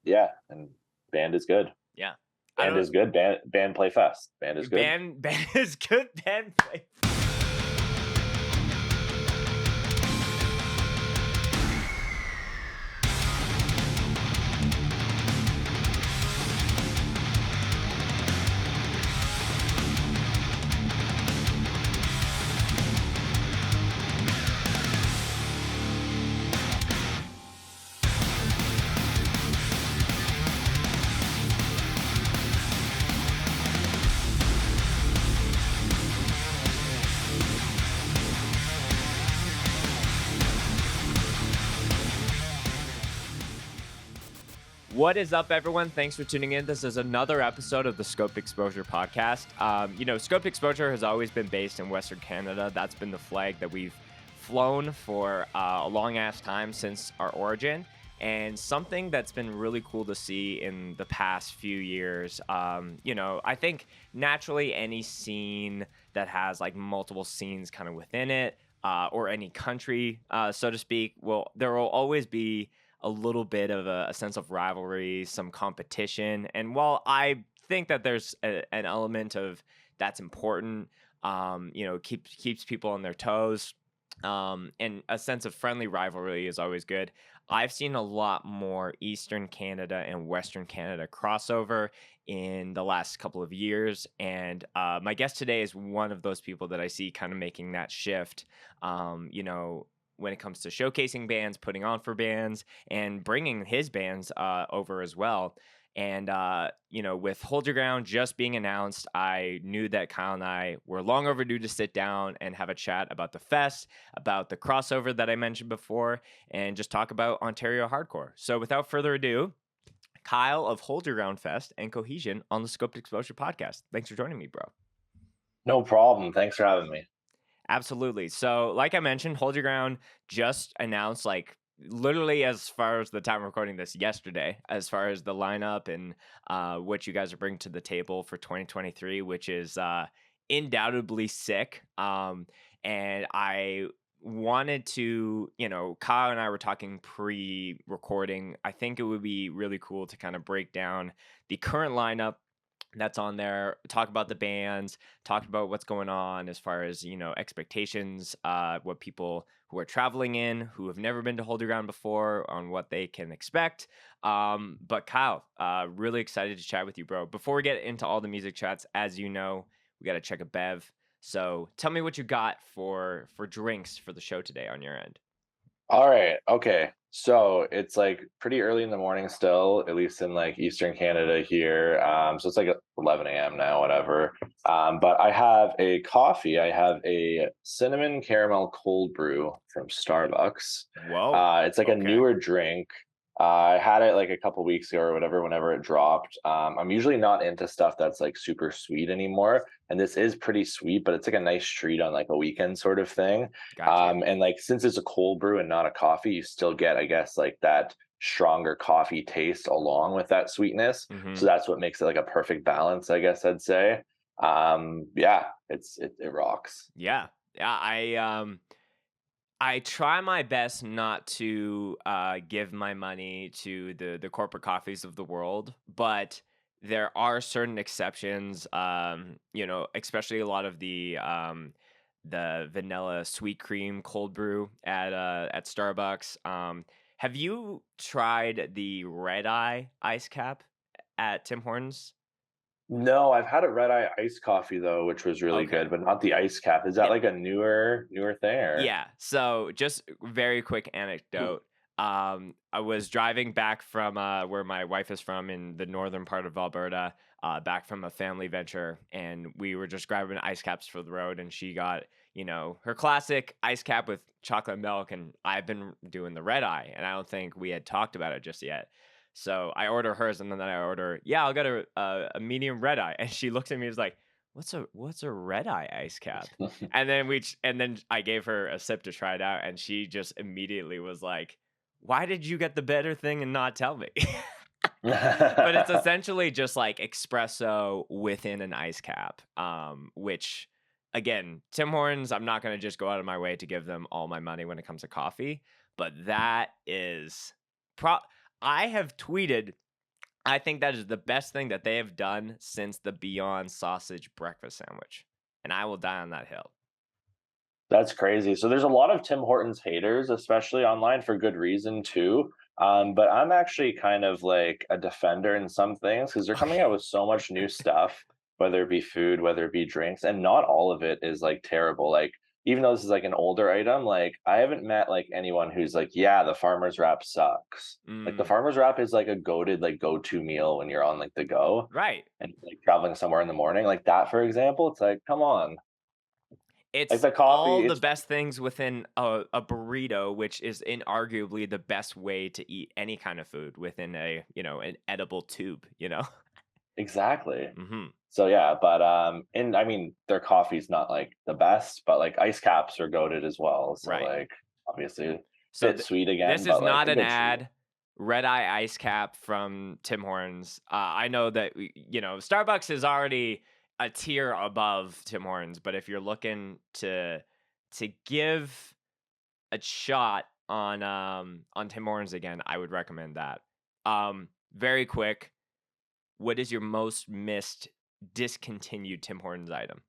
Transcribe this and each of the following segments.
yeah, and band is good. Yeah. I Band don't is good. Band play fest. Band is good. band is good, band play. What is up, everyone? Thanks for tuning in. This is another episode of the Scoped Exposure podcast. Scoped Exposure has always been based in Western Canada. That's been the flag that we've flown for a long-ass time since our origin. And something that's been really cool to see in the past few years, I think naturally any scene that has like multiple scenes kind of within it, or any country, so to speak, there will always be a little bit of a sense of rivalry, some competition. And while I think that there's an element of that's important, keeps people on their toes, and a sense of friendly rivalry is always good. I've seen a lot more Eastern Canada and Western Canada crossover in the last couple of years. And my guest today is one of those people that I see kind of making that shift. When it comes to showcasing bands, putting on for bands, and bringing his bands over as well. And, with Hold Your Ground just being announced, I knew that Kyle and I were long overdue to sit down and have a chat about the fest, about the crossover that I mentioned before, and just talk about Ontario hardcore. So without further ado, Kyle of Hold Your Ground Fest and Cohesion on the Scoped Exposure podcast. Thanks for joining me, bro. No problem. Thanks for having me. Absolutely. So, like I mentioned, Hold Your Ground just announced, like, literally as far as the time recording this yesterday, as far as the lineup and what you guys are bringing to the table for 2023, which is undoubtedly sick. And I wanted to, Kyle and I were talking pre-recording. I think it would be really cool to kind of break down the current lineup that's on there, talk about the bands, talk about what's going on as far as, expectations, what people who are traveling in, who have never been to Hold Your Ground before, on what they can expect. But Kyle, really excited to chat with you, bro. Before we get into all the music chats, as you know, we got to check a bev. So tell me what you got for drinks for the show today on your end. All right. Okay. So it's like pretty early in the morning still, at least in like Eastern Canada here. So it's like 11 a.m. now, whatever. But I have a coffee. I have a cinnamon caramel cold brew from Starbucks. Whoa. It's like a Okay. newer drink. I had it like a couple weeks ago or whatever, whenever it dropped. I'm usually not into stuff that's like super sweet anymore. And this is pretty sweet, but it's like a nice treat on like a weekend sort of thing. Gotcha. And like since it's a cold brew and not a coffee, you still get, I guess, like that stronger coffee taste along with that sweetness. Mm-hmm. So that's what makes it like a perfect balance, I guess I'd say. Yeah, it rocks. Yeah. Yeah. I try my best not to give my money to the corporate coffees of the world, but there are certain exceptions. Especially a lot of the vanilla sweet cream cold brew at Starbucks. Have you tried the red eye ice cap at Tim Hortons? No, I've had a red eye iced coffee though, which was really Okay. good, but not the ice cap. Is that Yeah. like a newer thing or? Yeah. So just very quick anecdote. I was driving back from where my wife is from in the northern part of Alberta, back from a family venture, and we were just grabbing ice caps for the road, and she got, her classic ice cap with chocolate milk, and I've been doing the red eye, and I don't think we had talked about it just yet. So I order hers, and then I order, I'll get a medium red eye, and she looks at me and is like, what's a red eye ice cap? And then I gave her a sip to try it out, and she just immediately was like, "Why did you get the better thing and not tell me?" But it's essentially just like espresso within an ice cap, which again, Tim Hortons, I'm not going to just go out of my way to give them all my money when it comes to coffee, but that is I have tweeted I think that is the best thing that they have done since the Beyond Sausage breakfast sandwich, and I will die on that hill. That's crazy. So there's a lot of Tim Hortons haters, especially online for good reason too. But I'm actually kind of like a defender in some things because they're coming out with so much new stuff, whether it be food, whether it be drinks, and not all of it is like terrible. Like even though this is like an older item, like I haven't met like anyone who's like, yeah, the farmer's wrap sucks. Like the Mm, farmer's wrap is like a goaded like go-to meal when you're on like the go right. and like traveling somewhere in the morning. Like that, for example, it's like, come on. Like It's the coffee, all the it's best things within a burrito, which is inarguably the best way to eat any kind of food within a, an edible tube, you know? exactly. Mhm. So yeah, but and I mean their coffee's not like the best, but like ice caps are goaded as well. So Right. like obviously So bit sweet this again, is but like not a an good treat. ad. Red Eye Ice Cap from Tim Hortons. I know that Starbucks is already a tier above Tim Hortons, but if you're looking to give a shot on Tim Hortons again, I would recommend that. Very quick, what is your most missed discontinued Tim Hortons item?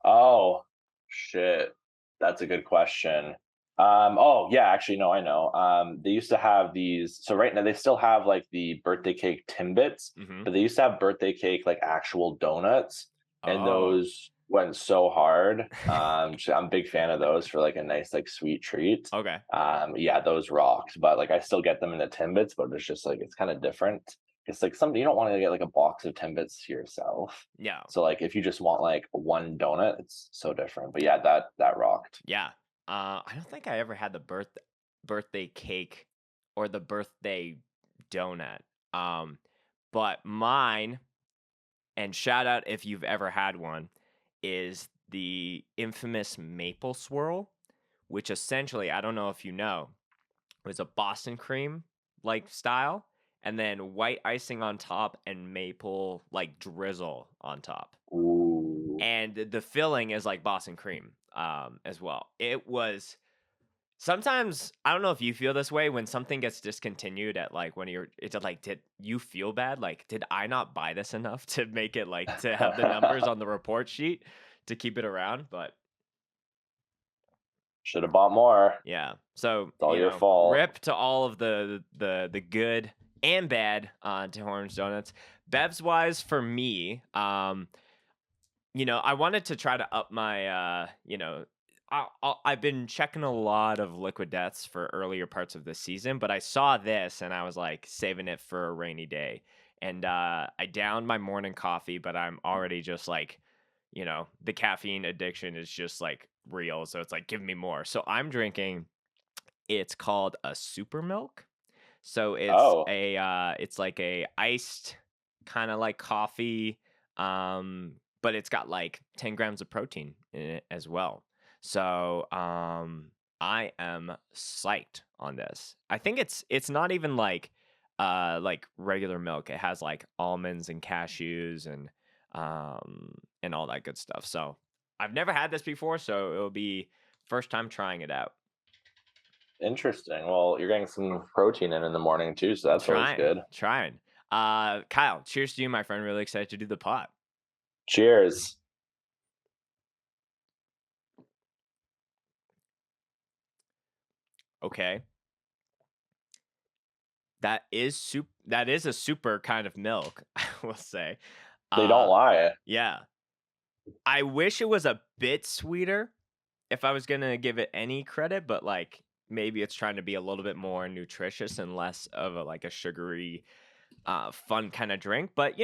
Oh shit. That's a good question. Oh yeah, actually no, I know. They used to have these, so right now they still have like the birthday cake Timbits, Hmm. but they used to have birthday cake like actual donuts, and Oh. those went so hard. So I'm a big fan of those for like a nice like sweet treat. Okay. Yeah, those rocked, but like I still get them in the Timbits, but it's just like it's kind of different. It's like something you don't want to get like a box of Timbits to yourself. Yeah. So like if you just want like one donut, it's so different. But yeah, that rocked. Yeah. I don't think I ever had the birthday cake or the birthday donut. Um, but mine, and shout out if you've ever had one, is the infamous maple swirl, which essentially, I don't know if you know, was a Boston cream like style, and then white icing on top and maple like drizzle on top. Ooh. And the filling is like Boston cream as well. It was sometimes I don't know if you feel this way when something gets discontinued at like when you're it's like did you feel bad? Like did I not buy this enough to make it like to have the numbers on the report sheet to keep it around? But Should have bought more. yeah. So, It's all your fault. rip to all of the good and bad to Orange Donuts. Bevs wise for me, I wanted to try to up my, I've been checking a lot of liquid deaths for earlier parts of the season, but I saw this and I was like saving it for a rainy day. And I downed my morning coffee, but I'm already just like, the caffeine addiction is just like real. So it's like, give me more. So I'm drinking, it's called a super milk. So Oh, it's like a iced kind of like coffee, but it's got like 10 grams of protein in it as well. So I am psyched on this. I think it's not even like regular milk. It has like almonds and cashews and all that good stuff. So I've never had this before, so it'll be first time trying it out. interesting. Well, you're getting some protein in the morning too, so that's always Trying, good. trying. Kyle, cheers to you, my friend. Really excited to do the pot. Cheers. Okay, that is a super kind of milk, I will say. They don't Uh, lie. yeah. I wish it was a bit sweeter if I was gonna give it any credit, but like maybe it's trying to be a little bit more nutritious and less of a sugary, fun kind of drink. But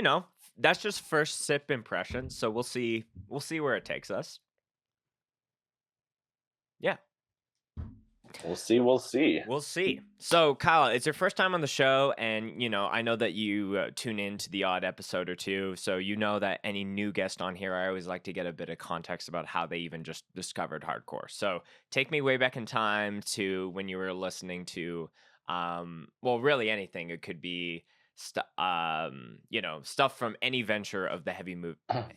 that's just first sip impression. So we'll see. We'll see where it takes us. Yeah. We'll see. We'll see. We'll see. So, Kyle, it's your first time on the show, and I know that you tune in to the odd episode or two. So, you know that any new guest on here, I always like to get a bit of context about how they even just discovered hardcore. So, take me way back in time to when you were listening to, well, really anything. It could be, stuff from any venture of the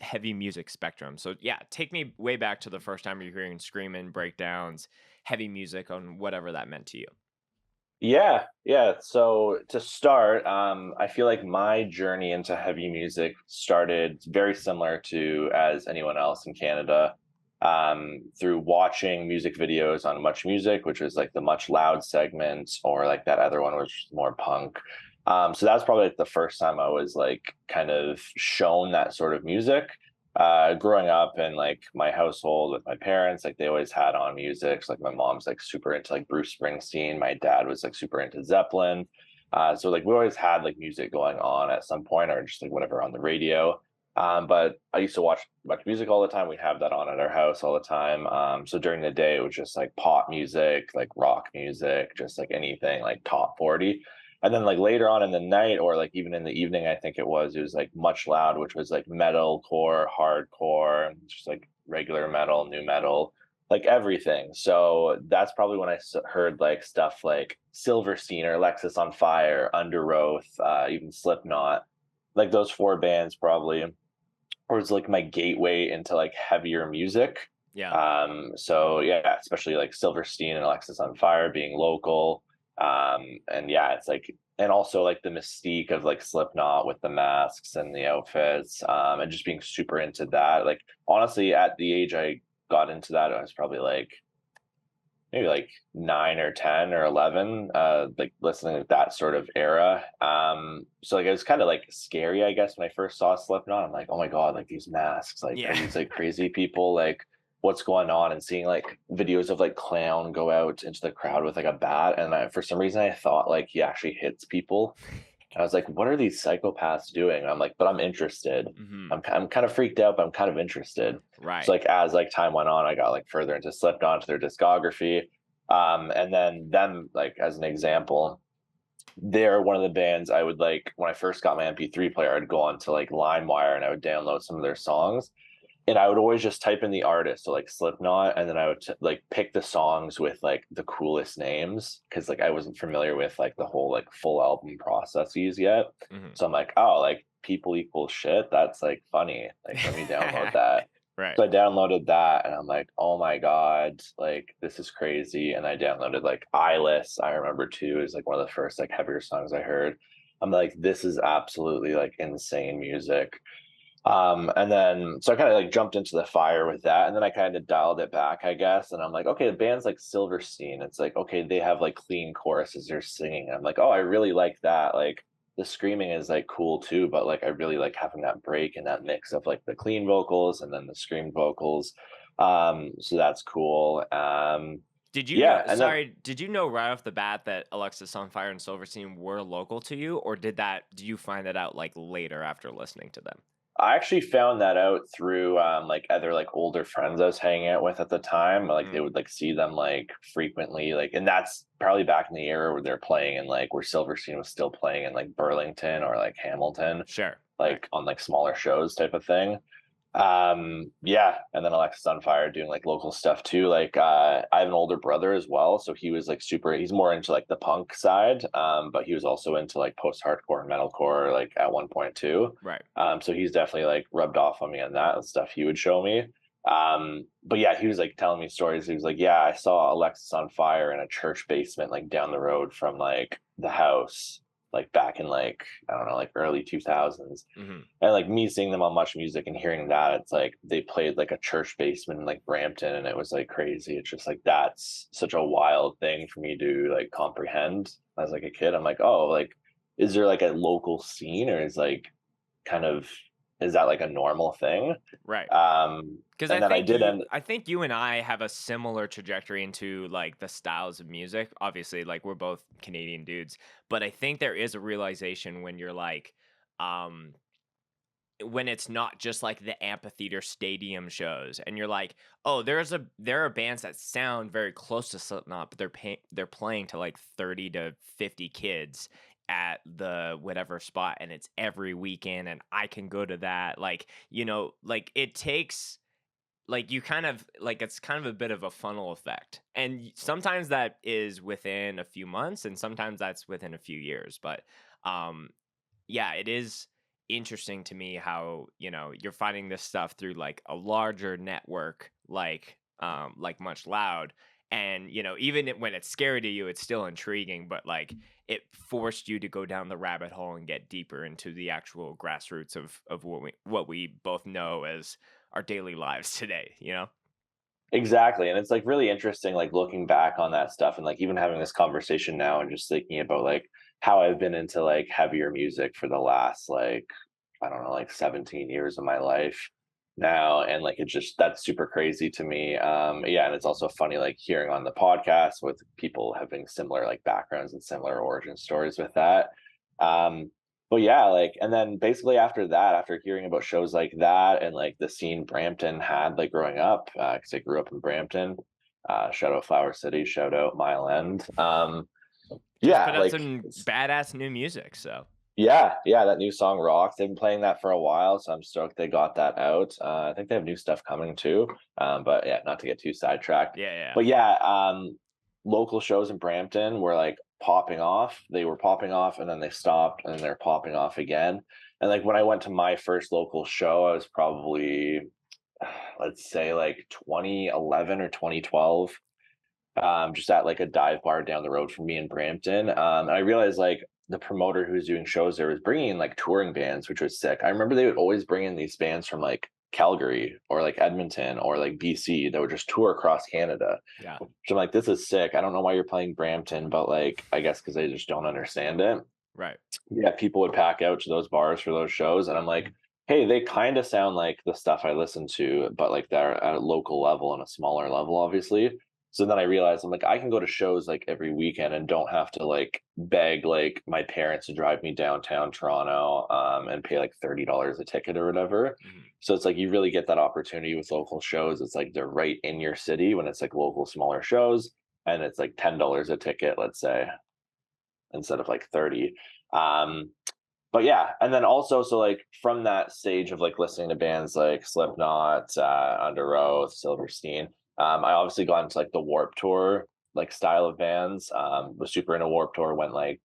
heavy music spectrum. So, yeah, take me way back to the first time you're hearing screaming breakdowns heavy music on whatever that meant to you. Yeah. So to start, I feel like my journey into heavy music started very similar to as anyone else in Canada, through watching music videos on Much Music, which was like the Much Loud segment, or like that other one, which was more punk. So that's probably like the first time I was like kind of shown that sort of music. Growing up in like my household with my parents, like they always had on music. So, like my mom's like super into like Bruce Springsteen. My dad was like super into Zeppelin. So like we always had like music going on at some point, or just like whatever on the radio. But I used to watch music all the time. We have that on at our house all the time. So during the day, it was just like pop music, like rock music, just like anything like top 40. And then like later on in the night, or like even in the evening, I think it was like Much Loud, which was like metal core, hardcore, just like regular metal, new metal, like everything. So that's probably when heard like stuff like Silverstein or Alexis on Fire, Under Oath, even Slipknot, like those four bands probably, or it's like my gateway into like heavier music. Yeah. So yeah, especially like Silverstein and Alexis on Fire being local. And yeah, it's like, and also like the mystique of like Slipknot with the masks and the outfits, and just being super into that. Like honestly, at the age I got into that, I was probably like maybe like 9 or 10 or 11, like listening to that sort of era. So like it was kind of like scary, I guess, when I first saw Slipknot. I'm like, oh my god, like these masks, like are Yeah. these like crazy people, like what's going on? And seeing like videos of like Clown go out into the crowd with like a bat, and for some reason I thought like he actually hits people. I was like, what are these psychopaths doing? I'm like, but I'm interested. Hmm. I'm kind of freaked out, but I'm kind of interested. So Right. like as like time went on, I got like further into Slipknot, to their discography. And then them, like as an example, they're one of the bands I would like when I first got my MP3 player, I'd go on to like LimeWire and I would download some of their songs, and I would always just type in the artist, so like Slipknot, and then I would like pick the songs with like the coolest names, because like I wasn't familiar with like the whole like full album processes yet. Hmm. So I'm like, oh, like people equal shit. That's like funny. Like let me download that. Right. So I downloaded that, and I'm like, oh my god, like this is crazy. And I downloaded like Eyeless. I remember too is like one of the first like heavier songs I heard. I'm like, this is absolutely like insane music. And then so I kind of like jumped into the fire with that, and then I kind of dialed it back, I guess. And I'm like, okay, the band's like Silverstein. It's like, okay, they have like clean choruses they're singing. I'm like, oh, I really like that. Like the screaming is like cool too, but like I really like having that break and that mix of like the clean vocals and then the screamed vocals. So that's cool. Did you know? Yeah, and then Sorry, did you know right off the bat that Alexis on Fire and Silverstein were local to you, or do you find that out like later after listening to them? I actually found that out through like other like older friends I was hanging out with at the time. Like they Mm, would like see them like frequently, like, and that's probably back in the era where they're playing in like where Silverstein was still playing in like Burlington or like Hamilton, sure. Right. like on like smaller shows type of thing. Yeah, and then Alexis on Fire doing like local stuff too. Like I have an older brother as well, so he was like super, he's more into like the punk side, but he was also into like post-hardcore and metalcore like at one point too. Right. So he's definitely like rubbed off on me on that and stuff he would show me. But yeah, he was like telling me stories. He was like, yeah, I saw Alexis on Fire in a church basement like down the road from like the house, like back in like I don't know, like early 2000s. Hmm. And like me seeing them on Much Music and hearing that, it's like they played like a church basement in like Brampton, and it was like crazy. It's just like that's such a wild thing for me to like comprehend as like a kid. I'm like, oh, like is there like a local scene, or is like kind of, is that like a normal thing? Right. Um, Because and then I did end. I think you and I have a similar trajectory into like the styles of music. Obviously, like we're both Canadian dudes, but I think there is a realization when you're like, um, when it's not just like the amphitheater stadium shows, and you're like, oh, there are bands that sound very close to Slipknot, but they're playing to like 30 to 50 kids at the whatever spot, and it's every weekend, and I can go to that. Like, like it takes like you kind of like it's kind of a bit of a funnel effect, and sometimes that is within a few months, and sometimes that's within a few years. But um yeah, it is interesting to me how, you're finding this stuff through like a larger network like Much Loud, And even when it's scary to you, it's still intriguing, but like it forced you to go down the rabbit hole and get deeper into the actual grassroots of what we both know as our daily lives today. Exactly, and it's, like, really interesting, like, looking back on that stuff and, like, even having this conversation now and just thinking about, like, how I've been into, like, heavier music for the last, like, I don't know, like, 17 years of my life now, and, like, it just that's super crazy to me, yeah, and it's also funny, like, hearing on the podcast with people having similar, like, backgrounds and similar origin stories with that, um, but yeah, like, and then basically after that, after hearing about shows like that and like the scene Brampton had like growing up, because I grew up in Brampton, shout out Flower City, shout out Mile End. Just Yeah, put out like some badass new music, so yeah, that new song rocks. They've been playing that for a while, so I'm stoked they got that out. I think they have new stuff coming too. But yeah, not to get too sidetracked. yeah, yeah. But yeah, local shows in Brampton were like popping off. They were popping off and then they stopped and then they're popping off again. And like when I went to my first local show, I was probably let's say like 2011 or 2012, just at like a dive bar down the road from me in Brampton. And I realized like the promoter who was doing shows there was bringing in like touring bands, which was sick. I remember they would always bring in these bands from like Calgary or like Edmonton or like BC that would just tour across Canada. Yeah. So I'm like, this is sick. I don't know why you're playing Brampton, but like, I guess because they just don't understand it. Right. Yeah, people would pack out to those bars for those shows. And I'm like, hey, they kind of sound like the stuff I listen to, but like they're at a local level and a smaller level, obviously. So then I realized I'm like, I can go to shows like every weekend and don't have to like beg like my parents to drive me downtown Toronto and pay like $30 a ticket or whatever. Mhm. So it's like you really get that opportunity with local shows. It's like they're right in your city when it's like local smaller shows and it's like $10 a ticket, let's say, instead of like 30. Um, but yeah, and then also, so like from that stage of like listening to bands like Slipknot, Under Oath, Silverstein, I obviously got into like the Warp Tour like style of bands. Was super into Warp Tour. Went like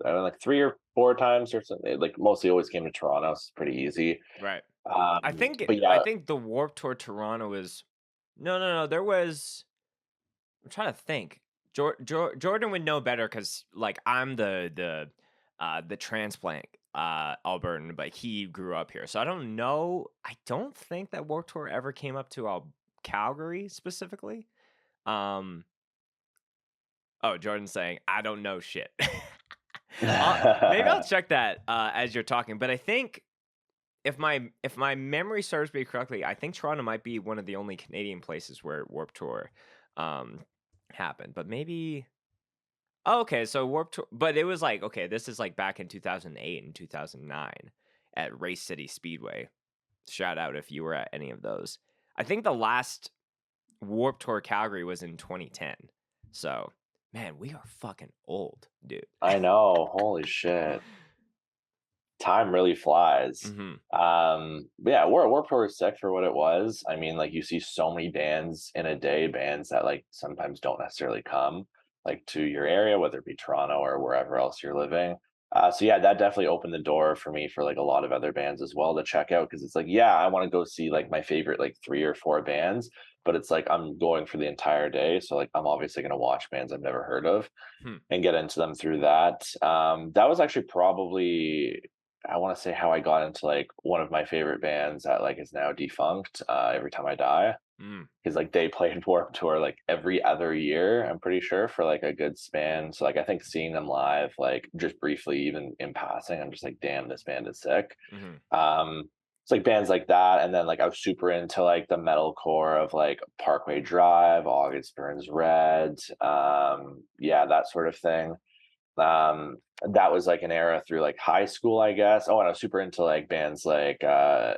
I don't know, like 3 or 4 times or something. Like mostly always came to Toronto. So it's pretty easy. Right. Um, I think but I yeah, think the Warp Tour Toronto is no, no, no. There was. I'm trying to think. Jordan would know better because like I'm the transplant Albertan, but he grew up here, so I don't know. I don't think that Warp Tour ever came up to Calgary specifically. Um. Oh, Jordan's saying I don't know shit. Maybe I'll check that as you're talking, but I think if my memory serves me correctly, I think Toronto might be one of the only Canadian places where Warp Tour um happened. But maybe oh, okay, so Warp Tour, but it was like okay, this is like back in 2008 and 2009 at Race City Speedway. Shout out if you were at any of those. I think the last Warp Tour Calgary was in 2010. So, man, we are fucking old, dude. I know. Holy shit. Time really flies. Mhm. But yeah, Warped Tour is sick for what it was. I mean, like you see so many bands in a day, bands that like sometimes don't necessarily come like to your area, whether it be Toronto or wherever else you're living. So yeah, that definitely opened the door for me for like a lot of other bands as well to check out because it's like, yeah, I want to go see like my favorite like 3 or 4 bands, but it's like I'm going for the entire day. So like I'm obviously gonna watch bands I've never heard of Hmm. and get into them through that. That was actually probably I want to say how I got into like one of my favorite bands that like is now defunct. Every Time I Die, Mm. because like they played Warped Tour like every other year. I'm pretty sure for like a good span. So like I think seeing them live, like just briefly, even in passing, I'm just like, damn, this band is sick. Mhm. It's like bands like that, and then like I was super into like the metalcore of like Parkway Drive, August Burns Red, yeah, that sort of thing. Um, that was like an era through like high school, I guess. Oh, and I was super into like bands like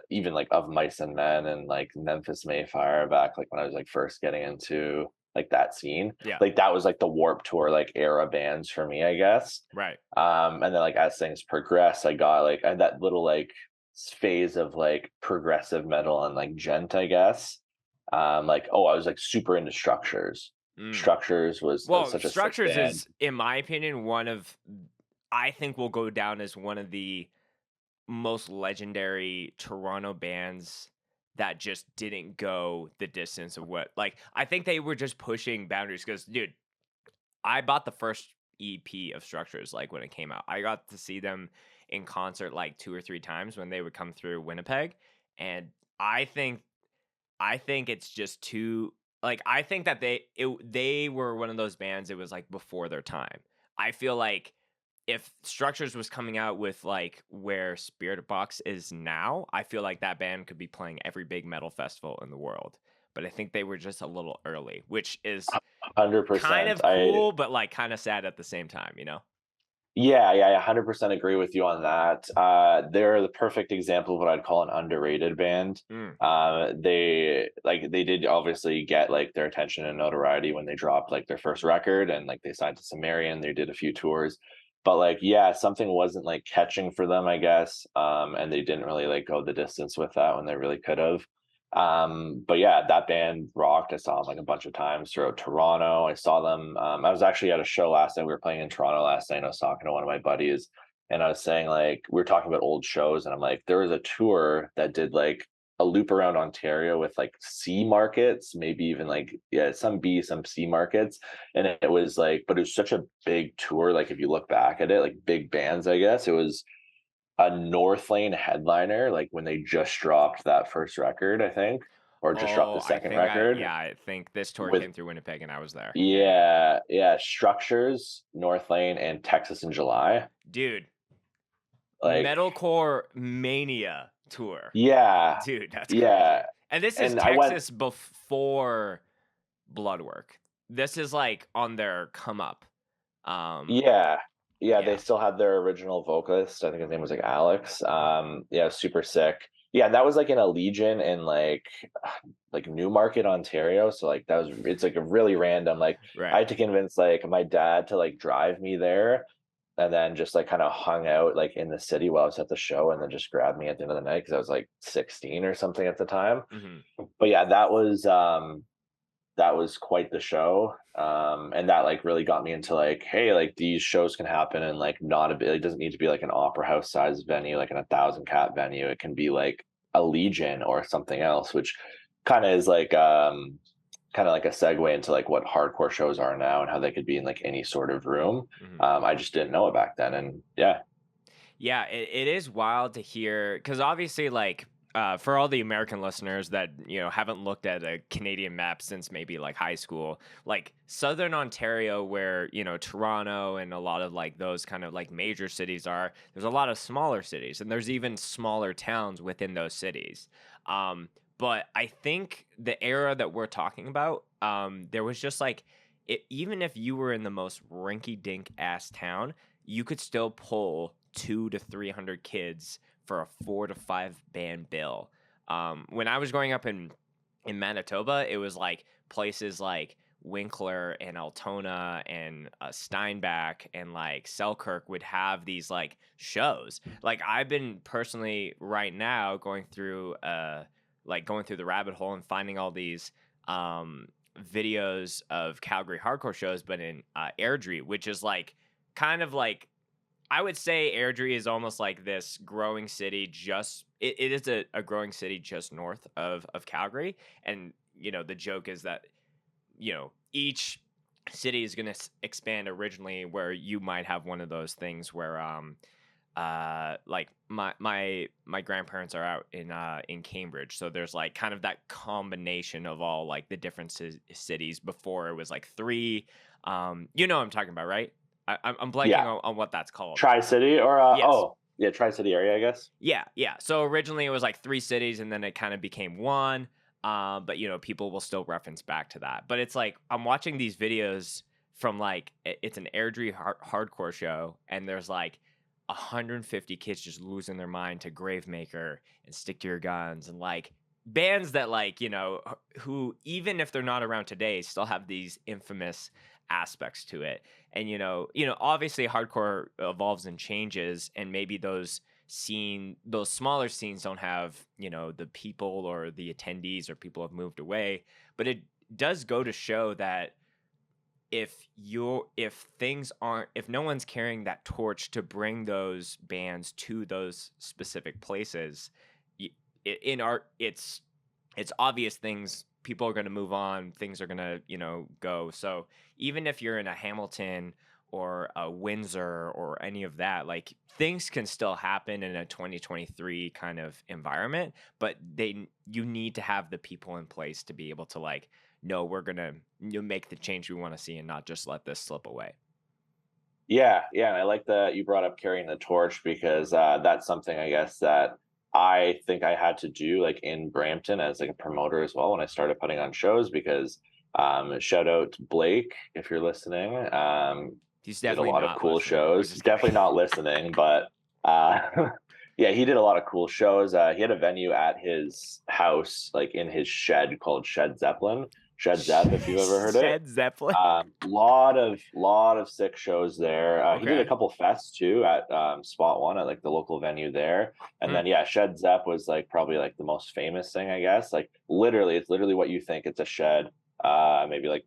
even like Of Mice and Men and like Memphis Mayfire back like when I was like first getting into like that scene. Yeah. Like that was like the Warp Tour like era bands for me, I guess. Right. And then like as things progress, I had that little like phase of like progressive metal and like gent, I guess. Like oh, I was like super into Structures. Mm. Structures was Well, such a sick Structures band. is, in my opinion, I think will go down as one of the most legendary Toronto bands that just didn't go the distance of what, like, I think they were just pushing boundaries because, dude, I bought the first EP of Structures, like, when it came out. I got to see them in concert, like, 2 or 3 times when they would come through Winnipeg, and I think I think it's just too, like, I think that they were one of those bands, it was, like, before their time. I feel like if Structures was coming out with, like, where Spirit Box is now, I feel like that band could be playing every big metal festival in the world, but I think they were just a little early, which is kind 100%. of cool, but, like, kinda sad at the same time, you know? Yeah, yeah, I 100% agree with you on that. They're the perfect example of what I'd call an underrated band. Mm. They did obviously get like their attention and notoriety when they dropped like their first record and like they signed to Sumerian, they did a few tours. But like, yeah, something wasn't like catching for them, I guess. And they didn't really like go the distance with that when they really could have. But yeah, that band rocked. I saw them like a bunch of times throughout Toronto. I saw them. I was actually at a show last night. We were playing in Toronto last night. And I was talking to one of my buddies, and I was saying like we were talking about old shows, and I'm like, there was a tour that did like a loop around Ontario with like C markets, maybe even like yeah, some B, some C markets, and it was like, but it was such a big tour. Like if you look back at it, like big bands, I guess it was a North Lane headliner, like when they just dropped that first record, I think, or just dropped Oh, the second record I think this tour with came through Winnipeg and I was there. Yeah, yeah. yeah, yeah, Structures, North Lane, and Texas in July. Dude, Like, Metalcore Mania tour. yeah, Dude, that's yeah. crazy. And this is And I went, Texas before Bloodwork. This is, like, on their come up. Um, yeah, yeah, they yeah. still had their original vocalist. I think his name was like Alex. Yeah, super sick. Yeah, and that was like in a Legion in like Newmarket, Ontario. So like that was it's like a really random like I Right. had to convince like my dad to like drive me there and then just like kind of hung out like in the city while I was at the show and then just grabbed me at the end of the night because I was like 16 or something at the time. Mhm. But yeah, that was quite the show. And that like really got me into like, hey, like these shows can happen and like not a bit, it doesn't need to be like an opera house size venue, like in 1,000 cap venue. It can be like a Legion or something else, which kind of is like kind of like a segue into like what hardcore shows are now and how they could be in like any sort of room. Mhm. I just didn't know it back then. And yeah. Yeah, it is wild to hear because obviously, like, for all the American listeners that haven't looked at a Canadian map since maybe like high school, like Southern Ontario, where Toronto and a lot of like those kind of like major cities are. There's a lot of smaller cities, and there's even smaller towns within those cities. But I think the era that we're talking about, there was just like, even if you were in the most rinky-dink ass town, you could still pull 200 to 300 kids for a 4 to 5 band bill. When I was growing up in Manitoba, it was like places like Winkler and Altona and Steinbach and like Selkirk would have these like shows. Like I've been personally right now going through the rabbit hole and finding all these videos of Calgary hardcore shows, but in Airdrie, which is like kind of like, I would say Airdrie is almost like this growing city. It is a growing city just north of Calgary, and the joke is that each city is going to expand originally, where you might have one of those things where like my grandparents are out in Cambridge, so there's like kind of that combination of all like the different cities. Before it was like three. What I'm talking about, right? I'm blanking Yeah. on what that's called. Tri-City or Yes. yeah, Tri-City area, I guess. Yeah, yeah. So originally it was like 3 cities, and then it kind of became one. But people will still reference back to that. But it's like I'm watching these videos from like it's an Airdrie hardcore show, and there's like 150 kids just losing their mind to Gravemaker and Stick to Your Guns and like bands that like who, even if they're not around today, still have these infamous aspects to it. And obviously hardcore evolves and changes, and maybe those smaller scenes don't have the people or the attendees, or people have moved away. But it does go to show that if no one's carrying that torch to bring those bands to those specific places, in art, it's it's obvious things people are going to move on, things are going to, go. So even if you're in a Hamilton or a Windsor or any of that, like things can still happen in a 2023 kind of environment, but you need to have the people in place to be able to like, no, we're going to make the change we want to see and not just let this slip away. Yeah, yeah, and I like that you brought up carrying the torch because that's something I guess that I think I had to do like in Brampton as like a promoter as well when I started putting on shows because shout out to Blake if you're listening. He's Did a definitely lot of not cool listening. We're shows. just Definitely kidding. not listening, but yeah, he did a lot of cool shows. He had a venue at his house, like in his shed called Shed Zeppelin. Shed Zepp, if you've ever heard it. Shed Zeppelin. Lot of sick shows there. He did a Okay. couple fests too at Spot One at like the local venue there, and Hmm. then yeah, Shed Zepp was like probably like the most famous thing I guess. Like literally, it's literally what you think. It's a shed, maybe like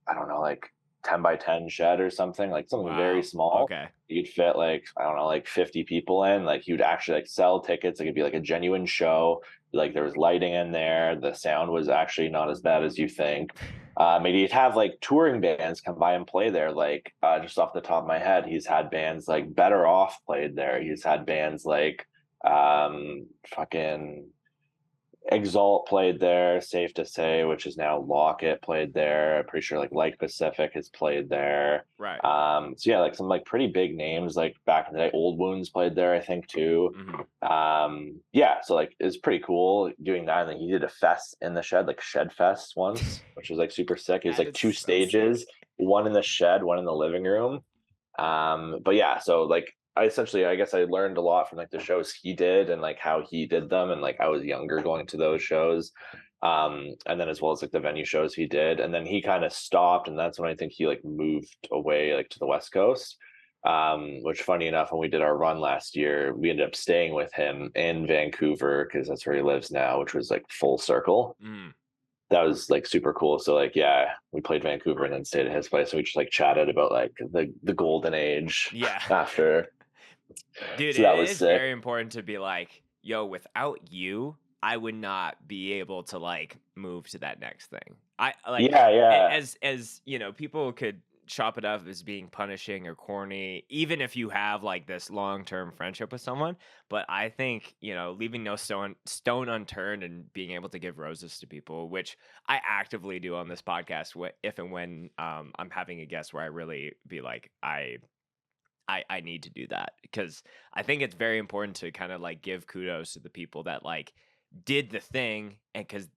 I don't know, like 10 by 10 shed or something, like something very Wow. small. Okay. You'd fit like, I don't know, like 50 people in. Like you'd actually like sell tickets. It could be like a genuine show. Like there was lighting in there. The sound was actually not as bad as you think. Maybe you'd have like touring bands come by and play there. Like just off the top of my head, he's had bands like Better Off played there. He's had bands like fucking Exalt played there, safe to say, which is now Locket played there. I'm pretty sure like Pacific has played there. Right. So yeah, like some like pretty big names like back in the day. Old Wounds played there, I think too. Hmm. Yeah, so like it's pretty cool doing that. And then he did a fest in the shed, like Shed Fest once, which was like super sick. It was That like is two so sick. stages, one in the shed, one in the living room. But yeah, so like I essentially I guess I learned a lot from like the shows he did and like how he did them and like I was younger going to those shows. And then as well as like the venue shows he did. And then he kind of stopped and that's when I think he like moved away like to the West Coast. Which funny enough, when we did our run last year, we ended up staying with him in Vancouver because that's where he lives now, which was like full circle. Mm. That was like super cool. So like yeah, we played Vancouver and then stayed at his place. So we just like chatted about like the golden age Yeah. after. Dude, So that it was is sick. very important to be like, yo, without you, I would not be able to like move to that next thing. I like Yeah, yeah. as people could chop it up as being punishing or corny, even if you have like this long-term friendship with someone. But I think, leaving no stone unturned and being able to give roses to people, which I actively do on this podcast, if and when I'm having a guest where I really be like, I need to do that because I think it's very important to kind of like give kudos to the people that like did the thing, and because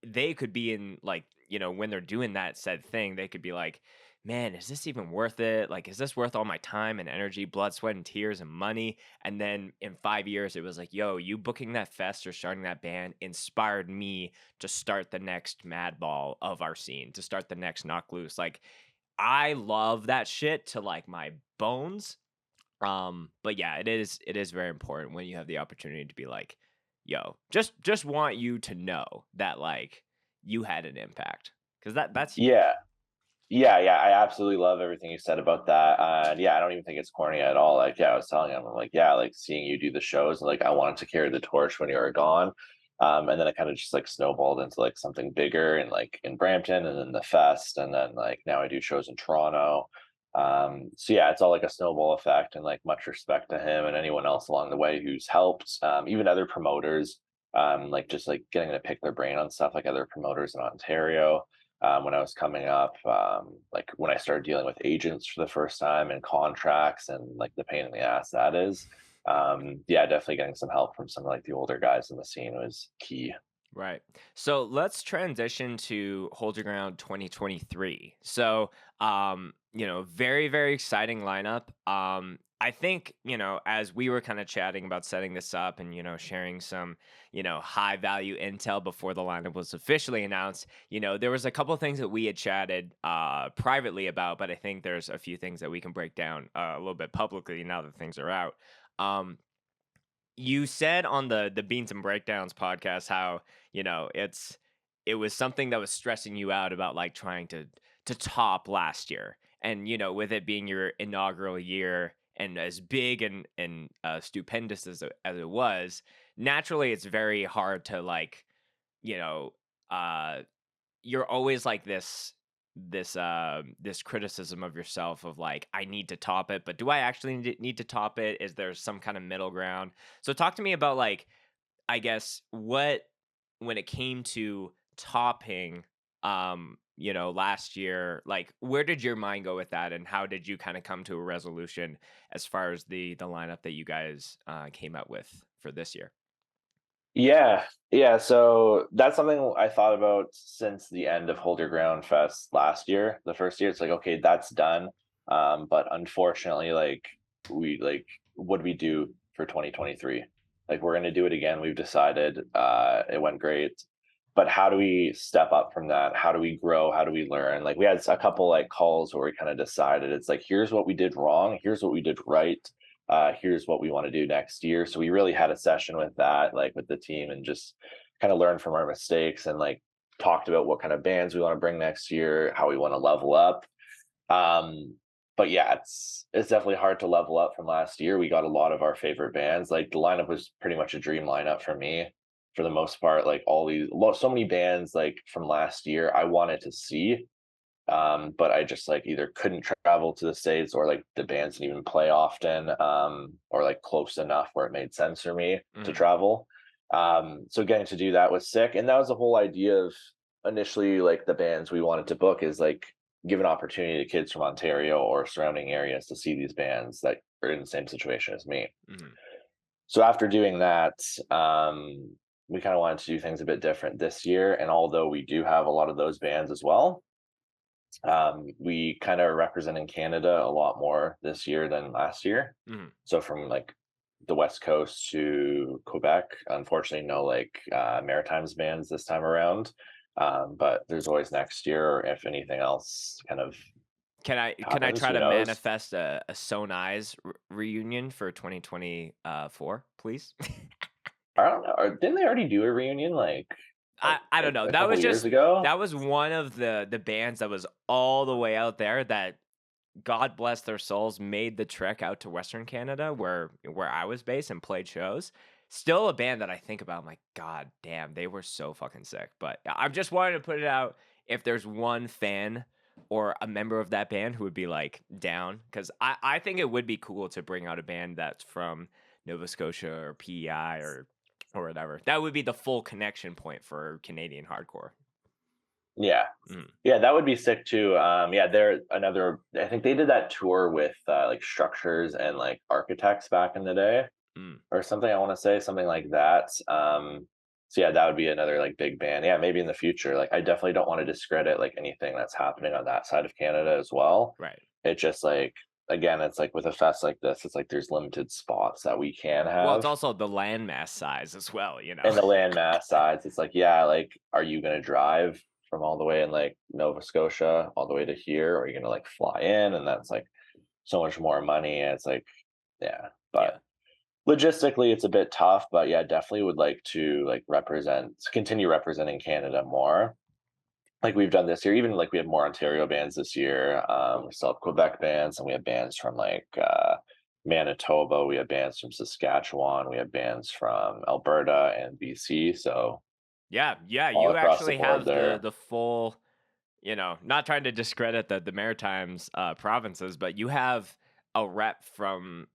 they could be in like, when they're doing that said thing, they could be like, man, is this even worth it? Like, is this worth all my time and energy, blood, sweat, and tears and money? And then in 5 years, it was like, yo, you booking that fest or starting that band inspired me to start the next Madball of our scene, to start the next Knock Loose. Like, I love that shit to like my bones. But yeah, it is very important when you have the opportunity to be like, yo, just want you to know that like you had an impact. Cause that's huge. Yeah. Yeah, yeah. I absolutely love everything you said about that. And yeah, I don't even think it's corny at all. Like, yeah, I was telling him, I'm like, yeah, like seeing you do the shows, like I wanted to carry the torch when you were gone. And then it kind of just like snowballed into like something bigger and like in Brampton and then the fest. And then like now I do shows in Toronto. So yeah, it's all like a snowball effect and like much respect to him and anyone else along the way who's helped, even other promoters, like just like getting to pick their brain on stuff like other promoters in Ontario when I was coming up, like when I started dealing with agents for the first time and contracts and like the pain in the ass that is. Yeah, definitely getting some help from some like the older guys in the scene was key. Right. So let's transition to Hold Your Ground 2023. So, very, very exciting lineup. I think, as we were kind of chatting about setting this up and, sharing some, high value intel before the lineup was officially announced, there was a couple of things that we had chatted privately about, but I think there's a few things that we can break down a little bit publicly now that things are out. Um, you said on the Beans and Breakdowns podcast how, it was something that was stressing you out about like trying to top last year. And, with it being your inaugural year and as big and stupendous as it was, naturally it's very hard to like you know, uh you're always like this criticism of yourself of like, I need to top it, but do I actually need to top it? Is there some kind of middle ground? So talk to me about like, I guess, what, when it came to topping, last year, like where did your mind go with that, and how did you kind of come to a resolution as far as the lineup that you guys came out with for this year? Yeah, yeah. So that's something I thought about since the end of Hold Your Ground Fest last year. The first year, it's like, okay, that's done. But unfortunately, what do we do for 2023? Like, we're gonna do it again. We've decided. It went great, but how do we step up from that? How do we grow? How do we learn? Like, we had a couple like calls where we kind of decided it's like, here's what we did wrong. Here's what we did right. Here's what we want to do next year. So we really had a session with that, like with the team, and just kind of learned from our mistakes and like talked about what kind of bands we want to bring next year, how we want to level up. Um, but yeah, it's definitely hard to level up from last year. We got a lot of our favorite bands. Like the lineup was pretty much a dream lineup for me for the most part. Like so many bands like from last year I wanted to see, but I just like either couldn't travel to the States, or like the bands didn't even play often, or like close enough where it made sense for me to Mhm. travel. So getting to do that was sick. And that was the whole idea of initially like the bands we wanted to book, is like give an opportunity to kids from Ontario or surrounding areas to see these bands that are in the same situation as me. Mhm. So after doing that, we kind of wanted to do things a bit different this year. And although we do have a lot of those bands as well, we kind of representing Canada a lot more this year than last year. Mhm. So from like the West Coast to Quebec, unfortunately, no like Maritimes bands this time around. But there's always next year, or if anything else kind of Can I happens, try who to knows? manifest a So Nice reunion for 2024, please? I don't know. Didn't they already do a reunion I don't know. a couple years ago? That was one of the bands that was all the way out there that, God bless their souls, made the trek out to Western Canada where I was based and played shows. Still a band that I think about. I'm like, God damn, they were so fucking sick. But I'm just wanting to put it out, if there's one fan or a member of that band who would be like down, because I think it would be cool to bring out a band that's from Nova Scotia or PEI or whatever. That would be the full connection point for Canadian hardcore. Yeah. Mm, Yeah, that would be sick too. Yeah, they're another. I think they did that tour with like Structures and like Architects back in the day, mm. or something. I want to say something like that. So yeah, that would be another like big band. Yeah, maybe in the future. Like, I definitely don't want to discredit like anything that's happening on that side of Canada as well. Right. It just like, again, it's like with a fest like this, it's like there's limited spots that we can Well, it's have. also the landmass size as well, you know? And the landmass sides, it's like, yeah, like, are you gonna drive from all the way in like Nova Scotia all the way to here, or are you gonna like fly in? And that's like so much more money. And it's like, yeah, Yeah. but logistically it's a bit tough. But yeah, definitely would like to like continue representing Canada more. Like we've done this year, even like we have more Ontario bands this year. We still have Quebec bands, and we have bands from like Manitoba. We have bands from Saskatchewan. We have bands from Alberta and BC. So Yeah, yeah, all you across the actually board have there. the full, not trying to discredit the Maritimes, provinces, but you have a rep from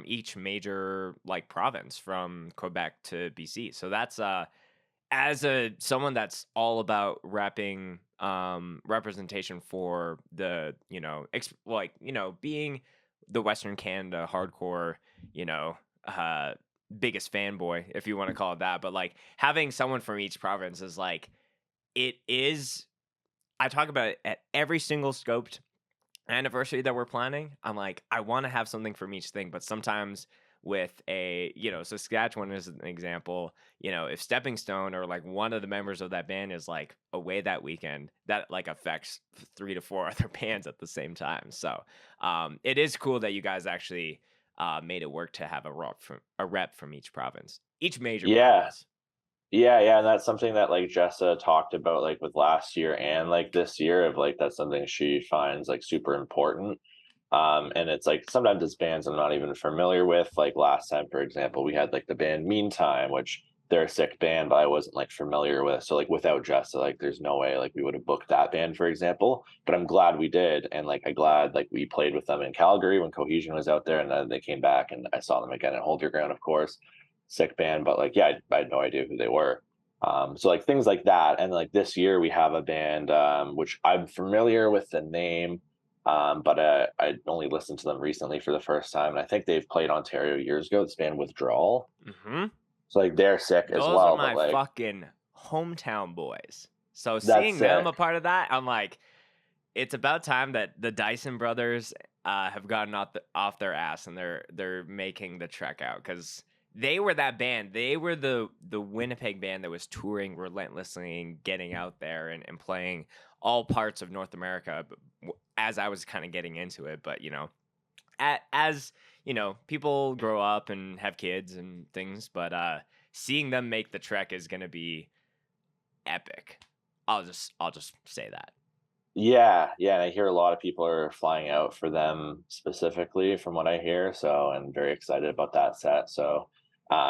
each major, like, province from Quebec to BC. So that's, as a someone that's all about repping, representation for the, being the Western Canada hardcore, you know, uh, biggest fanboy, if you want to call it that. But like having someone from each province is like, it is. I talk about it at every single scoped anniversary that we're planning. I'm like, I want to have something from each thing, but sometimes with Saskatchewan is an example, if Stepping Stone or like one of the members of that band is like away that weekend, that like affects three to four other bands at the same time. So it is cool that you guys actually made it work to have a rep from each province, each major Yeah. province. Yeah, yeah. And that's something that like Jessa talked about like with last year and like this year, of like that's something she finds like super important. And it's like sometimes it's bands I'm not even familiar with. Like last time, for example, we had like the band Meantime, which they're a sick band, but I wasn't like familiar with. So like without Jessa, like there's no way like we would have booked that band, for example. But I'm glad we did, and like I'm glad like we played with them in Calgary when Cohesion was out there, and then they came back, and I saw them again at Hold Your Ground, of course. Sick band, but like yeah, I had no idea who they were. So like things like that, and like this year we have a band which I'm familiar with the name, but I only listened to them recently for the first time, and I think they've played Ontario years ago. This band Withdrawal, Mm-hmm. so like they're sick as Those are well. But my like fucking hometown boys. So that's seeing them sick. a part of that, I'm like, it's about time that the Dyson brothers have gotten off their ass and they're making the trek out, because they were that band. They were the Winnipeg band that was touring relentlessly and getting out there and playing all parts of North America. As I was kind of getting into it, but as people grow up and have kids and things, but seeing them make the trek is gonna be epic. I'll just say that. Yeah, yeah, and I hear a lot of people are flying out for them specifically from what I hear, so I'm very excited about that set. So,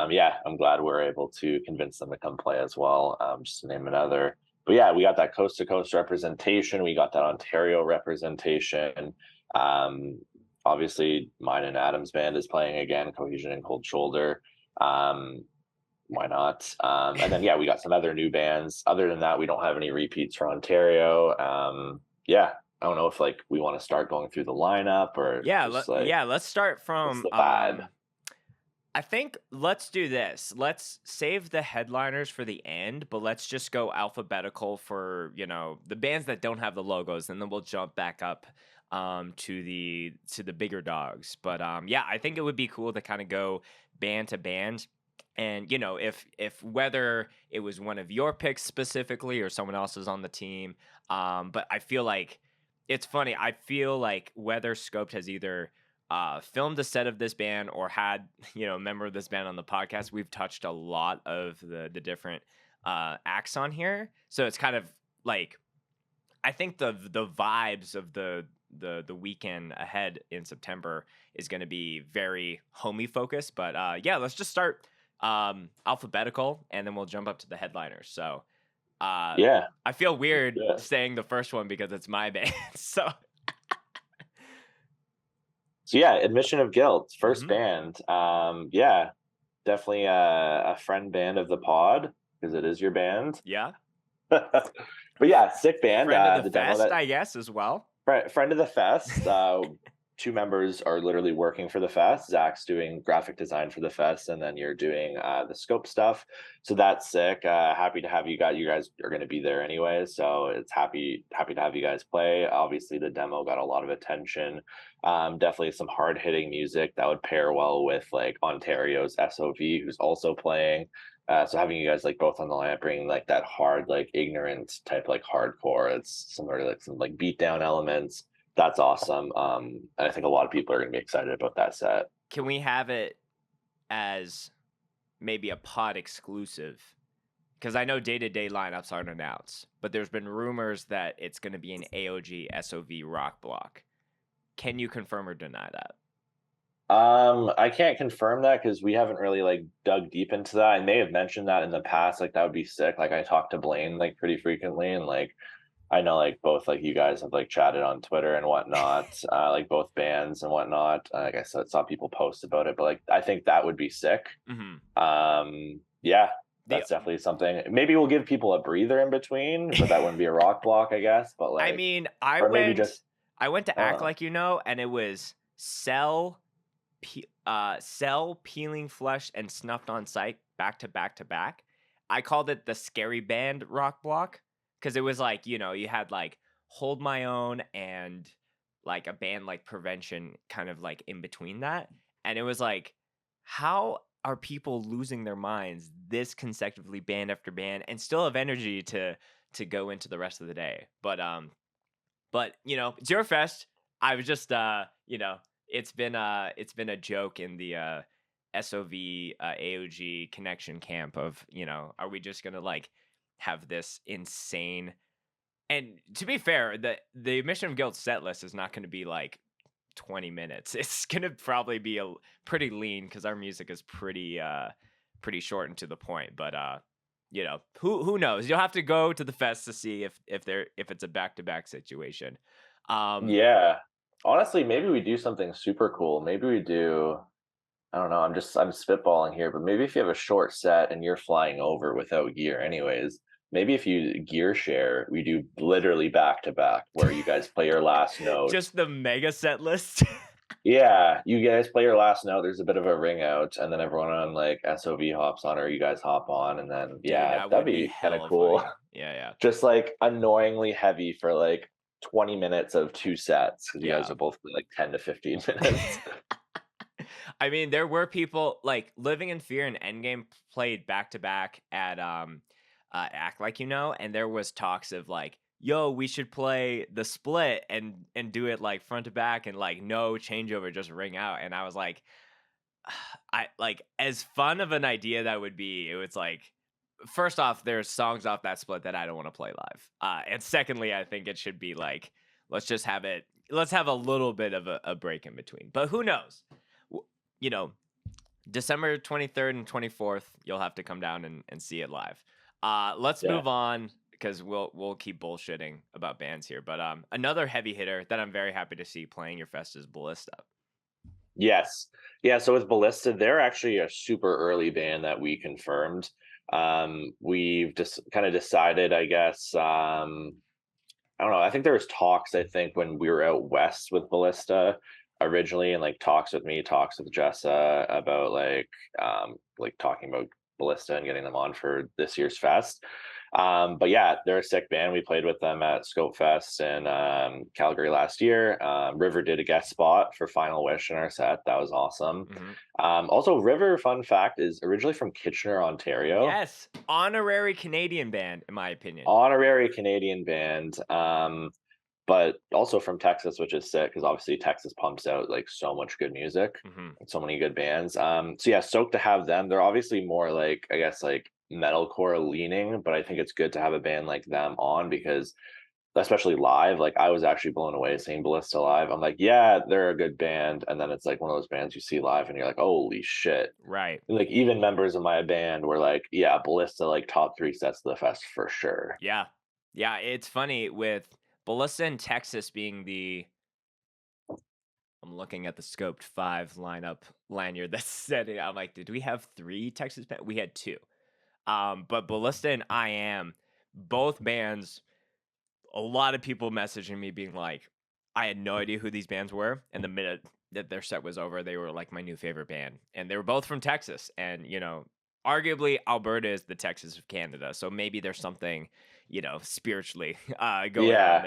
yeah, I'm glad we're able to convince them to come play as well, just to name another. But yeah, we got that coast to coast representation, we got that Ontario representation. Um, Obviously, mine and Adam's band is playing again, Cohesion and Cold Shoulder. Um, why not? And then yeah, we got some other new bands. Other than that, we don't have any repeats for Ontario. Yeah, I don't know if like we want to start going through the lineup or Yeah, just like let's start what's from the vibe. I think let's do this. Let's save the headliners for the end, but let's just go alphabetical for, the bands that don't have the logos, and then we'll jump back up to the bigger dogs. But yeah, I think it would be cool to kind of go band to band. And if whether it was one of your picks specifically or someone else's on the team, but I feel like it's funny. I feel like whether Scoped has either filmed a set of this band or had a member of this band on the podcast, we've touched a lot of the different acts on here. So it's kind of like, I think the vibes of the weekend ahead in September is going to be very homie focused. But yeah, let's just start alphabetical, and then we'll jump up to the headliners. So Yeah, I feel weird yeah. saying the first one because it's my band. So So yeah, Admission of Guilt, first Mhm. band. Yeah, definitely a friend band of the pod because it is your band. Yeah, But yeah, sick band. friend of the The demo fest, that I guess, as well. friend of the fest. Two members are literally working for the fest. Zach's doing graphic design for the fest, and then you're doing the scope stuff. So that's sick. Happy to have you guys. You guys are going to be there anyway, so it's happy to have you guys play. Obviously, the demo got a lot of attention. Definitely some hard hitting music that would pair well with like Ontario's SOV, who's also playing. So having you guys like both on the lineup, bringing like that hard, like ignorant type, like hardcore. It's similar to like some like beatdown elements. That's awesome. And I think a lot of people are going to be excited about that set. Can we have it as maybe a pod exclusive? Because I know day-to-day lineups aren't announced, but there's been rumors that it's going to be an AOG SOV rock block. Can you confirm or deny that? I can't confirm that because we haven't really like dug deep into that. I may have mentioned that in the past, like that would be sick. Like I talked to Blaine like pretty frequently, and like I know like both like you guys have like chatted on Twitter and whatnot, like both bands and whatnot. Like I saw people post about it, but like I think that would be sick. Mm-hmm. Yeah, The that's definitely something. Maybe we'll give people a breather in between, but that wouldn't be a rock block, I guess. But I like, mean, or maybe just I went to Act uh, Like and it was Cell, Peeling Flesh, and Snuffed on Sight back to back to back. I called it the Scary Band rock block because it was like, you had like Hold My Own and like a band like Prevention kind of like in between that. And it was like, how are people losing their minds this consecutively, band after band, and still have energy to go into the rest of the day? But it's your fest. I was just it's been a joke in the SOV AOG connection camp of, are we just gonna like have this insane, and to be fair, the Admission of Guilt set list is not gonna be like 20 minutes. It's gonna probably be a pretty lean because our music is pretty short and to the point. But who knows? You'll have to go to the fest to see if it's a back to back situation. Um, Yeah. Honestly, maybe we do something super cool. Maybe we do, I don't know, I'm spitballing here, but maybe if you have a short set and you're flying over without gear anyways, maybe if you gear share, we do literally back to back where you guys play your last note. just the mega set list. Yeah, you guys play your last note, there's a bit of a ring out, and then everyone on like SOV hops on or you guys hop on, and then Dude, yeah, that that'd would be be kind of hella cool. funny. Yeah, Just like annoyingly heavy for like 20 minutes of two sets because you guys yeah, will both play like 10 to 15 yeah. minutes. I mean, there were people like Living in Fear and Endgame played back to back at Act Like You Know, and there was talks of like, yo, we should play the split and do it like front to back and like no changeover, just ring out. And I was like, I like as fun of an idea that would be, it was like first off, there's songs off that split that I don't want to play live. And secondly, I think it should be like, let's have a little bit of a break in between. But who knows? You know, December 23rd and 24th, you'll have to come down and see it live. Let's Yeah. move on because we'll keep bullshitting about bands here. But another heavy hitter that I'm very happy to see playing your fest is Ballista. Yes. Yeah, so with Ballista, they're actually a super early band that we confirmed. We've just kind of decided, I guess, I don't know. I think there was talks, I think, when we were out west with Ballista originally, and like talks with me, talks with Jessa about like talking about Ballista and getting them on for this year's fest. But yeah, they're a sick band. We played with them at Scope Fest in Calgary last year. River did a guest spot for Final Wish in our set. That was awesome. Mhm. Also, River, fun fact, is originally from Kitchener, Ontario. Yes, honorary Canadian band, in my opinion. Honorary Canadian band. But also from Texas, which is sick because obviously Texas pumps out like so much good music Mhm. and so many good bands. So yeah, stoked to have them. They're obviously more like, I guess, like metalcore leaning, but I think it's good to have a band like them on because especially live, like I was actually blown away seeing Ballista live. I'm like, yeah, they're a good band. And then it's like one of those bands you see live and you're like, holy shit. Right. And like even members of my band were like, yeah, Ballista like top three sets of the fest for sure. Yeah. Yeah, it's funny with Ballista and Texas being I'm looking at the Scoped 5 lineup lanyard that's said it. I'm like, did we have 3 Texas bands? We had 2. But Ballista and I Am, both bands, a lot of people messaging me being like, I had no idea who these bands were. And the minute that their set was over, they were like my new favorite band. And they were both from Texas. And, arguably Alberta is the Texas of Canada. So maybe there's something, spiritually going on Yeah.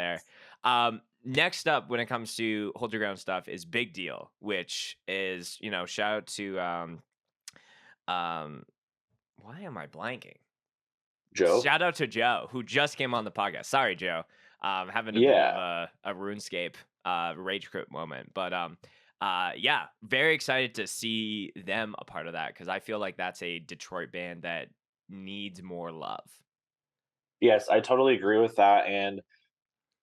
there. Next up, when it comes to Hold Your Ground stuff, is Big Deal, which is, shout out to, why am I blanking? Joe. Shout out to Joe, who just came on the podcast. Sorry, Joe. Having a bit Yeah. of a RuneScape rage quit moment. But yeah, very excited to see them a part of that because I feel like that's a Detroit band that needs more love. Yes, I totally agree with that. And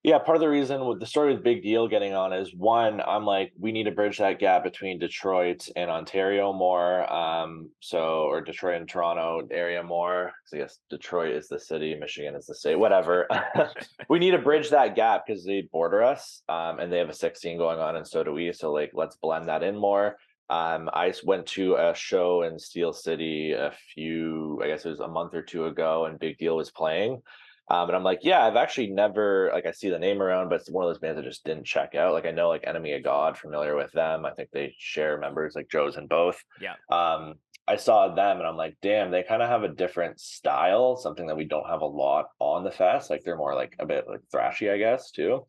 yeah, part of the reason with the story with Big Deal getting on is one, I'm like, we need to bridge that gap between Detroit and Ontario more. Or Detroit and Toronto area more. 'Cause I guess Detroit is the city, Michigan is the state, whatever. We need to bridge that gap because they border us. And they have a 16 going on, and so do we. So like, let's blend that in more. I went to a show in Steel City I guess it was a month or two ago, and Big Deal was playing. And I'm like, yeah, I've actually never like I see the name around, but it's one of those bands I just didn't check out. Like I know like Enemy of God, familiar with them. I think they share members like Joe's in both. Yeah. I saw them and I'm like, damn, they kind of have a different style, something that we don't have a lot on the fest. Like they're more like a bit like thrashy, I guess, too,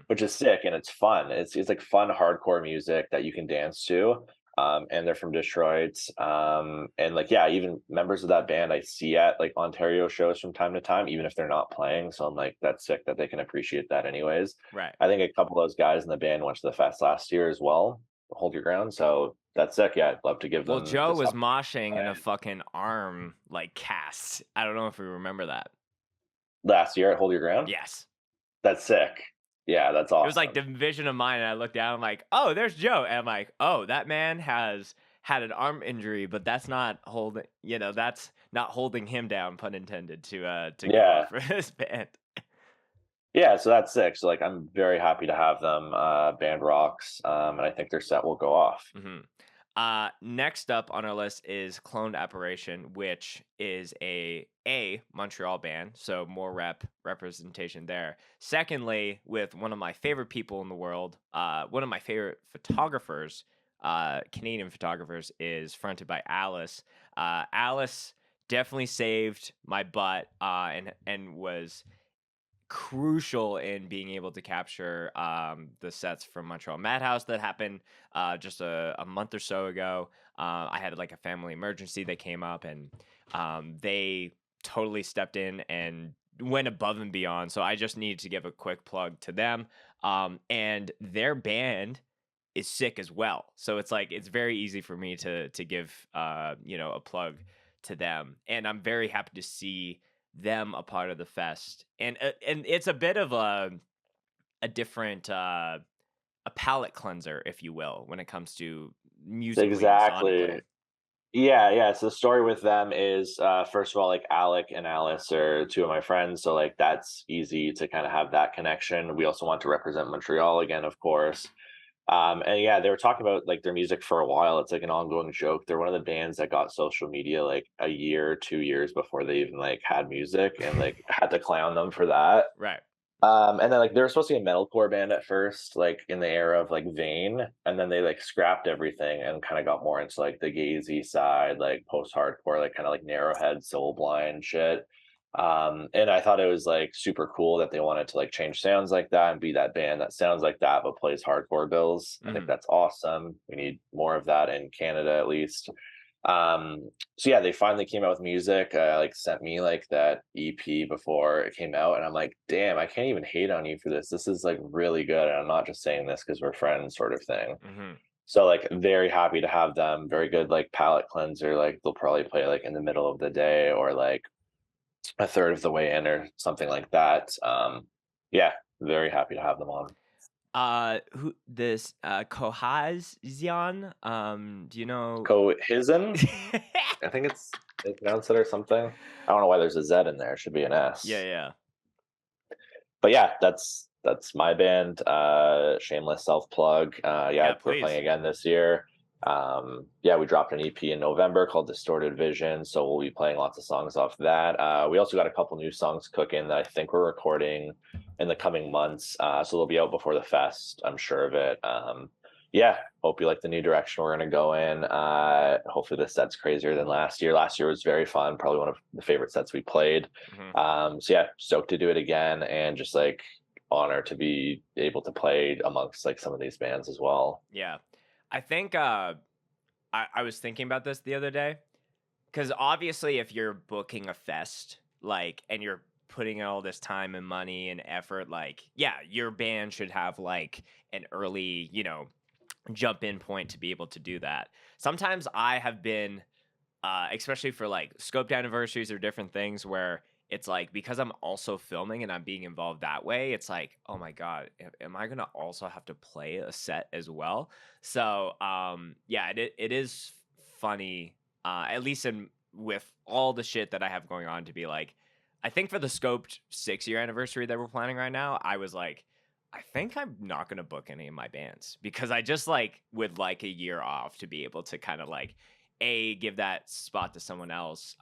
which is sick and it's fun. It's like fun hardcore music that you can dance to. And they're from Detroit. And like, yeah, even members of that band I see at like Ontario shows from time to time, even if they're not playing. So I'm like, that's sick that they can appreciate that anyways. Right. I think a couple of those guys in the band went to the fest last year as well. Hold Your Ground. So that's sick. Yeah, I'd love to give them. Well, Joe this was up- moshing in a fucking arm like cast. I don't know if we remember that. last year at Hold Your Ground. Yes. That's sick. Yeah, that's awesome. It was like the vision of mine, and I looked down, I'm like, oh, there's Joe. And I'm like, oh, that man has had an arm injury, but that's not holding, that's not holding him down, pun intended, to go off Yeah. for his band. Yeah, so that's sick. So like I'm very happy to have them. Band rocks. And I think their set will go off. Mhm. Next up on our list is Cloned Apparition, which is a Montreal band, so more representation there. Secondly, with one of my favorite people in the world, one of my favorite photographers, Canadian photographers, is fronted by Alice. Alice definitely saved my butt, and was crucial in being able to capture the sets from Montreal Madhouse that happened just a month or so ago. I had like a family emergency that came up, and they totally stepped in and went above and beyond. So I just need to give a quick plug to them. And their band is sick as well. So it's like it's very easy for me to give a plug to them, and I'm very happy to see them a part of the fest. And it's a bit of a different a palate cleanser, if you will, when it comes to musically and Exactly. sonically. Yeah, yeah. So the story with them is, first of all, like Alec and Alice are two of my friends, so like that's easy to kind of have that connection. We also want to represent Montreal again, of course. And yeah, they were talking about like their music for a while. It's like an ongoing joke. They're one of the bands that got social media like a year, 2 years before they even like had music, and like had to clown them for that. Right. And then like they were supposed to be a metalcore band at first, like in the era of like Vane, and then they like scrapped everything and kind of got more into like the gazy side, like post-hardcore, like kind of like Narrowhead, Soul Blind shit. And I thought it was like super cool that they wanted to like change sounds like that and be that band that sounds like that but plays hardcore bills. I think Mhm. that's awesome. We need more of that in Canada at least. So yeah, they finally came out with music. Like sent me like that EP before it came out, and I'm like, damn, I can't even hate on you for this. This is like really good, and I'm not just saying this because we're friends, sort of thing. Mhm. So like very happy to have them. Very good like palate cleanser. Like they'll probably play like in the middle of the day or like a third of the way in or something like that. Yeah, very happy to have them on. Who this Cohezion? Do you know? Cohesion, I think they pronounce it or something. I don't know why there's a Z in there. It should be an Yeah, S. yeah. But yeah, that's my band. Shameless self plug. Yeah, Yeah, we're playing please. again this year. Yeah, we dropped an EP in November called Distorted Vision, so we'll be playing lots of songs off that. We also got a couple new songs cooking that I think we're recording in the coming months. So they'll be out before the fest. I'm sure of it. Yeah, hope you like the new direction we're gonna go in. Hopefully this set's crazier than last year. Last year was very fun, probably one of the favorite sets we played. Mhm. So yeah, stoked to do it again, and just like honored to be able to play amongst like some of these bands as well. Yeah. I think I was thinking about this the other day. Because obviously, if you're booking a fest, like, and you're putting in all this time and money and effort, like, yeah, your band should have like an early, jump in point to be able to do that. Sometimes I have been, especially for like scoped anniversaries or different things where it's like because I'm also filming and I'm being involved that way, it's like, oh my god, am I gonna also have to play a set as well? So yeah, it is funny, at least in with all the shit that I have going on, to be like, I think for the scoped 6 year anniversary that we're planning right now, I was like, I think I'm not gonna book any of my bands because I just like would like a year off to be able to kind of like give that spot to someone else.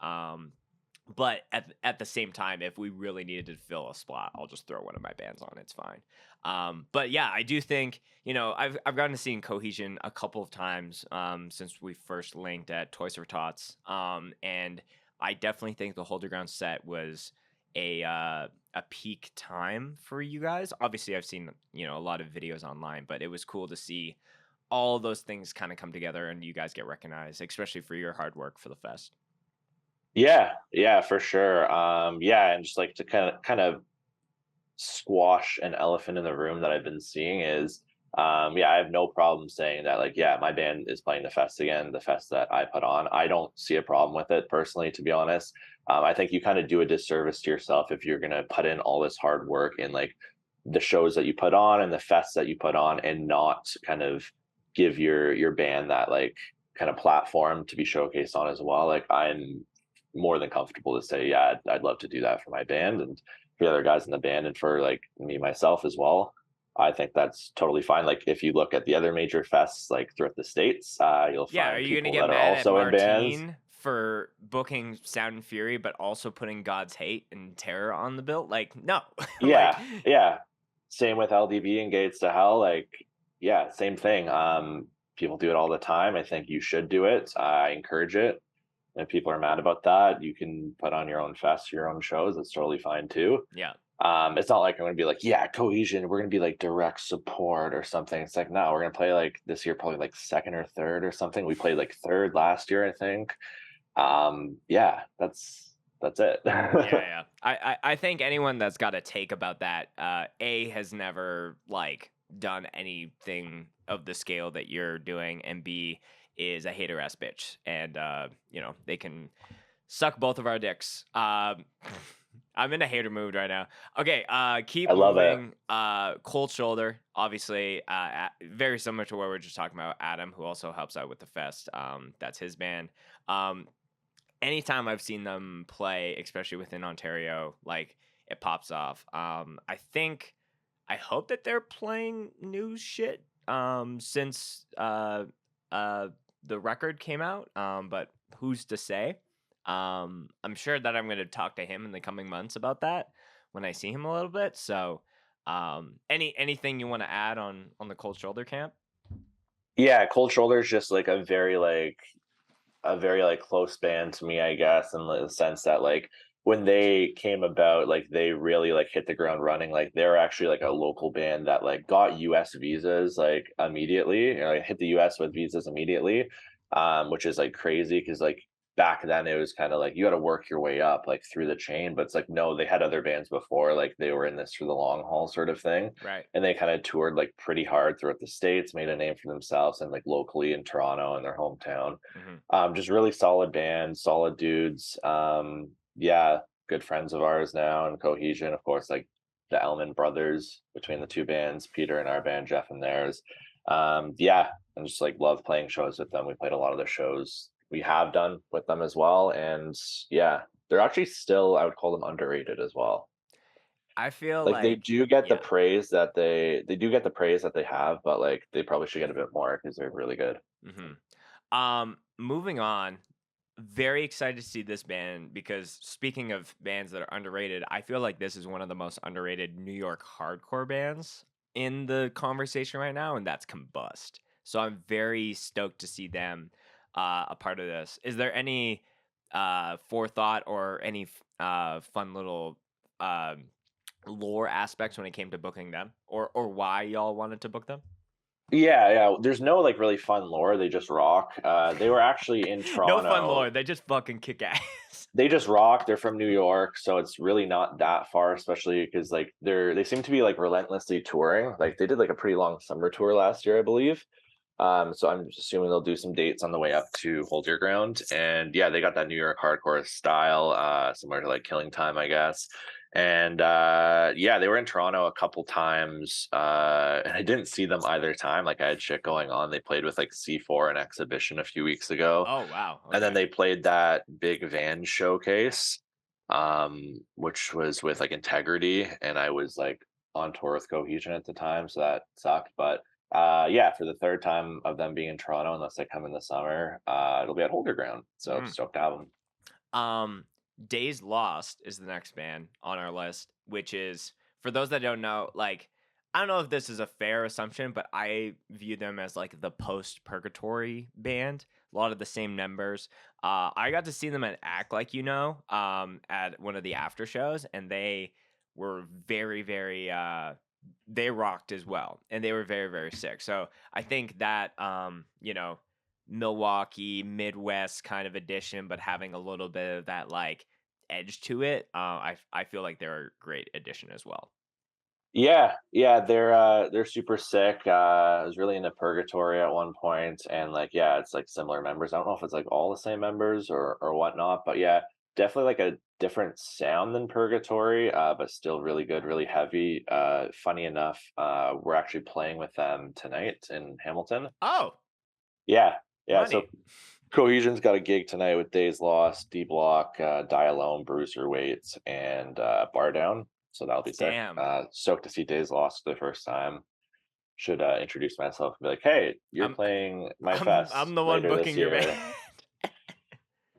But at the same time, if we really needed to fill a spot, I'll just throw one of my bands on. It's fine. But yeah, I do think I've gotten to see Cohesion a couple of times since we first linked at Toys for Tots, and I definitely think the Hold Your Ground set was a peak time for you guys. Obviously, I've seen a lot of videos online, but it was cool to see all those things kind of come together and you guys get recognized, especially for your hard work for the fest. Yeah, yeah, for sure. Yeah, and just like to kind of squash an elephant in the room that I've been seeing is, yeah, I have no problem saying that, like, yeah, my band is playing the fest again, the fest that I put on. I don't see a problem with it personally, to be honest. I think you kind of do a disservice to yourself if you're gonna put in all this hard work in like the shows that you put on and the fests that you put on and not kind of give your band that like kind of platform to be showcased on as well, like I'm more than comfortable to say, yeah, I'd love to do that for my band and for the other guys in the band and for like me myself as well. I think that's totally fine. Like if you look at the other major fests like throughout the states, you'll Yeah, are find you gonna people get that are mad at also in bands. Martine for booking Sound and Fury, but also putting God's Hate and Terror on the bill? Like, no. Like, Yeah, yeah. Same with LDB and Gates to Hell. Like, yeah, same thing. People do it all the time. I think you should do it. I encourage it. If people are mad about that, you can put on your own fest, your own shows. It's totally fine too. yeah, It's not like I'm gonna be like, yeah, Cohesion, we're gonna be like direct support or something. It's like, no, we're gonna play like this year, probably like second or third or something. We played like third last year, I think. Yeah, that's it. yeah, yeah. I think anyone that's got a take about that, A, has never like done anything of the scale that you're doing, and B, is a hater ass bitch. And they can suck both of our dicks. I'm in a hater mood right now. Okay, keep I love it. moving. Cold Shoulder, obviously, very similar to what we were just talking about. Adam, who also helps out with the fest. That's his band. Um, Anytime I've seen them play, especially within Ontario, like it pops off. I hope that they're playing new shit since uh the record came out. But who's to say? I'm sure that I'm going to talk to him in the coming months about that when I see him a little bit. So, anything you want to add on the Cold Shoulder camp? Yeah, Cold Shoulder is just like a very like close band to me, I guess, in the sense that like when they came about, like they really like hit the ground running. Like they were actually like a local band that like got US visas like immediately, like hit the US with visas immediately, which is like crazy because like back then it was kind of like you got to work your way up like through the chain, but it's like no, they had other bands before, like they were in this for the long haul sort of thing, Right. and they kind of toured like pretty hard throughout the states, made a name for themselves and like locally in Toronto in their hometown. Hmm. Just really solid band, solid dudes. Yeah, good friends of ours now and Cohesion, of course, like the Elman brothers between the two bands, Peter and our band, Jeff and theirs. Yeah, and just like love playing shows with them. We played a lot of the shows we have done with them as well. And yeah, they're actually still, I would call them underrated as well. I feel Like they like, do get the yeah. praise that they do get the praise that they have, but like they probably should get a bit more because they're really good. Moving on. Very excited to see this band because speaking of bands that are underrated, I feel like this is one of the most underrated New York hardcore bands in the conversation right now, and that's Combust. So I'm very stoked to see them a part of this. Is there any forethought or any fun little lore aspects when it came to booking them, or why y'all wanted to book them? Yeah, yeah. There's no like really fun lore. They just rock. They were actually in No fun Toronto. lore. They just fucking kick ass. They just rock. They're from New York, so it's really not that far, especially because like they seem to be like relentlessly touring. Like they did like a pretty long summer tour last year, I believe. So I'm just assuming they'll do some dates on the way up to Hold Your Ground. And yeah, they got that New York hardcore style, similar to like Killing Time, I guess. And yeah, they were in Toronto a couple times. And I didn't see them either time. Like I had shit going on. They played with like C4 and Exhibition a few weeks ago. Oh wow. And then Okay. they played that big van showcase, which was with like Integrity. And I was like on tour with Cohesion at the time, so that sucked. But yeah, for the third time of them being in Toronto, unless they come in the summer, it'll be at Holder Ground. So Mm. stoked to have them. Um, Days Lost is the next band on our list, which is for those that don't know, like I don't know if this is a fair assumption, but I view them as like the post purgatory band. A lot of the same members. I got to see them at Act Like You Know, at one of the after shows, and they were very, very they rocked as well. And they were very, very sick. So I think that Milwaukee Midwest kind of edition, but having a little bit of that like edge to it. I feel like they're a great addition as well. Yeah, yeah, they're super sick. I was really into Purgatory at one point, and like yeah, it's like similar members. I don't know if it's like all the same members or whatnot, but yeah, definitely like a different sound than Purgatory, but still really good, really heavy. Funny enough, we're actually playing with them tonight in Hamilton. Oh, Yeah, Yeah, so Money. Cohesion's got a gig tonight with Days Lost, D Block, Die Alone, Bruiser Weights, and Bar Down. So that'll be sick. Damn. Stoked to see Days Lost for the first time. Should introduce myself and be like, "Hey, you're I'm playing my I'm fest the one later this booking your band. year."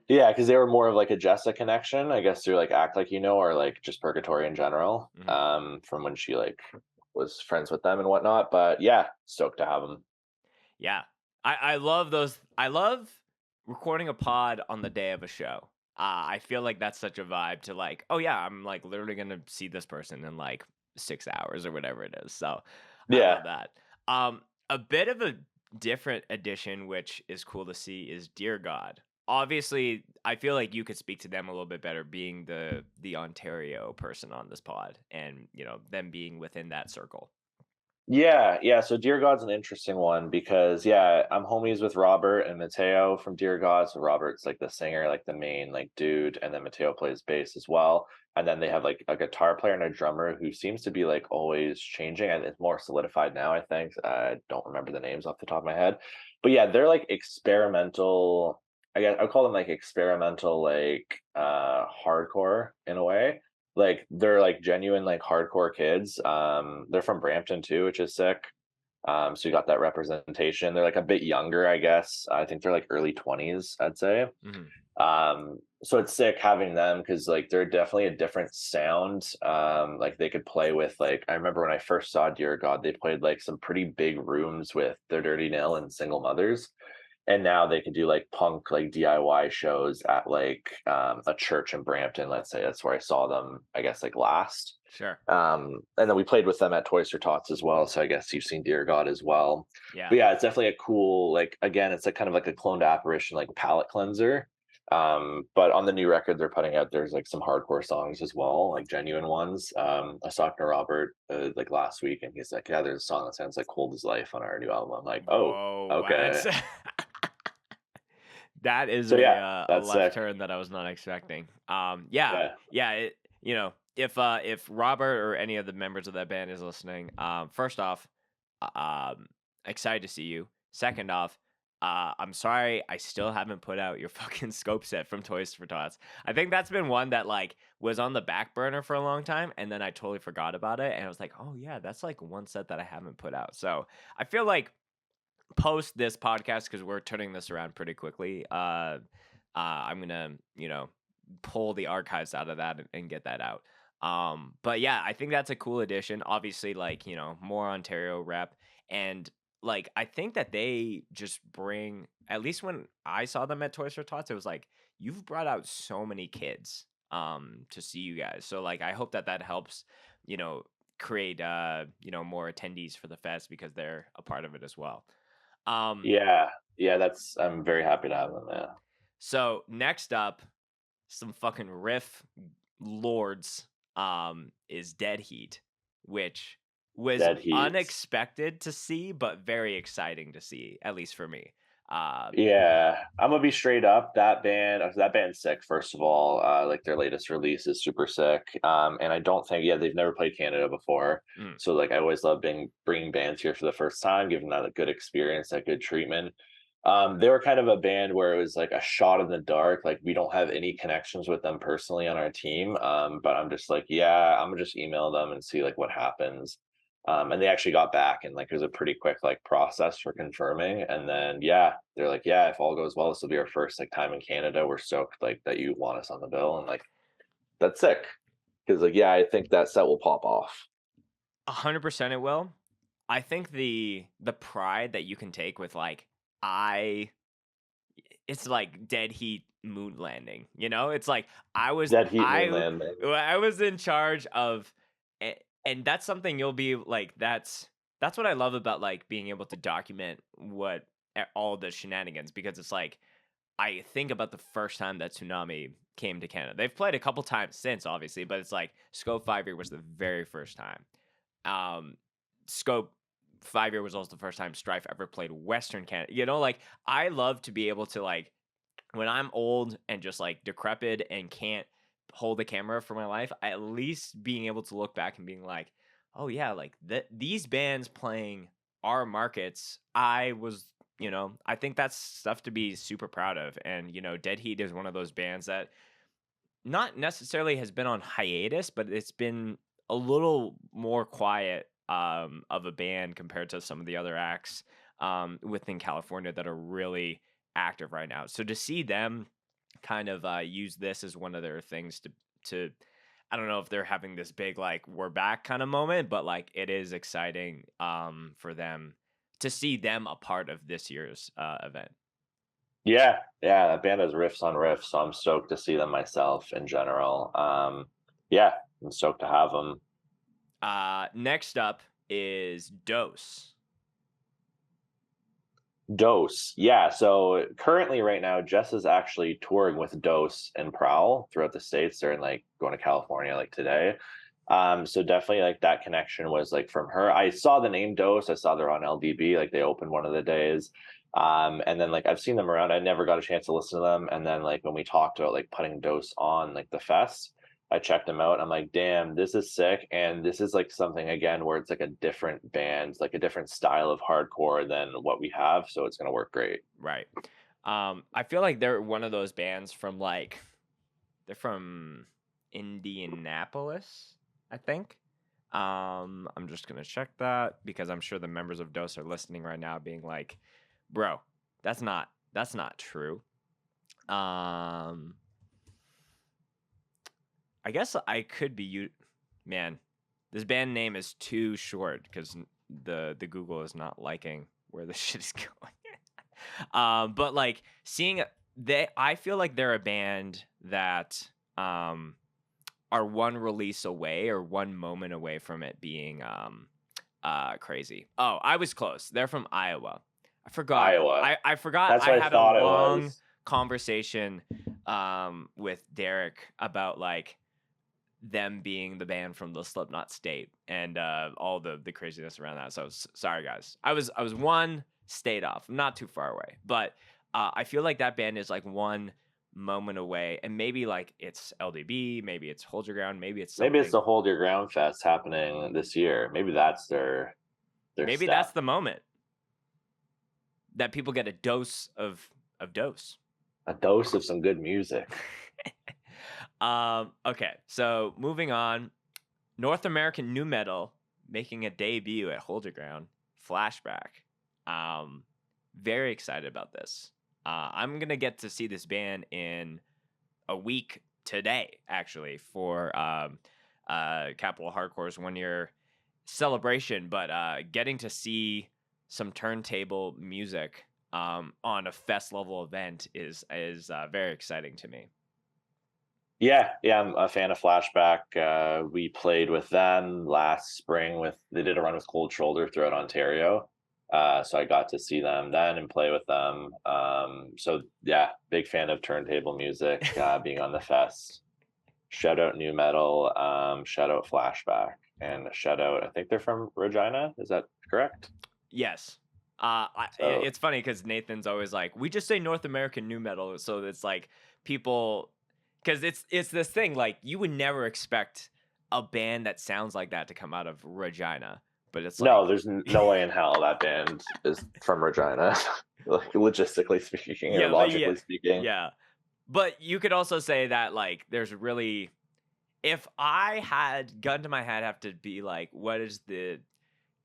Yeah, because they were more of like a Jessa connection, I guess, through like Act Like You Know or like just Purgatory in general. Mhm. From when she like was friends with them and whatnot. But yeah, stoked to have them. Yeah. I love those. I love recording a pod on the day of a show. I feel like that's such a vibe to like, oh yeah, I'm like literally gonna see this person in like 6 hours or whatever it is. So I Yeah, love that. A bit of a different addition, which is cool to see, is Dear God. Obviously, I feel like you could speak to them a little bit better, being the Ontario person on this pod, and them being within that circle. yeah. So Dear God's an interesting one because yeah, I'm homies with Robert and Mateo from Dear God. So Robert's like the singer, like the main like dude, and then Mateo plays bass as well. And then they have like a guitar player and a drummer who seems to be like always changing, and it's more solidified now. I think I don't remember the names off the top of my head, but yeah, they're like experimental. I guess I call them like experimental, like hardcore in a way. Like they're like genuine like hardcore kids. They're from Brampton too, which is sick. So you got that representation. They're like a bit younger, I guess. I think they're like early 20s, I'd say. Hmm. So it's sick having them because like they're definitely a different sound. Like they could play with like I remember when I first saw Dear God, they played like some pretty big rooms with their Dirty Nil and Single Mothers, and now they can do like punk like DIY shows at like a church in Brampton. Let's say that's where I saw them. I guess like last. Sure. And then we played with them at Toys for Tots as well. So I guess you've seen Dear God as well. Yeah. But yeah, it's definitely a cool like again, it's like kind of like a cloned apparition, like palette cleanser. But on the new record they're putting out, there's like some hardcore songs as well, like genuine ones. I was talking to Robert like last week, and he's like, "Yeah, there's a song that sounds like Cold as Life on our new album." I'm like, "Oh, Whoa, okay." what? That is So yeah, a that's left sick. turn that I was not expecting. Yeah, Yeah. yeah. If Robert or any of the members of that band is listening, first off, excited to see you. Second off, I'm sorry I still haven't put out your fucking scope set from Toys for Tots. I think that's been one that like was on the back burner for a long time, and then I totally forgot about it, and I was like, oh yeah, that's like one set that I haven't put out. So I feel like post this podcast, because we're turning this around pretty quickly, I'm gonna pull the archives out of that and get that out. But yeah, I think that's a cool addition. Obviously, like more Ontario rep, and like I think that they just bring, at least when I saw them at Toys for Tots, it was like you've brought out so many kids to see you guys. So like I hope that that helps you know create more attendees for the fest, because they're a part of it as well. Um, Yeah. Yeah, that's I'm very happy to have them, yeah. so next up, some fucking riff lords is Dead Heat, which was Dead Heat. unexpected to see, but very exciting to see, at least for me. Um, Yeah, I'm gonna be straight up. That band's sick. First of all, like their latest release is super sick. And I don't think, yeah, they've never played Canada before, mm, so like I always love bringing bands here for the first time, giving that a good experience, that good treatment. They were kind of a band where it was like a shot in the dark. Like we don't have any connections with them personally on our team. But I'm just like, yeah, I'm gonna just email them and see like what happens. And they actually got back, and like it was a pretty quick like process for confirming. And then yeah, they're like, yeah, if all goes well, this will be our first like time in Canada. We're stoked like that you want us on the bill, and like that's sick because like yeah, I think that set will pop off. 100% it will. I think the pride that you can take with like I it's like Dead Heat moon landing. It's like I was Dead Heat Moon I Landing. I was in charge of, and that's something you'll be like. That's what I love about like being able to document all the shenanigans, because it's like I think about the first time that Tsunami came to Canada. They've played a couple times since, obviously, but it's like Scope 5 Year was the very first time. Um, Scope 5 Year was also the first time Strife ever played Western Canada. Like I love to be able to like when I'm old and just like decrepit and can't hold the camera for my life, at least being able to look back and being like, oh yeah, like these bands playing our markets, I was I think that's stuff to be super proud of. And Dead Heat is one of those bands that not necessarily has been on hiatus, but it's been a little more quiet of a band compared to some of the other acts within California that are really active right now. So to see them kind of use this as one of their things to I don't know if they're having this big like we're back kind of moment, but like it is exciting for them to see them a part of this year's event. Yeah, yeah, that band has riffs on riffs, so I'm stoked to see them myself in general. Yeah, I'm stoked to have them. Next up is Dose. Dose, yeah. So currently, right now, Jess is actually touring with Dose and Prowl throughout the states. They're in like going to California like today. So definitely like that connection was like from her. I saw the name Dose. I saw they're on LDB. Like they opened one of the days. And then like I've seen them around. I never got a chance to listen to them. And then like when we talked about like putting Dose on like the fest, I checked them out. I'm like, damn, this is sick. And this is like something again where it's like a different band, like a different style of hardcore than what we have. So it's gonna work great. Right. I feel like they're one of those bands from like they're from Indianapolis, I think. I'm just gonna check that because I'm sure the members of Dose are listening right now, being like, "Bro, that's not true." Um, I guess I could be you. Man, this band name is too short because the Google is not liking where this shit is going. But like seeing I feel like they're a band that are one release away or one moment away from it being crazy. Oh, I was close. They're from Iowa. I forgot. Iowa. I forgot. That's I what I had a thought it long was. conversation with Derek about like them being the band from the Slipknot state and all the craziness around that. So sorry guys. I was one state off. I'm not too far away, but I feel like that band is like one moment away, and maybe like it's LDB, maybe it's Hold Your Ground, maybe it's Maybe it's something. the Hold Your Ground Fest happening this year. Maybe that's their Maybe that's step. the moment that people get a dose of dose. A dose of some good music. Okay, so moving on, North American new metal making a debut at Hold Your Ground. Flashback. Very excited about this. I'm gonna get to see this band in a week today, actually, for Capital Hardcore's 1 year celebration. But getting to see some turntable music on a fest level event is very exciting to me. Yeah, yeah, I'm a fan of Flashback. We played with them last spring they did a run with Cold Shoulder throughout Ontario. So I got to see them then and play with them. So yeah, big fan of turntable music, being on the fest. Shout out new metal, shout out Flashback, and shout out, I think they're from Regina. Is that correct? Yes. So It's funny because Nathan's always like, we just say North American new metal, so it's like people, because it's this thing like you would never expect a band that sounds like that to come out of Regina, but it's no, like, there's no way in hell that band is from Regina, like logistically speaking or yeah, but yeah, logically speaking. yeah. But you could also say that like there's really, if I had gun to my head, have to be like, what is the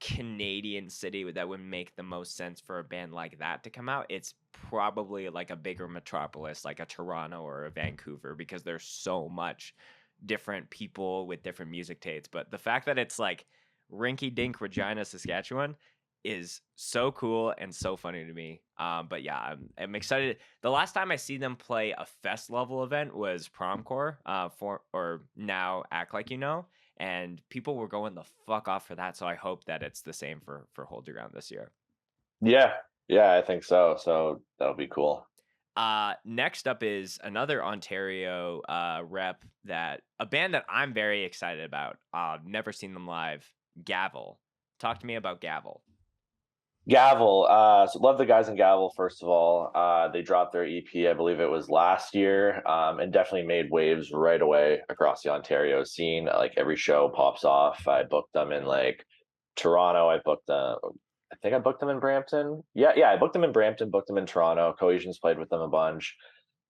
Canadian city that would make the most sense for a band like that to come out? It's probably like a bigger metropolis like a Toronto or a Vancouver, because there's so much different people with different music tastes. But the fact that it's like rinky dink Regina, Saskatchewan is so cool and so funny to me. But yeah, I'm excited. The last time I see them play a fest level event was Promcore, for or now Act Like You Know, and people were going the fuck off for that. So I hope that it's the same for Hold Your Ground this year. Yeah, yeah, I think so. So that'll be cool. Next up is another Ontario rep, that a band that I'm very excited about. Never seen them live. Gavel. Talk to me about Gavel. Gavel, so love the guys in Gavel, first of all. They dropped their EP, I believe it was last year, and definitely made waves right away across the Ontario scene. Like every show pops off. I booked them in like Toronto. I think I booked them in Brampton. Yeah, I booked them in Brampton, booked them in Toronto. Cohesion's played with them a bunch.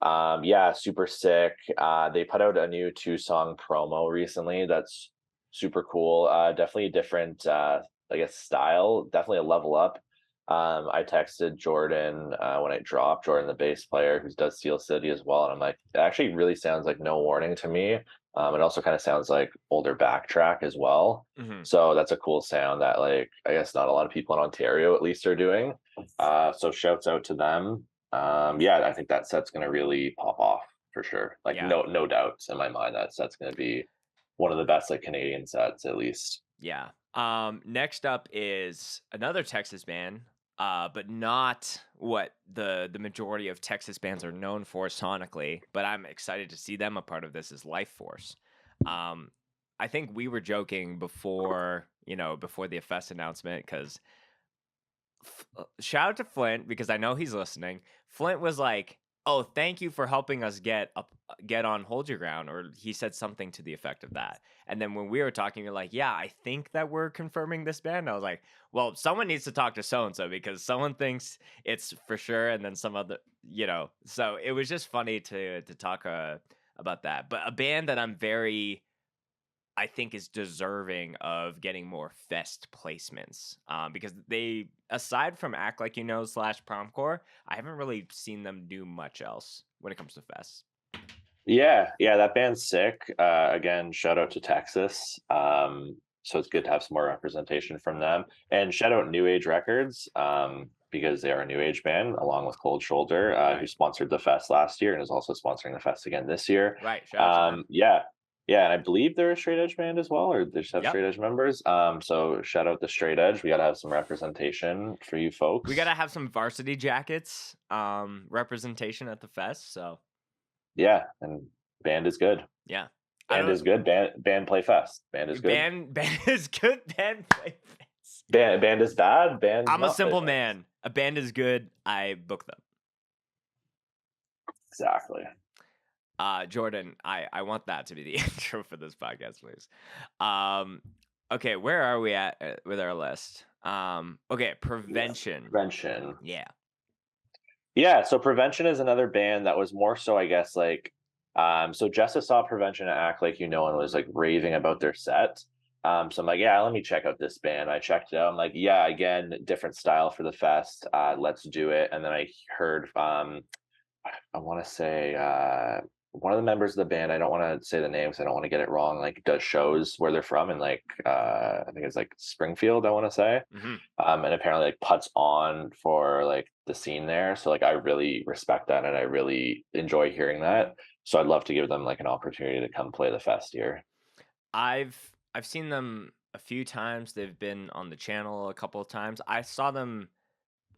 Yeah, super sick. They put out a new 2-song promo recently that's super cool. Definitely a different, I guess, style. Definitely a level up. I texted Jordan when I dropped, Jordan, the bass player who does Steel City as well, and I'm like, it actually really sounds like No Warning to me. It also kind of sounds like older Backtrack as well. Hmm. So that's a cool sound that, like, I guess not a lot of people in Ontario at least are doing. So shouts out to them. Yeah, I think that set's gonna really pop off for sure. Like, Yeah. no doubts in my mind that set's gonna be one of the best like Canadian sets at least. Yeah. Next up is another Texas band, but not what the majority of Texas bands are known for sonically. But I'm excited to see them a part of this is Life Force. Um, I think we were joking before, before the FS announcement, because shout out to Flint because I know he's listening. Flint was like, "Oh, thank you for helping us get on Hold Your Ground," or he said something to the effect of that. And then when we were talking, you're like, "Yeah, I think that we're confirming this band." I was like, "Well, someone needs to talk to so and so because someone thinks it's for sure, and then some other, So it was just funny to talk about that. But a band that I think is deserving of getting more fest placements because they, aside from Act Like You Know / Promcore, I haven't really seen them do much else when it comes to fests. Yeah, that band's sick. Again, shout out to Texas. So it's good to have some more representation from them. And shout out New Age Records, because they are a new age band along with Cold Shoulder, who Right, sponsored the fest last year and is also sponsoring the fest again this year. right. Shout out to them. Yeah, and I believe they're a straight edge band as well, or they just have Yep. straight edge members. So shout out the straight edge. We gotta have some representation for you We gotta folks. have some varsity jackets representation at the fest. So Yeah, and band is good. yeah, I Band don't. is good. Band play fest. Band is good. Band is good. Band play fest. Band is bad. Band I'm a not play simple fest. man. A band is good. I book them. Exactly. Jordan, I want that to be the intro for this podcast, please. Um, okay, where are we at with our list? Okay, Yeah. Prevention. Prevention. Yeah. Yeah, so Prevention is another band that was more so, I guess, like, so Jessa saw Prevention and Act Like You Know and was like raving about their set. So I'm like, yeah, let me check out this band. I checked it out. I'm like, yeah, again, different style for the fest. Let's do it. And then I heard, I want to say, one of the members of the band, I don't want to say the names, I don't want to get it wrong, like does shows where they're from in like I think it's like Springfield, I want to say. Hmm. And apparently like puts on for like the scene there. So like I really respect that and I really enjoy hearing that. So I'd love to give them like an opportunity to come play the fest here. I've I've seen them a few times. They've been on the channel a couple of times. I saw them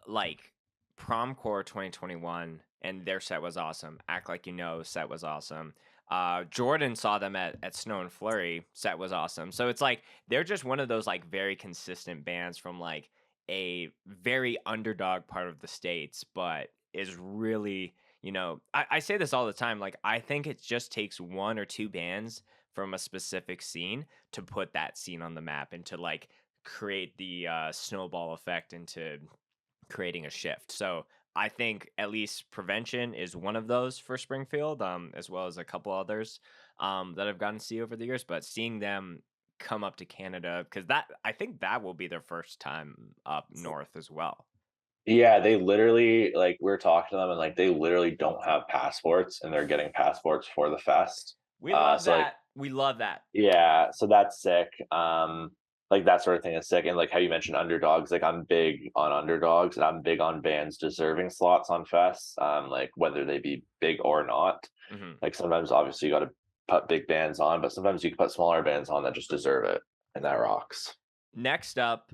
like Promcore 2021 and their set was awesome. Act Like You Know set was awesome. Jordan saw them at Snow and Flurry, set was awesome. So it's like they're just one of those like very consistent bands from like a very underdog part of the states, but is really, I say this all the time, like I think it just takes one or two bands from a specific scene to put that scene on the map and to like create the snowball effect into creating a shift. So I think at least Prevention is one of those for Springfield, as well as a couple others that I've gotten to see over the years. But seeing them come up to Canada, because I think that will be their first time up north as well. Yeah, they literally like we are talking to them and like they literally don't have passports and they're getting passports for the fest. We love So like that. We love that. yeah, so that's sick. Like that sort of thing is sick. And like how you mentioned underdogs, like I'm big on underdogs and I'm big on bands deserving slots on fests, like whether they be big or not. Hmm. Like sometimes obviously you got to put big bands on, but sometimes you can put smaller bands on that just deserve it, and that rocks. Next up,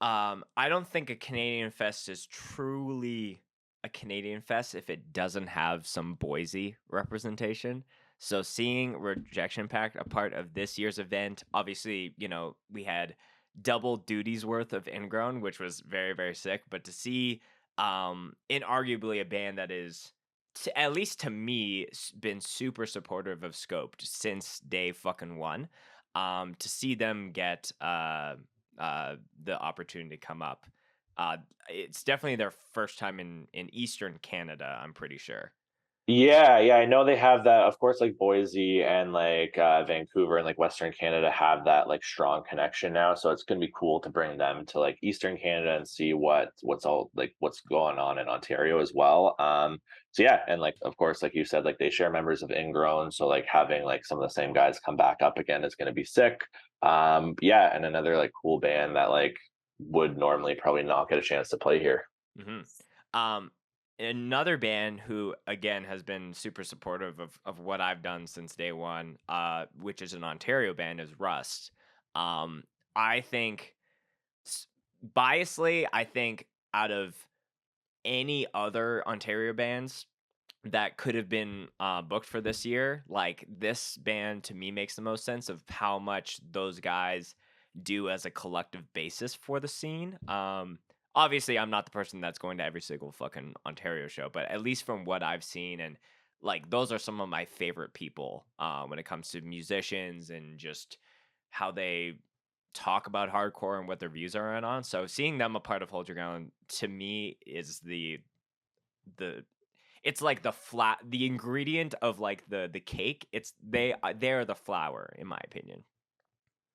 I don't think a Canadian Fest is truly a Canadian Fest if it doesn't have some Boise representation. So seeing Rejection Pact a part of this year's event, obviously, we had double duties worth of Ingrown, which was very, very sick. But to see inarguably a band that is, at least to me, been super supportive of Scoped since day fucking one, to see them get the opportunity to come up. Uh, it's definitely their first time in Eastern Canada, I'm pretty sure. Yeah, yeah, I know they have that. Of course, like Boise and like Vancouver and like Western Canada have that like strong connection now. So it's gonna be cool to bring them to like Eastern Canada and see what's all like what's going on in Ontario as well. So yeah, and like of course, like you said, like they share members of Ingrown, so like having like some of the same guys come back up again is gonna be sick. Yeah, and another like cool band that like would normally probably not get a chance to play here. hmm Um, another band who again has been super supportive of what I've done since day one, which is an Ontario band, is Rust. Um, I think s- biasly, I think out of any other Ontario bands that could have been booked for this year, like this band to me makes the most sense of how much those guys do as a collective basis for the scene. Obviously, I'm not the person that's going to every single fucking Ontario show, but at least from what I've seen, and like those are some of my favorite people when it comes to musicians and just how they talk about hardcore and what their views are on. So seeing them a part of Hold Your Ground to me is the it's like the ingredient of like the cake. It's they're the flour in my opinion.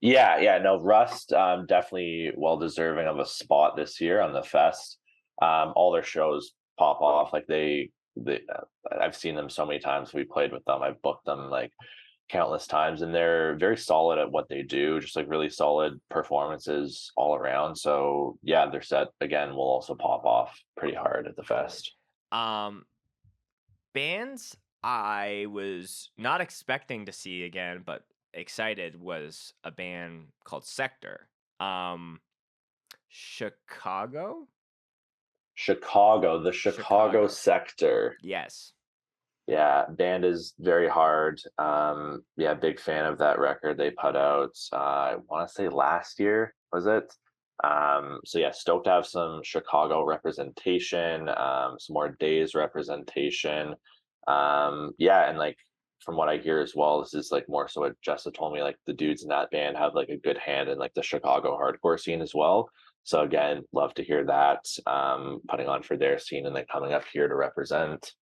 Yeah, yeah, no, Rust, definitely well deserving of a spot this year on the fest. All their shows pop off. Like I've seen them so many times. We played with them. I've booked them like countless times, and they're very solid at what they do. Just like really solid performances all around. So yeah, their set again will also pop off pretty hard at the fest. Um Bands I was not expecting to see again but excited was a band called Sector. Um Chicago? Chicago, the Chicago Chicago. sector. Yes. Yeah, band is very hard. Yeah, big fan of that record they put out. I want to say last year, was it? So yeah, stoked to have some Chicago representation, some more days representation. Yeah, and like from what I hear as well, this is like more so what Jessa told me, like the dudes in that band have like a good hand in like the Chicago hardcore scene as well. So again, love to hear that. Putting on for their scene and then coming up here to represent.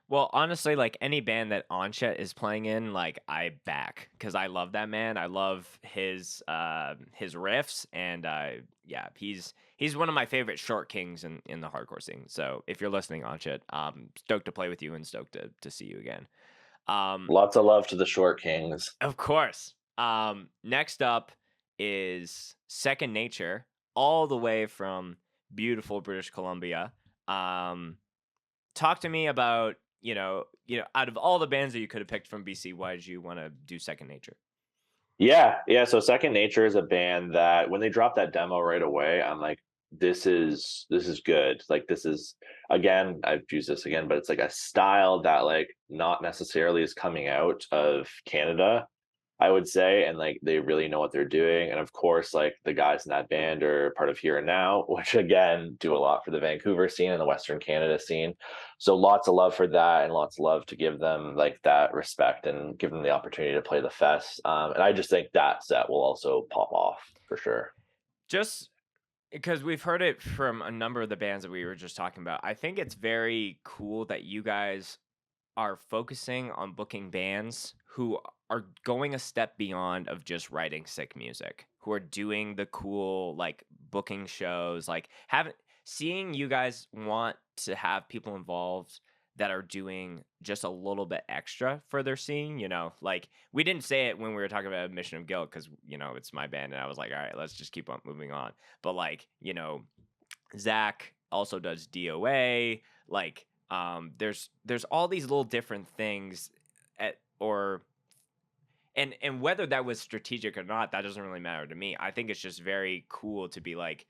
Well, honestly, like any band that Onset is playing in, like I back because I love that man. I love his riffs, and yeah, he's one of my favorite short kings in the hardcore scene. So if you're listening, Onset, stoked to play with you and stoked to see you again. Um, Lots of love to the Short Kings. of course. Next up is Second Nature, all the way from beautiful British Columbia. Um, Talk to me about out of all the bands that you could have picked from BC, why did you want to do Second Nature? Yeah, yeah. So Second Nature is a band that when they dropped that demo right away, I'm like, this is good. Like this is again, I've used this again, but it's like a style that like not necessarily is coming out of Canada, I would say, and like they really know what they're doing. And of course, like the guys in that band are part of Here and Now, which again do a lot for the Vancouver scene and the Western Canada scene. So lots of love for that, and lots of love to give them like that respect and give them the opportunity to play the fest. And I just think that set will also pop off for sure. Just because we've heard it from a number of the bands that we were just talking about, I think it's very cool that you guys are focusing on booking bands who are going a step beyond of just writing sick music, who are doing the cool like booking shows, like having seeing you guys want to have people involved that are doing just a little bit extra for their scene, like we didn't say it when we were talking about Admission of Guilt because it's my band and I was like, all right, let's just keep on moving on. But like, Zach also does DOA. Like, there's all these little different things, at or and whether that was strategic or not, that doesn't really matter to me. I think it's just very cool to be like,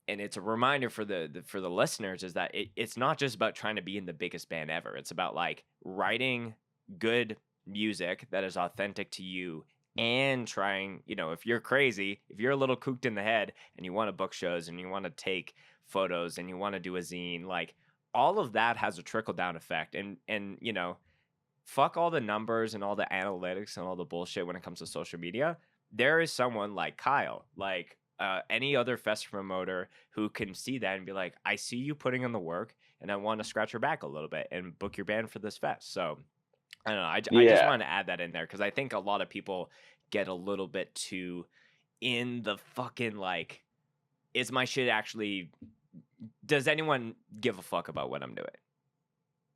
and it's a reminder for the listeners is that it's not just about trying to be in the biggest band ever. It's about like writing good music that is authentic to you and trying, if you're crazy, if you're a little cooked in the head and you want to book shows and you want to take photos and you want to do a zine, like all of that has a trickle down effect. And fuck all the numbers and all the analytics and all the bullshit when it comes to social media. There is someone like Kyle, like any other fest promoter who can see that and be like, I see you putting in the work, and I want to scratch your back a little bit and book your band for this fest. So I don't know. I just Yeah. wanted to add that in there because I think a lot of people get a little bit too in the fucking like, is my shit actually? Does anyone give a fuck about what I'm doing?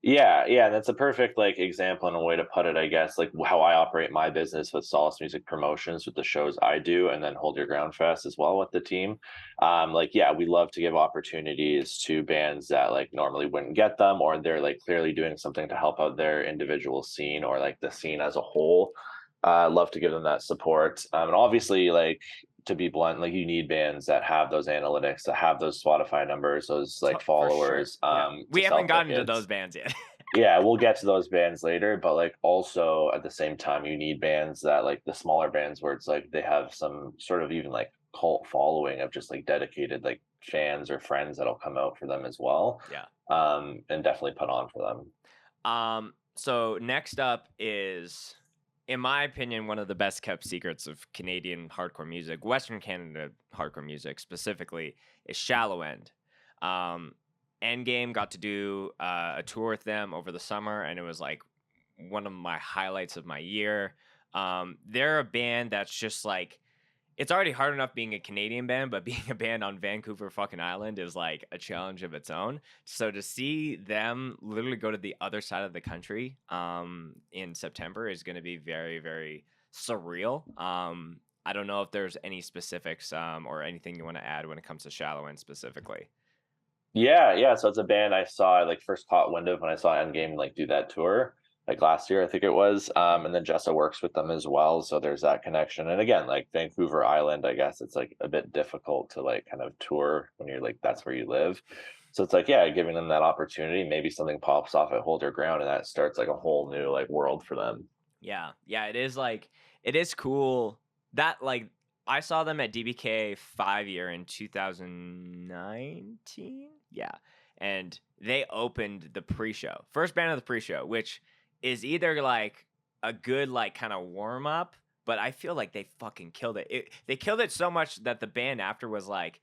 Yeah, yeah, that's a perfect like example and a way to put it, I guess, like how I operate my business with Solace Music Promotions with the shows I do, and then Hold Your Ground Fest as well with the team. Like, yeah, we love to give opportunities to bands that like normally wouldn't get them, or they're like clearly doing something to help out their individual scene or like the scene as a whole. Love to give them that support, and obviously, like to be blunt, like you need bands that have those analytics, that have those Spotify numbers, those like For sure. followers, Yeah, to we haven't sell gotten to tickets. those bands yet. Yeah, we'll get to those bands later, but like also at the same time, you need bands that like the smaller bands where it's like they have some sort of even like cult following of just like dedicated like fans or friends that'll come out for them as well. Yeah. And definitely put on for them. So next up is, in my opinion, one of the best kept secrets of Canadian hardcore music, Western Canada hardcore music specifically, is Shallow End. Um, Endgame got to do a tour with them over the summer, and it was like one of my highlights of my year. They're a band that's just like, it's already hard enough being a Canadian band, but being a band on Vancouver fucking island is like a challenge of its own. So to see them literally go to the other side of the country in September is going to be very, very surreal. I don't know if there's any specifics or anything you want to add when it comes to Shallow End specifically. Yeah, yeah. So it's a band I saw I like first caught wind of when I saw Endgame like do that tour like last year, I think it was. And then Jessa works with them as well. So there's that connection. And again, like Vancouver Island, I guess it's like a bit difficult to like kind of tour when you're like that's where you live. So it's like, yeah, giving them that opportunity, maybe something pops off at Hold Your Ground and that starts like a whole new like world for them. Yeah, yeah, it is like, it is cool that like I saw them at DBK 5 year in 2019. Yeah, and they opened the pre-show, first band of the pre-show, which is either like a good like kind of warm up, but I feel like they fucking killed it. They killed it so much that the band after was like,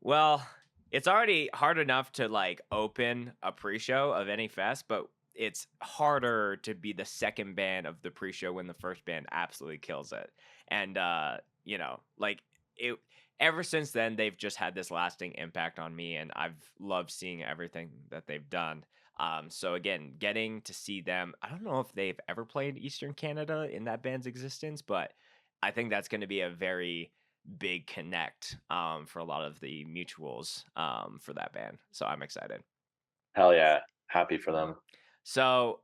well, it's already hard enough to like open a pre-show of any fest, but it's harder to be the second band of the pre-show when the first band absolutely kills it. And like it ever since then they've just had this lasting impact on me and I've loved seeing everything that they've done. So again, getting to see them, I don't know if they've ever played Eastern Canada in that band's existence, but I think that's going to be a very big connect for a lot of the mutuals for that band. So I'm excited. Hell yeah. Happy for them. So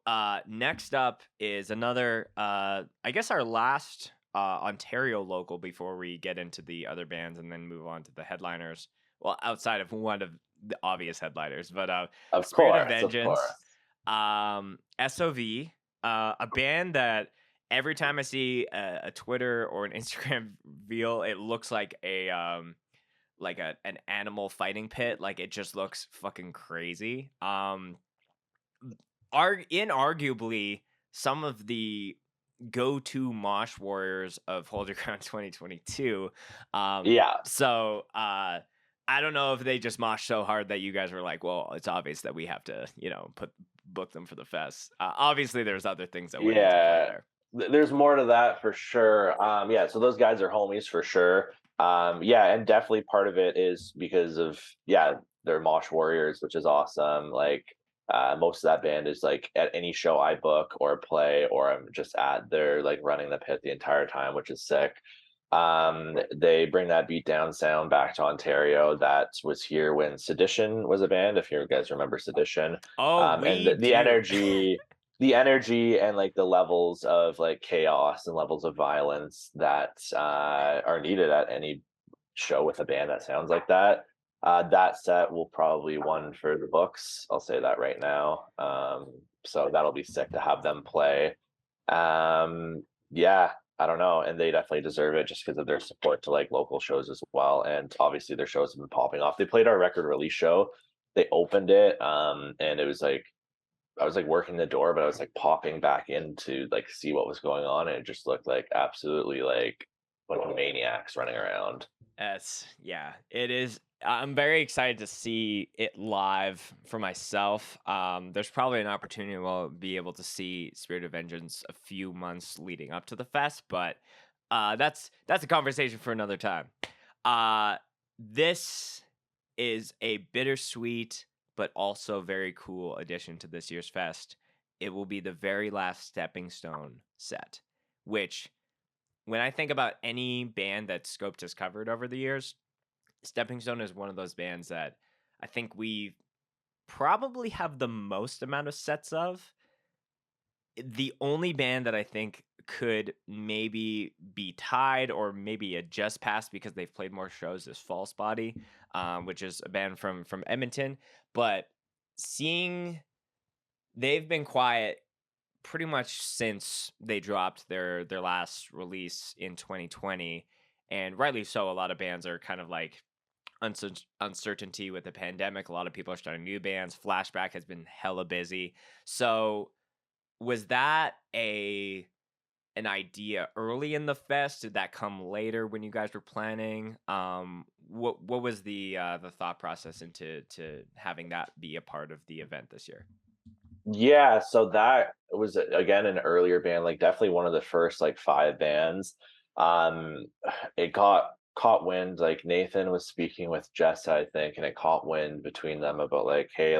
next up is another, I guess our last Ontario local before we get into the other bands and then move on to the headliners. Well, outside of one of the obvious headliners, but Of Spirit of course, of Vengeance, course. SOV, a band that every time I see a Twitter or an Instagram reel, it looks like an animal fighting pit. Like it just looks fucking crazy. Inarguably some of the go-to mosh warriors of Hold Your Ground 2022. Yeah. So I don't know if they just mosh so hard that you guys were like, well, it's obvious that we have to, book them for the fest. Obviously, there's other things that went into play Yeah. there. There's more to that for sure. Yeah, so those guys are homies for sure. Yeah, and definitely part of it is because of yeah, they're Mosh Warriors, which is awesome. Like most of that band is like at any show I book or play or I'm just at, they're like running the pit the entire time, which is sick. They bring that beat down sound back to Ontario that was here when Sedition was a band, if you guys remember Sedition. Oh, And we the do. energy and like the levels of like chaos and levels of violence that are needed at any show with a band that sounds like that. That set will probably one for the books. I'll say that right now. So that'll be sick to have them play. Yeah, I don't know, and they definitely deserve it just because of their support to like local shows as well. And obviously their shows have been popping off. They played our record release show. They opened it, and it was like I was like working the door, but I was like popping back in to like see what was going on, and it just looked like absolutely like bunch of maniacs running around. Yeah, it is. I'm very excited to see it live for myself. There's probably an opportunity we'll be able to see Spirit of Vengeance a few months leading up to the fest, but that's a conversation for another time. This is a bittersweet but also very cool addition to this year's fest. It will be the very last Stepping Stone set, which when I think about any band that Scoped has covered over the years, Stepping Stone is one of those bands that I think we probably have the most amount of sets of. The only band that I think could maybe be tied or maybe a just passed because they've played more shows is False Body, which is a band from Edmonton. But seeing they've been quiet pretty much since they dropped their last release in 2020, and rightly so. A lot of bands are kind of like uncertainty with the pandemic. A lot of people are starting new bands. Flashback has been hella busy. So was that a an idea early in the fest? Did that come later when you guys were planning? What was the thought process into to having that be a part of the event this year? Yeah, so that was again an earlier band, like definitely one of the first like five bands. Um, it got caught wind, like Nathan was speaking with Jess, I think, and it caught wind between them about like, hey,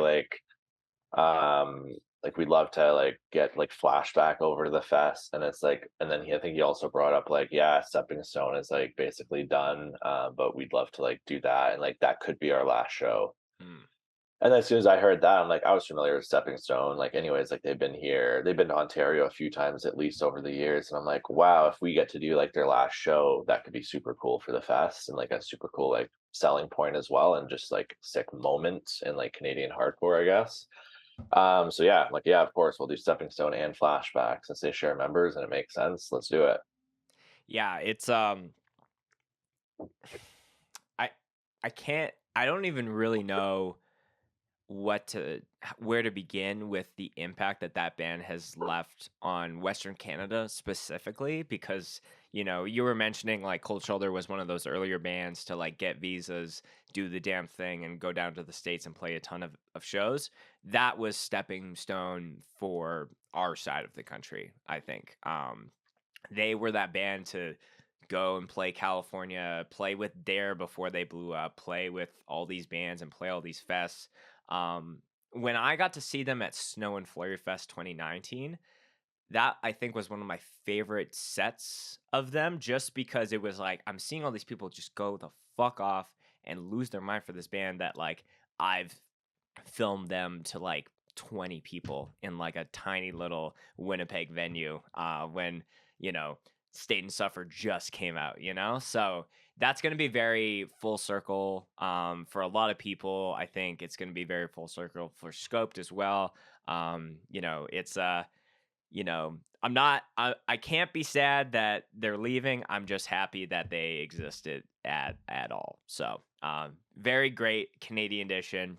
um, like we'd love to like get like flashback over to the fest, and it's like, and then I think he also brought up like, yeah, Stepping Stone is like basically done, but we'd love to like do that, and like that could be our last show. Mm. And then as soon as I heard that, I'm like, I was familiar with Stepping Stone. Like, anyways, like they've been here, they've been to Ontario a few times at least over the years. And I'm like, wow, if we get to do like their last show, that could be super cool for the fest and like a super cool like selling point as well, and just like sick moment in like Canadian hardcore, I guess. So yeah, like yeah, of course we'll do Stepping Stone and Flashback since they share members and it makes sense. Let's do it. Yeah, it's I I can't I don't even really know where to begin with the impact that that band has left on Western Canada specifically, because you were mentioning like Cold Shoulder was one of those earlier bands to like get visas, do the damn thing, and go down to the States and play a ton of shows. That was stepping stone for our side of the country, I think. They were that band to go and play California, play with Dare before they blew up, play with all these bands and play all these fests. When I got to see them at Snow and Flurry Fest 2019, that I think was one of my favorite sets of them, just because it was like I'm seeing all these people just go the fuck off and lose their mind for this band that like I've filmed them to like 20 people in like a tiny little Winnipeg venue when you know State and Suffer just came out, so that's going to be very full circle for a lot of people. I think it's going to be very full circle for Scoped as well. It's I can't be sad that they're leaving. I'm just happy that they existed at all. So very great Canadian edition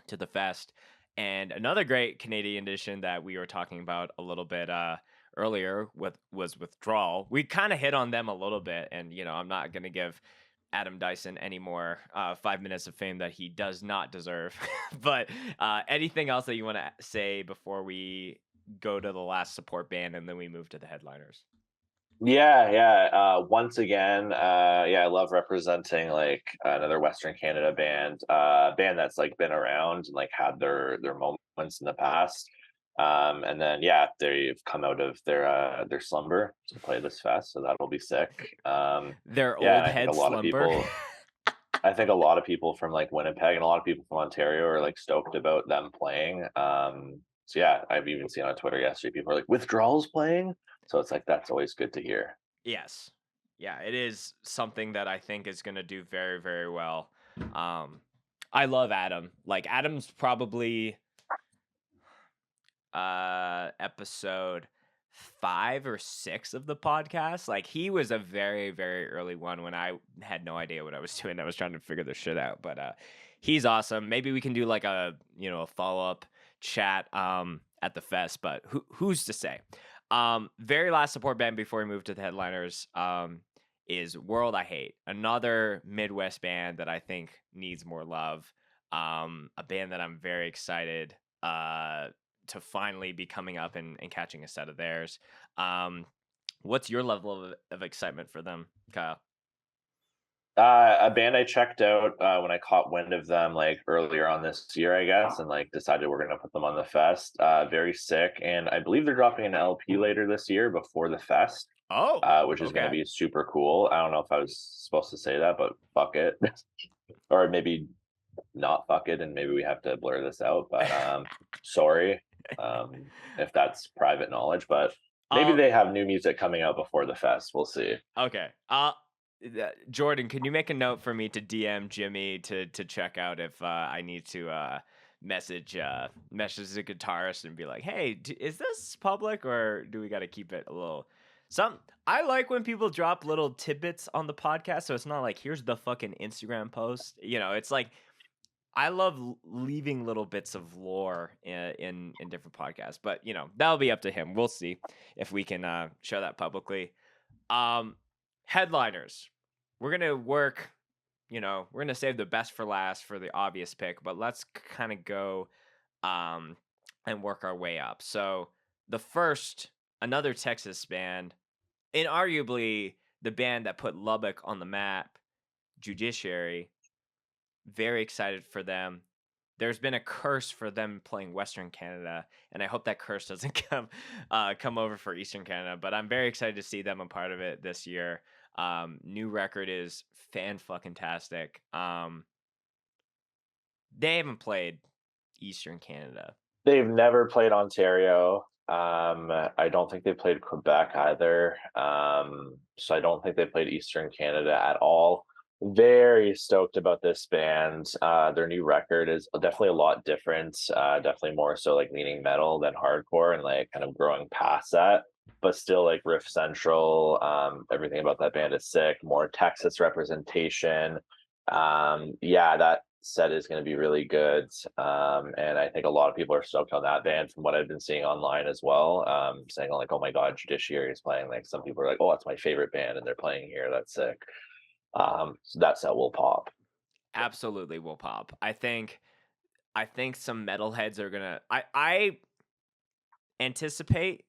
to the fest. And another great Canadian edition that we were talking about a little bit earlier was Withdrawal. We kind of hit on them a little bit, and I'm not gonna give Adam Dyson any more 5 minutes of fame that he does not deserve. But anything else that you want to say before we go to the last support band and then we move to the headliners? Yeah, yeah. Once again, yeah, I love representing like another Western Canada band that's like been around and like had their moments in the past. And then yeah, they've come out of their slumber to play this fest, so that'll be sick. Their Yeah, and old head slumber. I think a lot of people from like Winnipeg and a lot of people from Ontario are like stoked about them playing. So yeah, I've even seen on Twitter yesterday people are like Withdrawals playing. So it's like that's always good to hear. Yes. Yeah, it is something that I think is going to do very, very well. I love Adam. Like Adam's probably episode 5 or 6 of the podcast. Like he was a very, very early one when I had no idea what I was doing. I was trying to figure this shit out. But he's awesome. Maybe we can do like a follow-up chat at the fest, but who's to say? Very last support band before we move to the headliners. is World I Hate, another Midwest band that I think needs more love. A band that I'm very excited to finally be coming up and catching a set of theirs. What's your level of excitement for them, Kyle? A band I checked out when I caught wind of them like earlier on this year, I guess, and like decided we're gonna put them on the fest. Very sick, and I believe they're dropping an LP later this year before the fest, Oh, which is gonna okay. be super cool. I don't know if I was supposed to say that, but fuck it, or maybe not fuck it, and maybe we have to blur this out. But sorry, if that's private knowledge, but maybe Um, they have new music coming out before the fest. We'll see. okay. Jordan, can you make a note for me to DM Jimmy to check out if I need to message the guitarist and be like, hey, is this public or do we got to keep it a little? Some I like when people drop little tidbits on the podcast, so it's not like here's the fucking Instagram post. It's like I love leaving little bits of lore in different podcasts, but that'll be up to him. We'll see if we can show that publicly. Um, Headliners. We're gonna work. We're gonna save the best for last for the obvious pick, but let's kind of go um and work our way up. So the first, another Texas band, and arguably the band that put Lubbock on the map, Judiciary. Very excited for them. There's been a curse for them playing Western Canada, and I hope that curse doesn't come over for Eastern Canada. But I'm very excited to see them a part of it this year. New record is fan fucking tastic. They haven't played Eastern Canada. They've never played Ontario. I don't think they played Quebec either. So I don't think they played Eastern Canada at all. Very stoked about this band. Their new record is definitely a lot different. Definitely more so like leaning metal than hardcore and like kind of growing past that, but still like riff central. Everything about that band is sick. More Texas representation. Yeah, that set is going to be really good. And I think a lot of people are stoked on that band from what I've been seeing online as well. Saying like, oh my God, Judiciary is playing. Like some people are like, oh, that's my favorite band and they're playing here. That's sick. So that set will pop. Absolutely will pop. I think some metalheads are gonna. I anticipate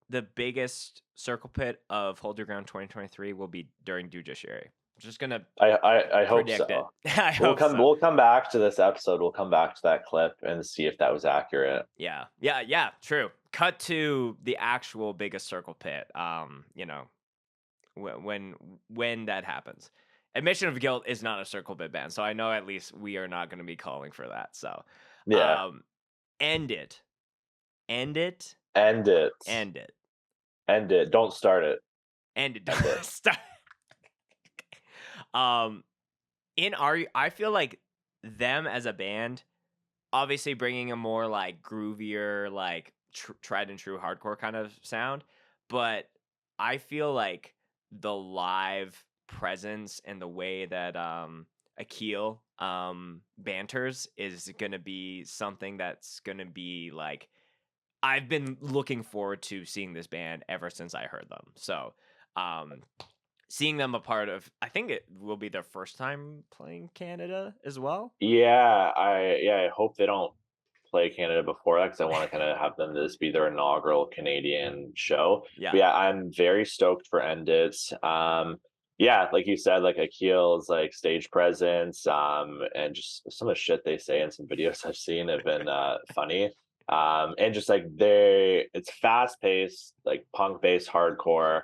the biggest circle pit of Hold Your Ground 2023 will be during Judiciary. Just gonna I hope predict it. so. I hope so. We'll come back to this episode. We'll come back to that clip and see if that was accurate. Yeah. True. Cut to the actual biggest circle pit. When that happens. Admission of Guilt is not a circle pit band, so I know at least we are not going to be calling for that. So, Yeah. End it. End it. End it. End it. End it. Don't start it. End it. End it. Stop. I feel like them as a band, obviously bringing a more like groovier, like tried and true hardcore kind of sound, but I feel like the live presence and the way that Akil banters is gonna be something that's gonna be like I've been looking forward to seeing this band ever since I heard them. So seeing them a part of, I think it will be their first time playing Canada as well. Yeah, I hope they don't play Canada before that because I want to kind of have them this be their inaugural Canadian show. Yeah. But yeah, I'm very stoked for End It. Yeah, like you said, like Akil's like stage presence, and just some of the shit they say in some videos I've seen have been funny. And just like it's fast paced, like punk based hardcore,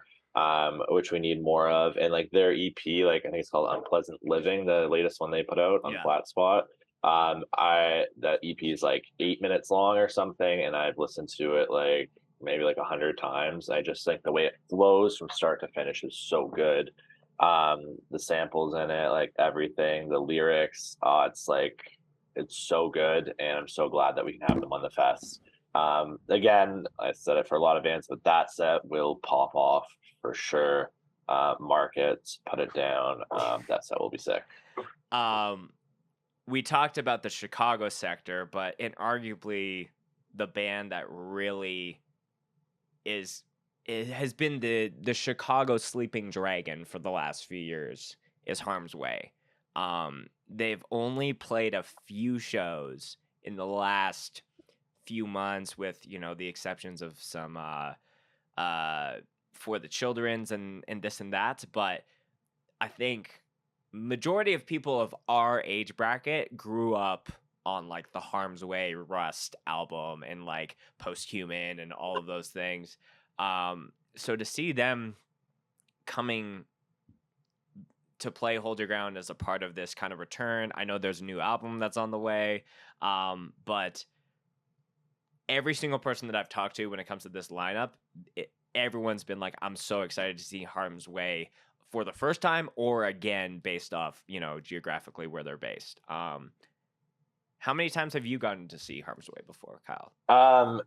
which we need more of. And like their EP, like I think it's called Unpleasant Living, the latest one they put out on Yeah. Flat Spot. I that EP is like 8 minutes long or something, and I've listened to it like maybe like 100 times. I just think the way it flows from start to finish is so good. The samples in it, like everything, the lyrics, it's like it's so good, and I'm so glad that we can have them on the fest. Again, I said it for a lot of bands, but that set will pop off for sure. Mark it, put it down. That set will be sick. We talked about the Chicago sector, but arguably the band that really is it has been the Chicago sleeping dragon for the last few years is Harm's Way. They've only played a few shows in the last few months, with the exceptions of some uh for the children's and this and that. But I think majority of people of our age bracket grew up on like the Harm's Way Rust album and like Posthuman and all of those things. So to see them coming to play Hold Your Ground as a part of this kind of return, I know there's a new album that's on the way, but every single person that I've talked to when it comes to this lineup, everyone's been like, I'm so excited to see Harm's Way for the first time or again based off, geographically where they're based. How many times have you gotten to see Harm's Way before, Kyle?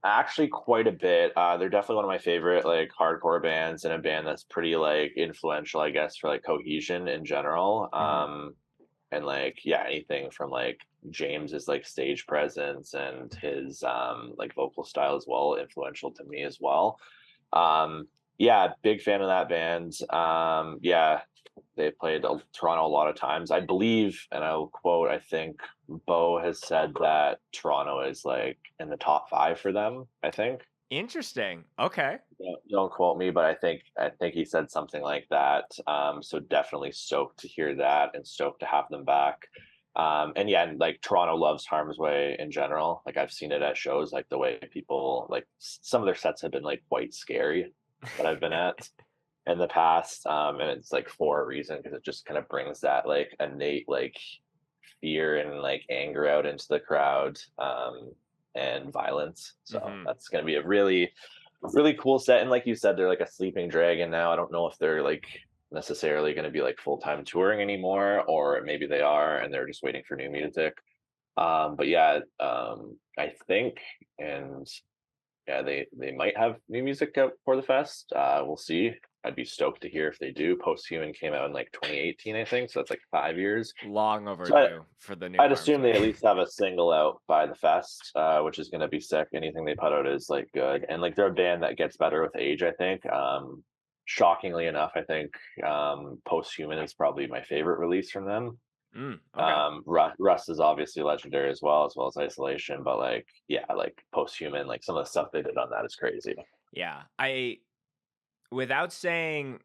Actually quite a bit. They're definitely one of my favorite like hardcore bands, and a band that's pretty like influential, I guess, for like Cohesion in general. Mm-hmm. And like yeah, anything from like James's like stage presence and his like vocal style as well, influential to me as well. Yeah, big fan of that band. Yeah, they played Toronto a lot of times. I believe, and I'll quote, I think Bo has said that Toronto is like in the top 5 for them, I think. Interesting. Okay. Don't quote me, but I think he said something like that. So definitely stoked to hear that and stoked to have them back. And yeah, and like Toronto loves Harm's Way in general. Like I've seen it at shows, like the way people like some of their sets have been like quite scary that I've been at in the past. And it's like for a reason, because it just kind of brings that like innate like fear and like anger out into the crowd, and violence. So Mm-hmm. that's going to be a really cool set. And like you said, they're like a sleeping dragon now. I don't know if they're like necessarily going to be like full-time touring anymore, or maybe they are and they're just waiting for new music. But yeah, I think, and yeah, they might have new music out for the fest. We'll see. I'd be stoked to hear if they do. Posthuman came out in like 2018, I think, so that's like 5 years. Long So overdue for the new I'd Harm's assume they Way. at least have a single out by the fest, which is going to be sick. Anything they put out is like good, and like they're a band that gets better with age, I think. Shockingly enough, I think Posthuman is probably my favorite release from them. Okay. Rust is obviously legendary as well as Isolation, but like yeah, like Posthuman, like some of the stuff they did on that is crazy. Yeah. Without saying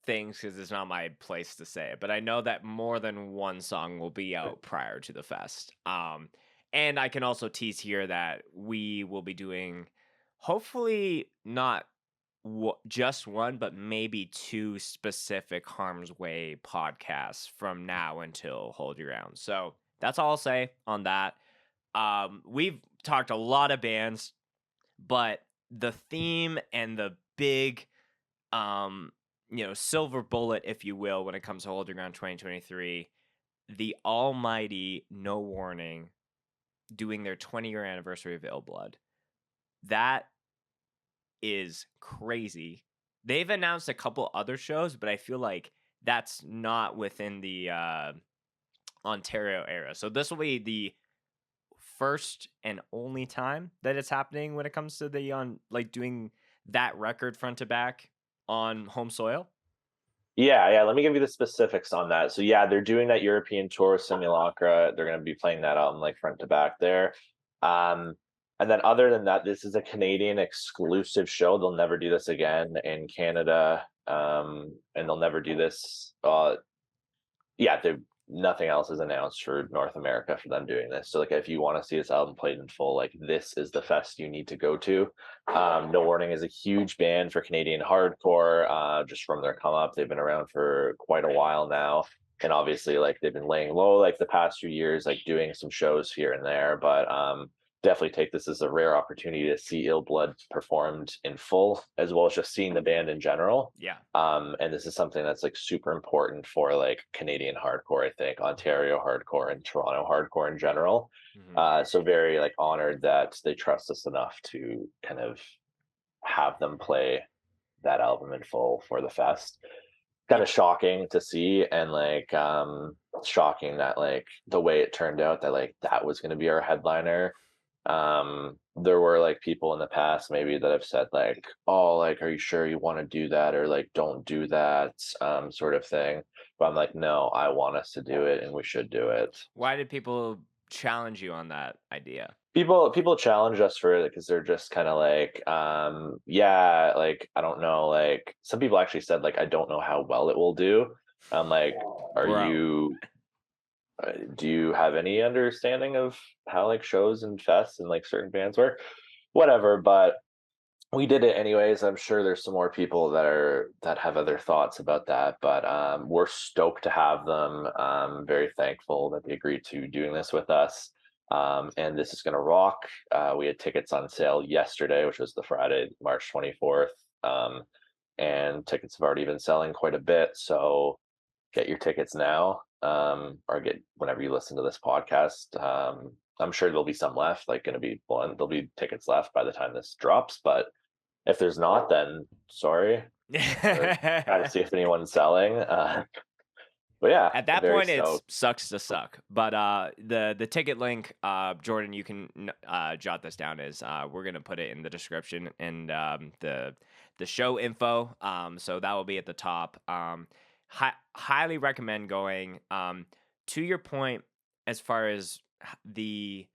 things because it's not my place to say it, but I know that more than one song will be out prior to the fest. And I can also tease here that we will be doing, hopefully not just one, but maybe two specific Harm's Way podcasts from now until Hold Your Ground. So that's all I'll say on that. We've talked a lot of bands, but the theme and the big silver bullet, if you will, when it comes to Hold Your Ground 2023, the almighty No Warning doing their 20-year anniversary of Ill Blood. That is crazy. They've announced a couple other shows, but I feel like that's not within the Ontario era. So this will be the first and only time that it's happening when it comes to the doing that record front to back on home soil. Yeah. Let me give you the specifics on that. So yeah, they're doing that European tour Simulacra. They're going to be playing that album like front to back there. Um, and then other than that, this is a Canadian exclusive show. They'll never do this again in Canada. And they'll never do this. Yeah, nothing else is announced for North America for them doing this. So like if you want to see this album played in full, like this is the fest you need to go to. No Warning is a huge band for Canadian hardcore, just from their come up. They've been around for quite a while now. And obviously like they've been laying low like the past few years, like doing some shows here and there. But definitely take this as a rare opportunity to see Ill Blood performed in full, as well as just seeing the band in general. Yeah. And this is something that's like super important for like Canadian hardcore, I think, Ontario hardcore and Toronto hardcore in general. Mm-hmm. So very like honored that they trust us enough to kind of have them play that album in full for the fest. Kind of shocking to see, and like shocking that like the way it turned out, that like that was going to be our headliner. There were like people in the past maybe that have said like, oh, like, are you sure you want to do that, or like, don't do that, sort of thing. But I'm like, no, I want us to do it and we should do it. Why did people challenge you on that idea? People challenge us for it because they're just kind of like, yeah, like, I don't know, like, some people actually said like, I don't know how well it will do. I'm like, are Bro. you do you have any understanding of how like shows and fests and like certain bands work? Whatever, but we did it anyways. I'm sure there's some more people that have other thoughts about that, but we're stoked to have them. Very thankful that they agreed to doing this with us. And this is gonna rock. We had tickets on sale yesterday, which was the Friday, March 24th. And tickets have already been selling quite a bit. So get your tickets now, or get whenever you listen to this podcast. I'm sure there'll be some left, like gonna be one, there'll be tickets left by the time this drops, but if there's not, then sorry. We're trying to see if anyone's selling. But yeah, At that very point, it's stoked. sucks to suck. But the ticket link, Jordan, you can jot this down. Is we're gonna put it in the description and the show info. So that will be at the top. Highly recommend going. To your point, as far as the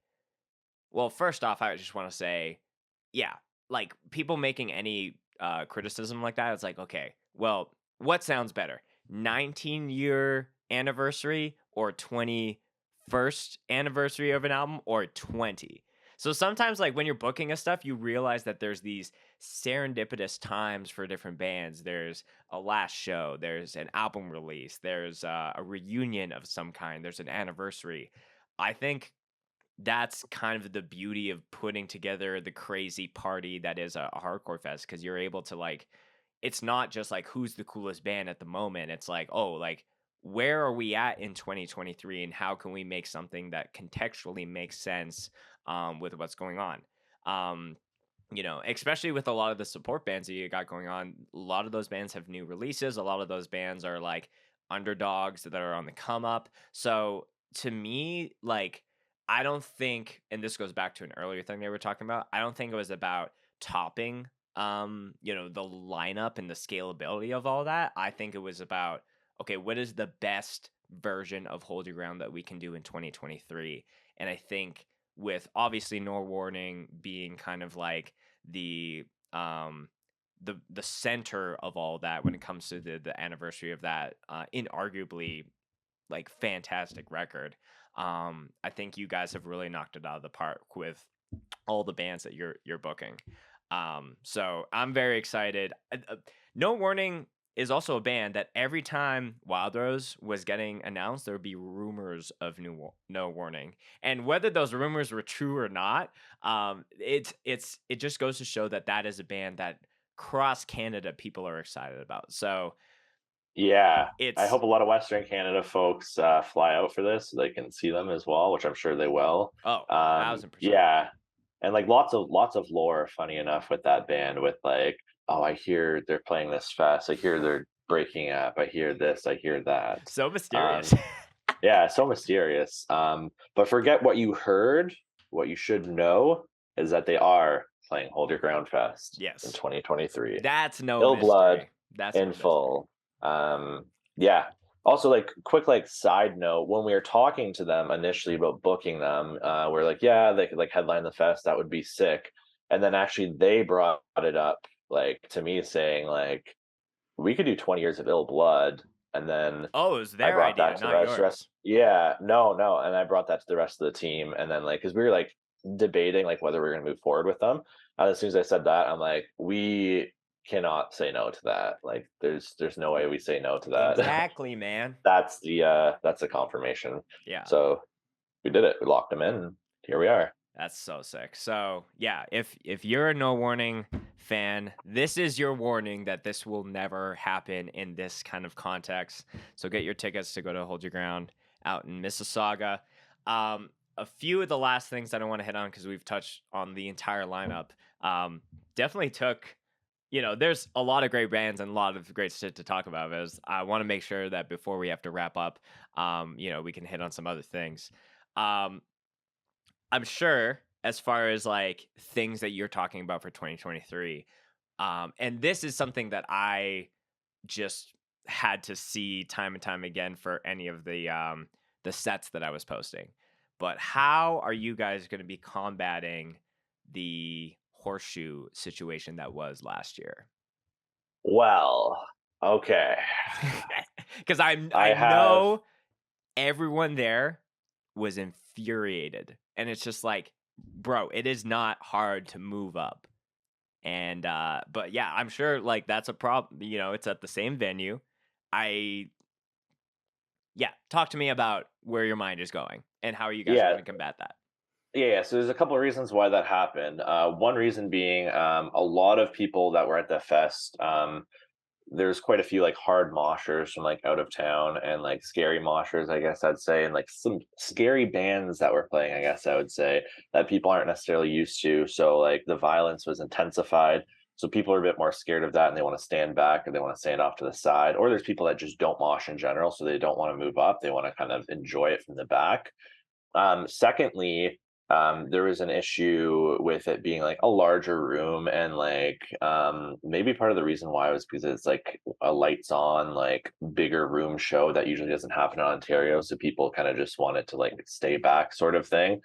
well, first off, I just want to say, yeah, like people making any criticism like that, it's like, okay, well, what sounds better? 19-year anniversary or 21st anniversary of an album or 20? So sometimes, like when you're booking a stuff, you realize that there's these serendipitous times for different bands. There's a last show, there's an album release, there's a reunion of some kind, there's an anniversary. I think that's kind of the beauty of putting together the crazy party that is a hardcore fest, because you're able to like it's not just like who's the coolest band at the moment. It's like, oh, like where are we at in 2023 and how can we make something that contextually makes sense with what's going on. um, Especially with a lot of the support bands that you got going on, a lot of those bands have new releases. A lot of those bands are like underdogs that are on the come up. So to me, like, I don't think, and this goes back to an earlier thing they were talking about, I don't think it was about topping, the lineup and the scalability of all that. I think it was about, okay, what is the best version of Hold Your Ground that we can do in 2023? And I think with obviously No Warning being kind of like the um the center of all that when it comes to the anniversary of that inarguably like fantastic record. I think you guys have really knocked it out of the park with all the bands that you're booking. So I'm very excited. No Warning is also a band that every time Wild Rose was getting announced, there would be rumors of No Warning, and whether those rumors were true or not, it just goes to show that that is a band that cross Canada people are excited about. So Yeah, I it's hope a lot of Western Canada folks fly out for this so they can see them as well, which I'm sure they will. oh 1000%. Yeah, and like lots of lore, funny enough, with that band. With like, oh, I hear they're playing this fest. I hear they're breaking up. I hear this. I hear that. So Um, mysterious. yeah, so mysterious. But forget what you heard. What you should know is that they are playing Hold Your Ground Fest in Yes, 2023. that's no Ill Blood mystery. That's no in mystery. full. Yeah. Also, like, quick like side note, when we were talking to them initially about booking them, we're like, yeah, they could like headline the fest. That would be sick. And then actually they brought it up like to me saying like we could do 20 years of Ill Blood. And then Oh, it was I their brought idea, that to the not rest. yours. Yeah, no, no. And I brought that to the rest of the team. And then like, cause we were like debating like whether we are gonna move forward with them. And as soon as I said that, I'm like, we cannot say no to that. Like there's no way we say no to that. Exactly, man. That's the confirmation. Yeah, So we did it. We locked them in and here we are. that's so sick. So yeah, if you're a No Warning fan, this is your warning that this will never happen in this kind of context. So get your tickets to go to Hold Your Ground out in Mississauga. A few of the last things that I want to hit on because we've touched on the entire lineup. Definitely took. There's a lot of great bands and a lot of great shit to talk about. As I want to make sure that before we have to wrap up, we can hit on some other things. Um, I'm sure as far as like things that you're talking about for 2023. And this is something that I just had to see time and time again for any of the sets that I was posting. But how are you guys going to be combating the horseshoe situation that was last year? Well, okay. Because I I have know everyone there was infuriated, and it's just like, bro, it is not hard to move up. And but yeah, I'm sure like that's a problem. You know, it's at the same venue. I Yeah, talk to me about where your mind is going and how you guys are yeah, going to combat that. yeah. So there's a couple of reasons why that happened. One reason being a lot of people that were at the fest. There's quite a few like hard moshers from like out of town and like scary moshers, I guess I'd say, and like some scary bands that were playing, I guess I would say, that people aren't necessarily used to. So like the violence was intensified. So people are a bit more scared of that and they want to stand back or they want to stand off to the side. Or there's people that just don't mosh in general. So they don't want to move up. They want to kind of enjoy it from the back. Secondly, there was an issue with it being like a larger room, and like maybe part of the reason why was because it's like a lights on, like bigger room show that usually doesn't happen in Ontario. So people kind of just wanted to like stay back, sort of thing.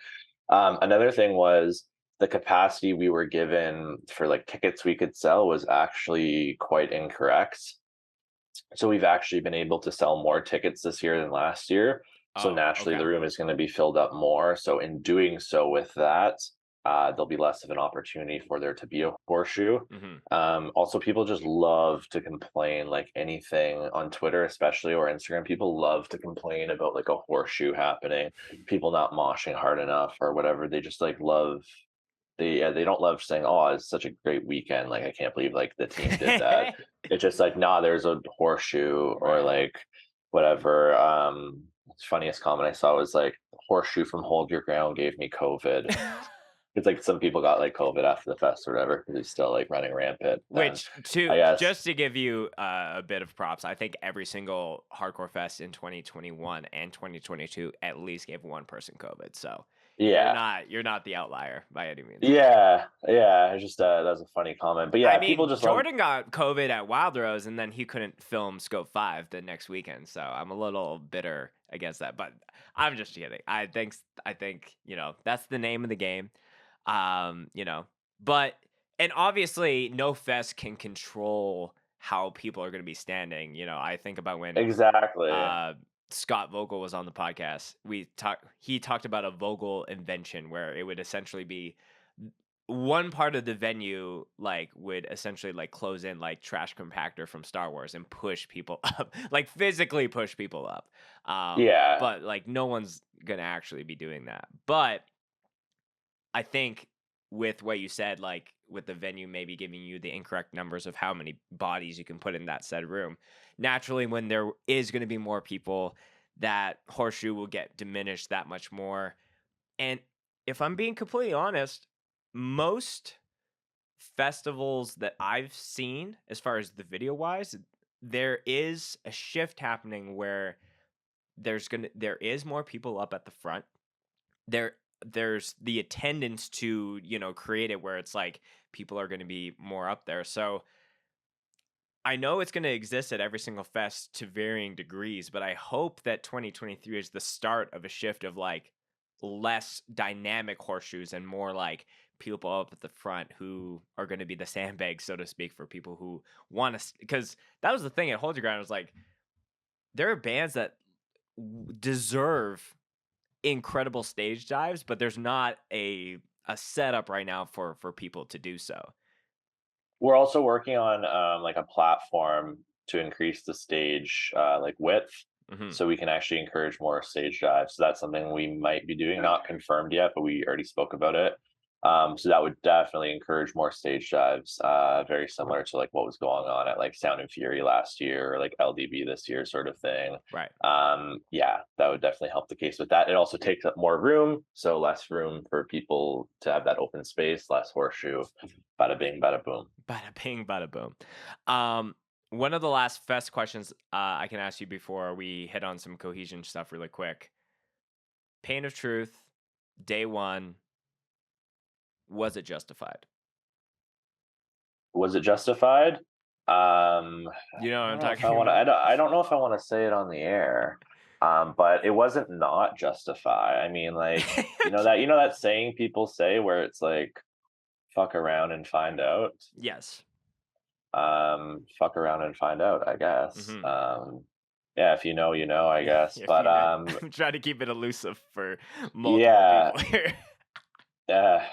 Another thing was the capacity we were given for like tickets we could sell was actually quite incorrect. So we've actually been able to sell more tickets this year than last year. So Oh, naturally, okay. the room is going to be filled up more. So in doing so with that, there'll be less of an opportunity for there to be a horseshoe. Hmm. Also, people just love to complain, like anything on Twitter, especially or Instagram. People love to complain about like a horseshoe happening, people not moshing hard enough or whatever. They just like love they don't love saying, "Oh, it's such a great weekend." Like, I can't believe like the team did that. It's just like, nah, there's a horseshoe or Right. like whatever. Funniest comment I saw was like horseshoe from Hold Your Ground gave me COVID. It's like some people got like COVID after the fest or whatever because he's still like running rampant. And Which I to guess just to give you a bit of props, I think every single hardcore fest in 2021 and 2022 at least gave one person COVID. So yeah, you're not the outlier by any means. yeah. It's just that was a funny comment, but I yeah, people mean, just love. Jordan got COVID at Wild Rose, and then he couldn't film Scope 5 the next weekend. So I'm a little bitter against that, but I'm just kidding. I think that's the name of the game. You know, but and obviously no fest can control how people are going to be standing. You know, I think about when Exactly. uh Scott Vogel was on the podcast. He talked about a Vogel invention where it would essentially be one part of the venue like would essentially like close in like trash compactor from Star Wars and push people up, like physically push people up. Yeah, But like no one's gonna actually be doing that. But I think with what you said, like with the venue maybe giving you the incorrect numbers of how many bodies you can put in that said room, naturally when there is going to be more people, that horseshoe will get diminished that much more. And if I'm being completely honest, most festivals that I've seen, as far as the video wise, there is a shift happening where there is more people up at the front. There's the attendance to create it where it's like people are going to be more up there. So I know it's going to exist at every single fest to varying degrees, but I hope that 2023 is the start of a shift of like less dynamic horseshoes and more like people up at the front who are going to be the sandbags, so to speak, for people who want to. Because that was the thing at Hold Your Ground. It was like there are bands that deserve incredible stage dives, but there's not a setup right now for people to do so. we're also working on like a platform to increase the stage like width, Hmm. so we can actually encourage more stage dives. So that's something we might be doing, not confirmed yet, but we already spoke about it. So that would definitely encourage more stage dives, very similar to like what was going on at like Sound and Fury last year or like LDB this year, sort of thing. Right. Yeah, that would definitely help the case with that. It also takes up more room, so less room for people to have that open space, less horseshoe. Bada bing, bada boom. Bada bing, bada boom. Um, One of the last fest questions I can ask you before we hit on some cohesion stuff really quick. Pain of Truth, day one. was it justified? Was it justified? You know what I I'm don't know if I talking want to. about? I don't know if I want to say it on the air. But it wasn't not justify. I mean, like you know that saying people say where it's like fuck around and find out. Yes. Fuck around and find out, I guess. Hmm. Yeah, if you know, you know, I guess. If But you know, I'm trying to keep it elusive for multiple yeah, people here. yeah,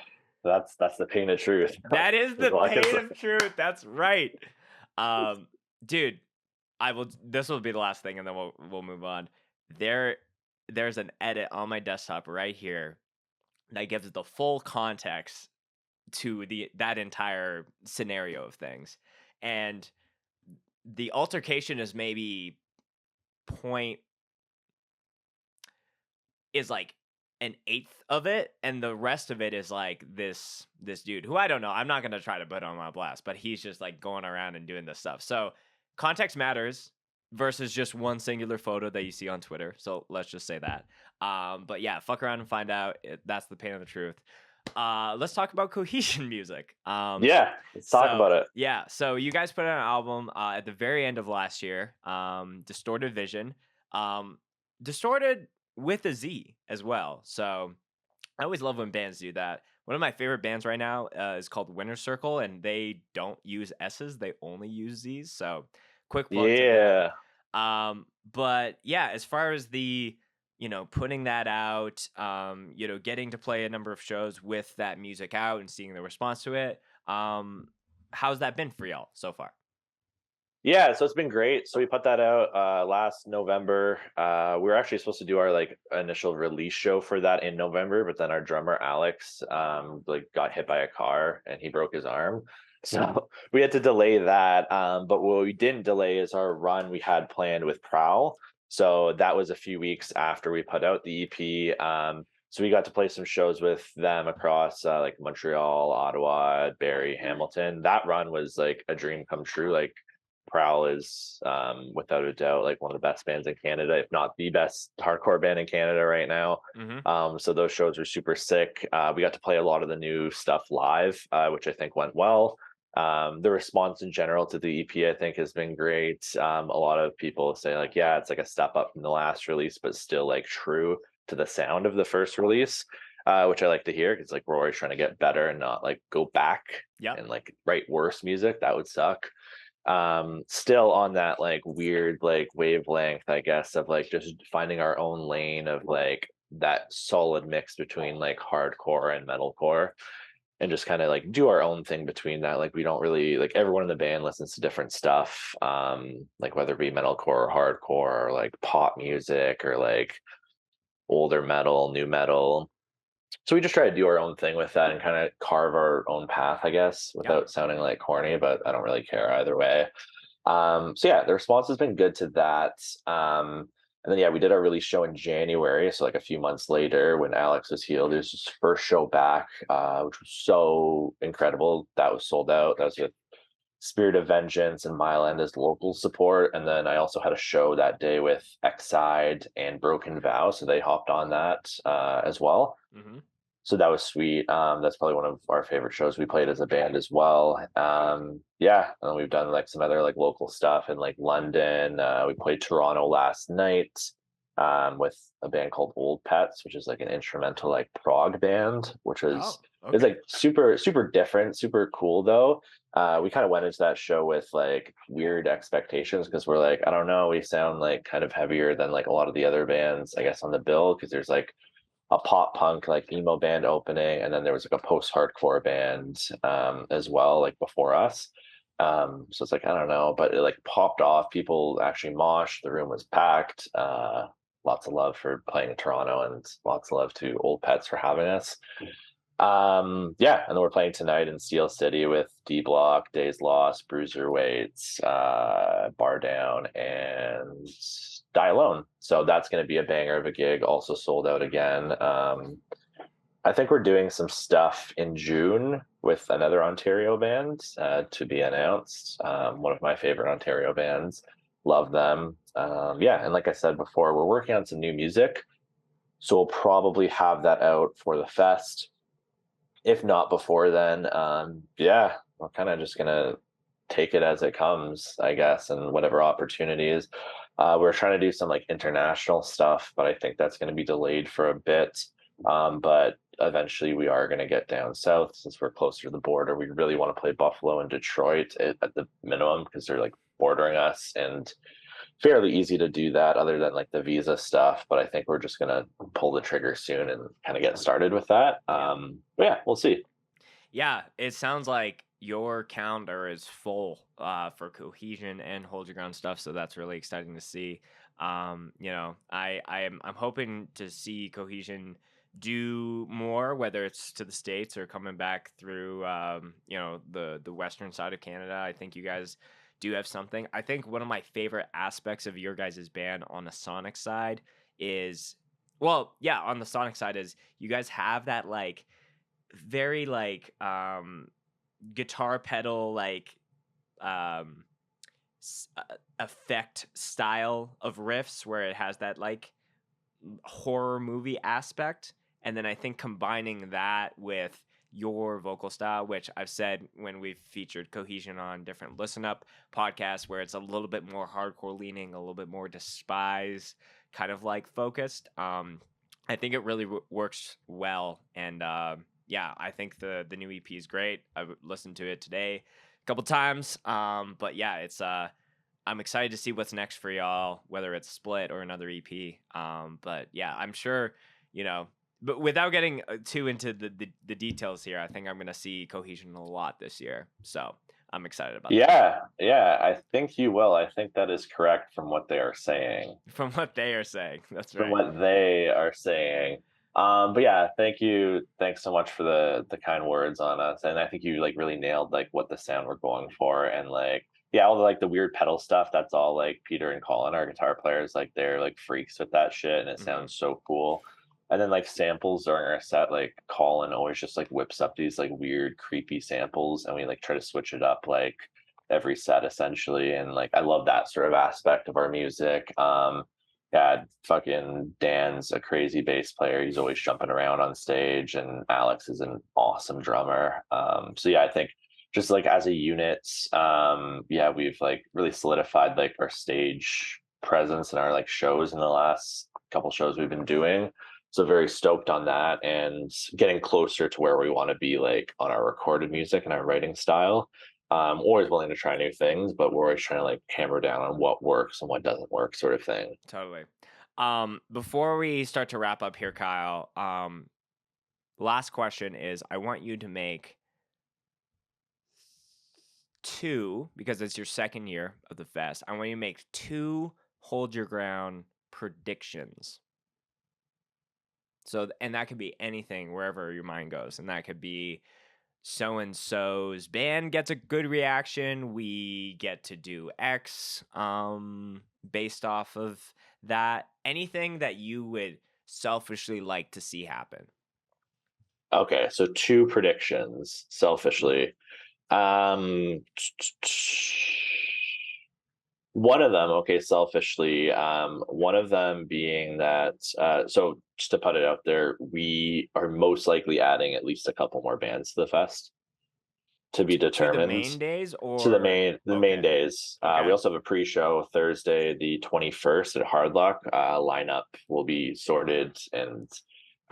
that's the pain of truth. That is Is the all I can pain say. of truth. That's right. Dude, I will. This will be the last thing, and then we'll move on. There, there's an edit on my desktop right here that gives the full context to that entire scenario of things, and the altercation is maybe point is like an eighth of it, and the rest of it is like this dude who I don't know. I'm not gonna try to put on my blast, but he's just like going around and doing this stuff. So context matters versus just one singular photo that you see on Twitter. So let's just say that. But yeah, fuck around and find out. That's the pain of the truth. Let's talk about cohesion music. Yeah, let's talk So about it. yeah, so you guys put out an album at the very end of last year, Distorted Vision, um, Distorted with a Z as well. So I always love when bands do that. One of my favorite bands right now is called Winter Circle, and they don't use S's; they only use Z's. So quick plug to them. Yeah. But yeah, as far as the putting that out, getting to play a number of shows with that music out and seeing the response to it. How's that been for y'all so far? Yeah, so it's been great. So we put that out last November. We were actually supposed to do our like initial release show for that in November, but then our drummer Alex like got hit by a car and he broke his arm. So we had to delay that. But what we didn't delay is our run we had planned with Prowl. So that was a few weeks after we put out the EP. So we got to play some shows with them across like Montreal, Ottawa, Barrie, Hamilton. That run was like a dream come true. Like Prowl is without a doubt like one of the best bands in Canada, if not the best hardcore band in Canada right now. Mm-hmm. So those shows were super sick. We got to play a lot of the new stuff live, which I think went well. The response in general to the EP, I think, has been great. A lot of people say like, yeah, it's like a step up from the last release, but still like true to the sound of the first release, which I like to hear because like we're always trying to get better and not like go back Yep. and like write worse music. That would suck. Still on that like weird like wavelength, I guess, of like just finding our own lane of like that solid mix between like hardcore and metalcore and just kind of like do our own thing between that. Like we don't really like everyone in the band listens to different stuff, like whether it be metalcore or hardcore or like pop music or like older metal, new metal. So we just try to do our own thing with that and kind of carve our own path, I guess, Yep. without sounding like corny, but I don't really care either way. So yeah, the response has been good to that. And then yeah, we did our release show in January, so like a few months later when Alex was healed. It was his first show back, which was so incredible. That was sold out. That was with Spirit of Vengeance and Mile End as local support. And then I also had a show that day with Exide and Broken Vow, so they hopped on that as well. Mm-hmm. So that was sweet. That's probably one of our favorite shows we played as a band as well. Yeah, and we've done like some other like local stuff in like London. We played Toronto last night with a band called Old Pets, which is like an instrumental like prog band, which was Oh, it's okay. like super different, super cool though. We kind of went into that show with like weird expectations because we're like, I don't know, we sound like kind of heavier than like a lot of the other bands, I guess, on the bill because there's like a pop punk like emo band opening, and then there was like a post hardcore band as well, like before us. So it's like I don't know, but it like popped off. People actually moshed. The room was packed. Lots of love for playing in Toronto, and lots of love to Old Pets for having us. Yeah, and then we're playing tonight in Steel City with D Block, Days Lost, Bruiserweights, Bar Down, and Die Alone. So that's going to be a banger of a gig. Also sold out again. I think we're doing some stuff in June with another Ontario band to be announced. One of my favorite Ontario bands. Love them. Yeah, and like I said before, we're working on some new music. So we'll probably have that out for the fest. if not before then, yeah, we're kind of just gonna take it as it comes, I guess, and whatever opportunities. We're trying to do some like international stuff, but I think that's going to be delayed for a bit. But eventually, we are going to get down south since we're closer to the border. We really want to play Buffalo and Detroit at the minimum because they're like bordering us, and fairly easy to do that other than like the visa stuff. But I think we're just gonna pull the trigger soon and kind of get started with that. Yeah. But yeah, we'll see. Yeah, it sounds like your calendar is full for cohesion and hold your ground stuff, so that's really exciting to see. I'm hoping to see cohesion do more, whether it's to the states or coming back through the western side of Canada. I think you guys do have something. I think one of my favorite aspects of your guys' band on the sonic side is, well, yeah, on the sonic side is you guys have that like very like guitar pedal like um effect style of riffs where it has that like horror movie aspect, and then I think combining that with your vocal style, which I've said when we've featured cohesion on different listen up podcasts, where it's a little bit more hardcore leaning, a little bit more despise kind of like focused. I think it really works well, and yeah, I think the new EP is great. I've listened to it today a couple times, but yeah, it's I'm excited to see what's next for y'all, whether it's Split or another EP. But yeah, I'm sure, you know, but without getting too into the details here, I think I'm going to see Cohesion a lot this year. So I'm excited about that. Yeah, yeah, I think you will. I think that is correct from what they are saying. From what they are saying. That's From right. what they are saying. But yeah, thank you. Thanks so much for the kind words on us. And I think you like really nailed like what the sound we're going for. And like, yeah, all the like the weird pedal stuff, that's all like Peter and Colin, our guitar players, like they're like freaks with that shit and it Hmm. sounds so cool. And then like samples during our set, like Colin always just like whips up these like weird, creepy samples and we like try to switch it up like every set essentially. And like I love that sort of aspect of our music. Yeah, fucking Dan's a crazy bass player. He's always jumping around on stage, and Alex is an awesome drummer. So yeah, I think just like as a unit, yeah, we've like really solidified like our stage presence and our like shows in the last couple shows we've been doing. So very stoked on that and getting closer to where we want to be like on our recorded music and our writing style. Always willing to try new things, but we're always trying to like hammer down on what works and what doesn't work, sort of thing. Totally. Before we start to wrap up here, Kyle, last question is I want you to make two, because it's your second year of the fest. I want you to make two hold your ground predictions. So, and that could be anything wherever your mind goes. And that could be so and so's band gets a good reaction. We get to do X based off of that. Anything that you would selfishly like to see happen. Okay, so two predictions selfishly. Um, One of them, okay, selfishly, one of them being that, so just to put it out there, we are most likely adding at least a couple more bands to the fest to be To the determined. main days To the or main okay. days. We Okay. also have a pre-show Thursday, the 21st at Hard Luck. Lineup will be sorted and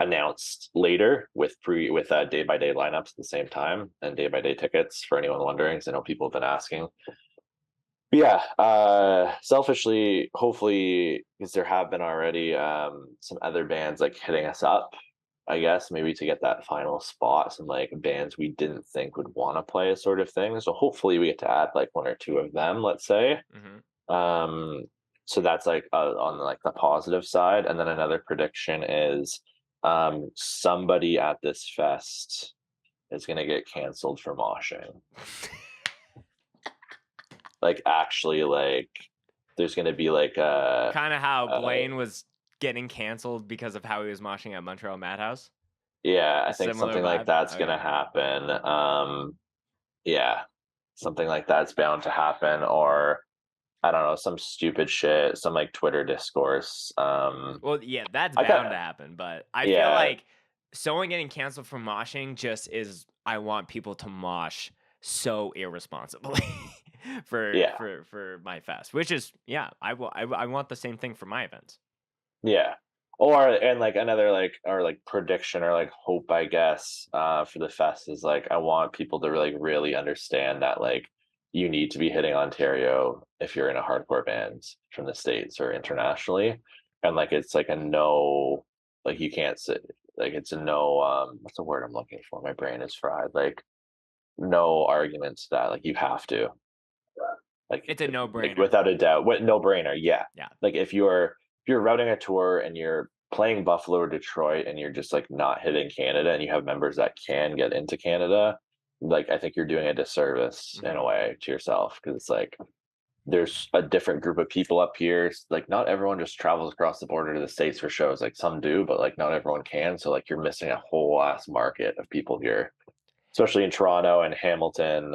announced later with day by day lineups at the same time and day by day tickets for anyone wondering. Because I know people have been asking. But yeah, selfishly, hopefully, because there have been already some other bands like hitting us up, I guess, maybe to get that final spot, some like bands we didn't think would want to play a sort of thing. So hopefully we get to add like one or two of them, let's say. Hmm. Um, so that's like on like the positive side. And then another prediction is somebody at this fest is gonna get canceled for moshing. Like actually like there's gonna be like Kind of how uh Blaine was getting canceled because of how he was moshing at Montreal Madhouse. yeah, A I think similar something like vibe. that's gonna Okay. happen. Yeah, something like that's bound to happen, or I don't know, some stupid shit, some like Twitter discourse. Well, yeah, that's I got bound to happen, but I feel yeah, like someone getting canceled for moshing just is, I want people to mosh so irresponsibly Yeah. for my fest, which is, yeah, I want the same thing for my events. Yeah. Or and like another like or like prediction or like hope, I guess, for the fest is like I want people to really understand that like you need to be hitting Ontario if you're in a hardcore band from the States or internationally. And like it's like a no, like you can't sit, like it's a no, what's the word I'm looking for? My brain is fried. Like no arguments to that. Like you have to. It's a Like no-brainer. without a doubt, what no-brainer, yeah. Yeah. Like if you're routing a tour and you're playing Buffalo or Detroit and you're just like not hitting Canada and you have members that can get into Canada, like I think you're doing a disservice in Mhm. a way to yourself because it's like there's a different group of people up here. Like not everyone just travels across the border to the States for shows. Like some do, but like not everyone can. So like you're missing a whole ass market of people here, especially in Toronto and Hamilton.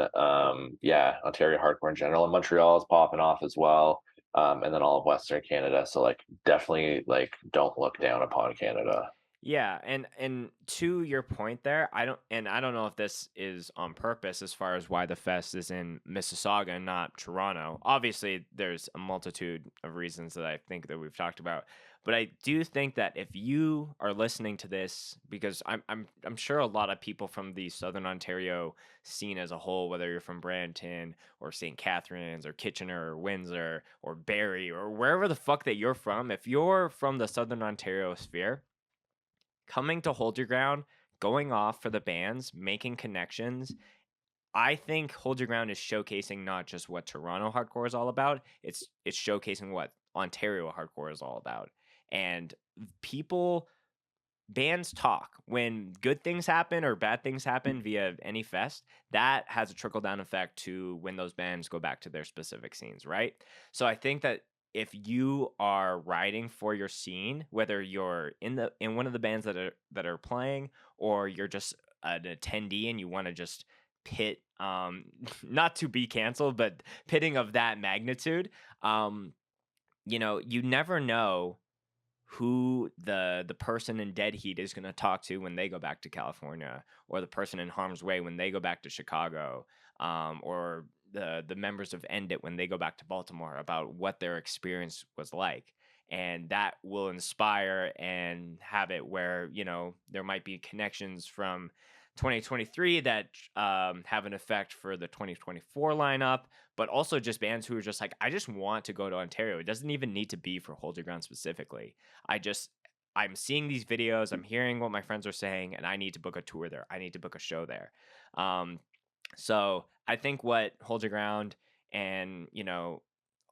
Yeah, Ontario hardcore in general, and Montreal is popping off as well. And then all of Western Canada. So like definitely like don't look down upon Canada. Yeah, and to your point there, I don't know if this is on purpose as far as why the fest is in Mississauga and not Toronto. Obviously, there's a multitude of reasons that I think that we've talked about, but I do think that if you are listening to this, because I'm sure a lot of people from the Southern Ontario scene as a whole, whether you're from Brampton or St. Catharines or Kitchener or Windsor or Barrie or wherever the fuck that you're from, if you're from the Southern Ontario sphere, coming to Hold Your Ground, going off for the bands, making connections. I think Hold Your Ground is showcasing not just what Toronto hardcore is all about, it's showcasing what Ontario hardcore is all about. And people bands talk when good things happen or bad things happen via any fest. That has a trickle down effect to when those bands go back to their specific scenes, right? So I think that if you are riding for your scene, whether you're in one of the bands that are playing, or you're just an attendee and you want to just pit, not to be canceled, but pitting of that magnitude, um you never know who the person in Dead Heat is going to talk to when they go back to California, or the person in Harm's Way when they go back to Chicago, or the members of End It when they go back to Baltimore, about what their experience was like. And that will inspire and have it where, there might be connections from 2023 that have an effect for the 2024 lineup, but also just bands who are just like, I just want to go to Ontario. It doesn't even need to be for Hold Your Ground specifically. I just I'm seeing these videos, I'm hearing what my friends are saying, and I need to book a tour there. I need to book a show there. Um, so I think what Hold Your Ground and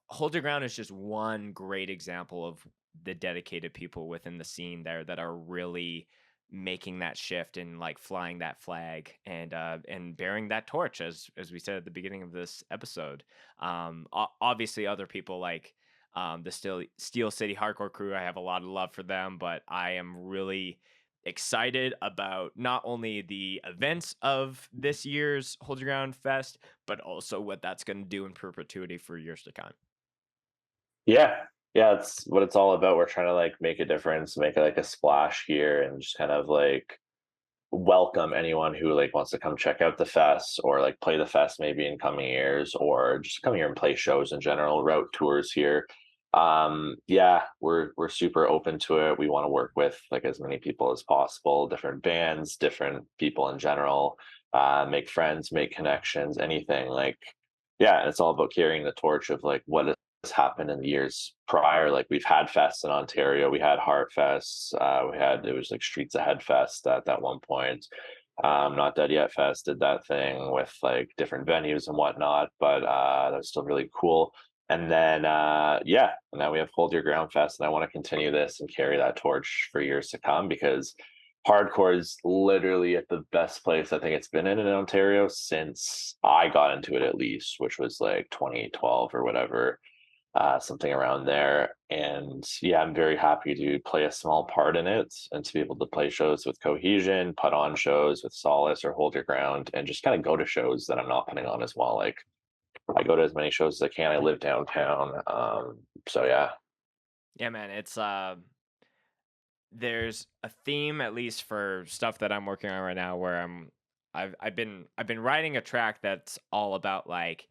Hold Your Ground is just one great example of the dedicated people within the scene there that are really making that shift and like flying that flag and bearing that torch, as we said at the beginning of this episode. Obviously other people like the Steel City Hardcore crew, I have a lot of love for them, but I am really excited about not only the events of this year's Hold Your Ground Fest, but also what that's going to do in perpetuity for years to come. Yeah. Yeah, it's what it's all about. We're trying to like make a difference, make like a splash here and just kind of like welcome anyone who like wants to come check out the fest or like play the fest maybe in coming years or just come here and play shows in general, route tours here. Yeah, we're super open to it. We want to work with like as many people as possible, different bands, different people in general, make friends, make connections, anything like yeah, and it's all about carrying the torch of like what has happened in the years prior. Like we've had fests in Ontario, we had Heart Fests, we had it was like Streets Ahead Fest at that one point. Not Dead Yet Fest did that thing with like different venues and whatnot, but that was still really cool. And then yeah, and now we have Hold Your Ground Fest, and I want to continue this and carry that torch for years to come because hardcore is literally at the best place I think it's been in Ontario since I got into it at least, which was like 2012 or whatever, something around there. And yeah, I'm very happy to play a small part in it and to be able to play shows with Cohesion, put on shows with Solace or Hold Your Ground, and just kind of go to shows that I'm not putting on as well. Like I go to as many shows as I can. I live downtown. So yeah. Yeah, man, it's there's a theme, at least for stuff that I'm working on right now, where I've been writing a track that's all about like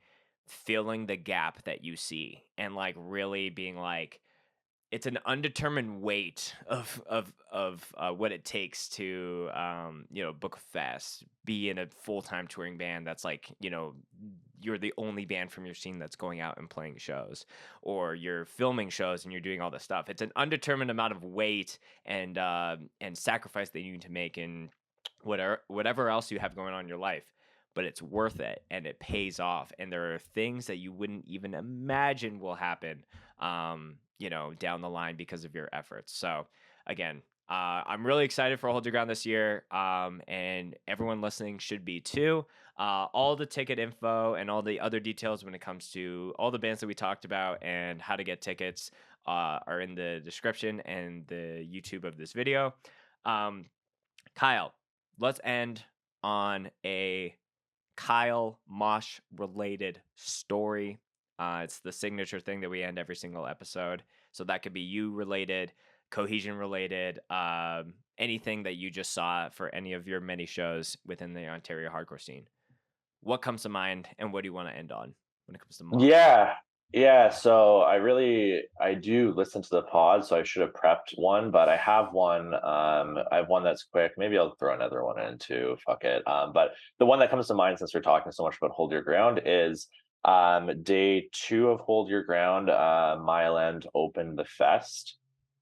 filling the gap that you see, and like really being like, it's an undetermined weight of what it takes to book a fest, be in a full-time touring band that's like, you're the only band from your scene that's going out and playing shows, or you're filming shows and you're doing all this stuff. It's an undetermined amount of weight and sacrifice that you need to make in whatever else you have going on in your life, but it's worth it and it pays off, and there are things that you wouldn't even imagine will happen down the line because of your efforts. So again, I'm really excited for Hold Your Ground this year, and everyone listening should be too. All the ticket info and all the other details when it comes to all the bands that we talked about and how to get tickets are in the description and the YouTube of this video. Um, Kyle, let's end on a Kyle Mosh related story. It's the signature thing that we end every single episode. So that could be you related, Cohesion related, anything that you just saw for any of your many shows within the Ontario hardcore scene. What comes to mind, and what do you want to end on when it comes to Mosh? Yeah. Yeah. So I do listen to the pod, so I should have prepped one, but I have one. I have one that's quick. Maybe I'll throw another one in too. Fuck it. But the one that comes to mind since we're talking so much about Hold Your Ground is day 2 of Hold Your Ground. Mile End opened the fest,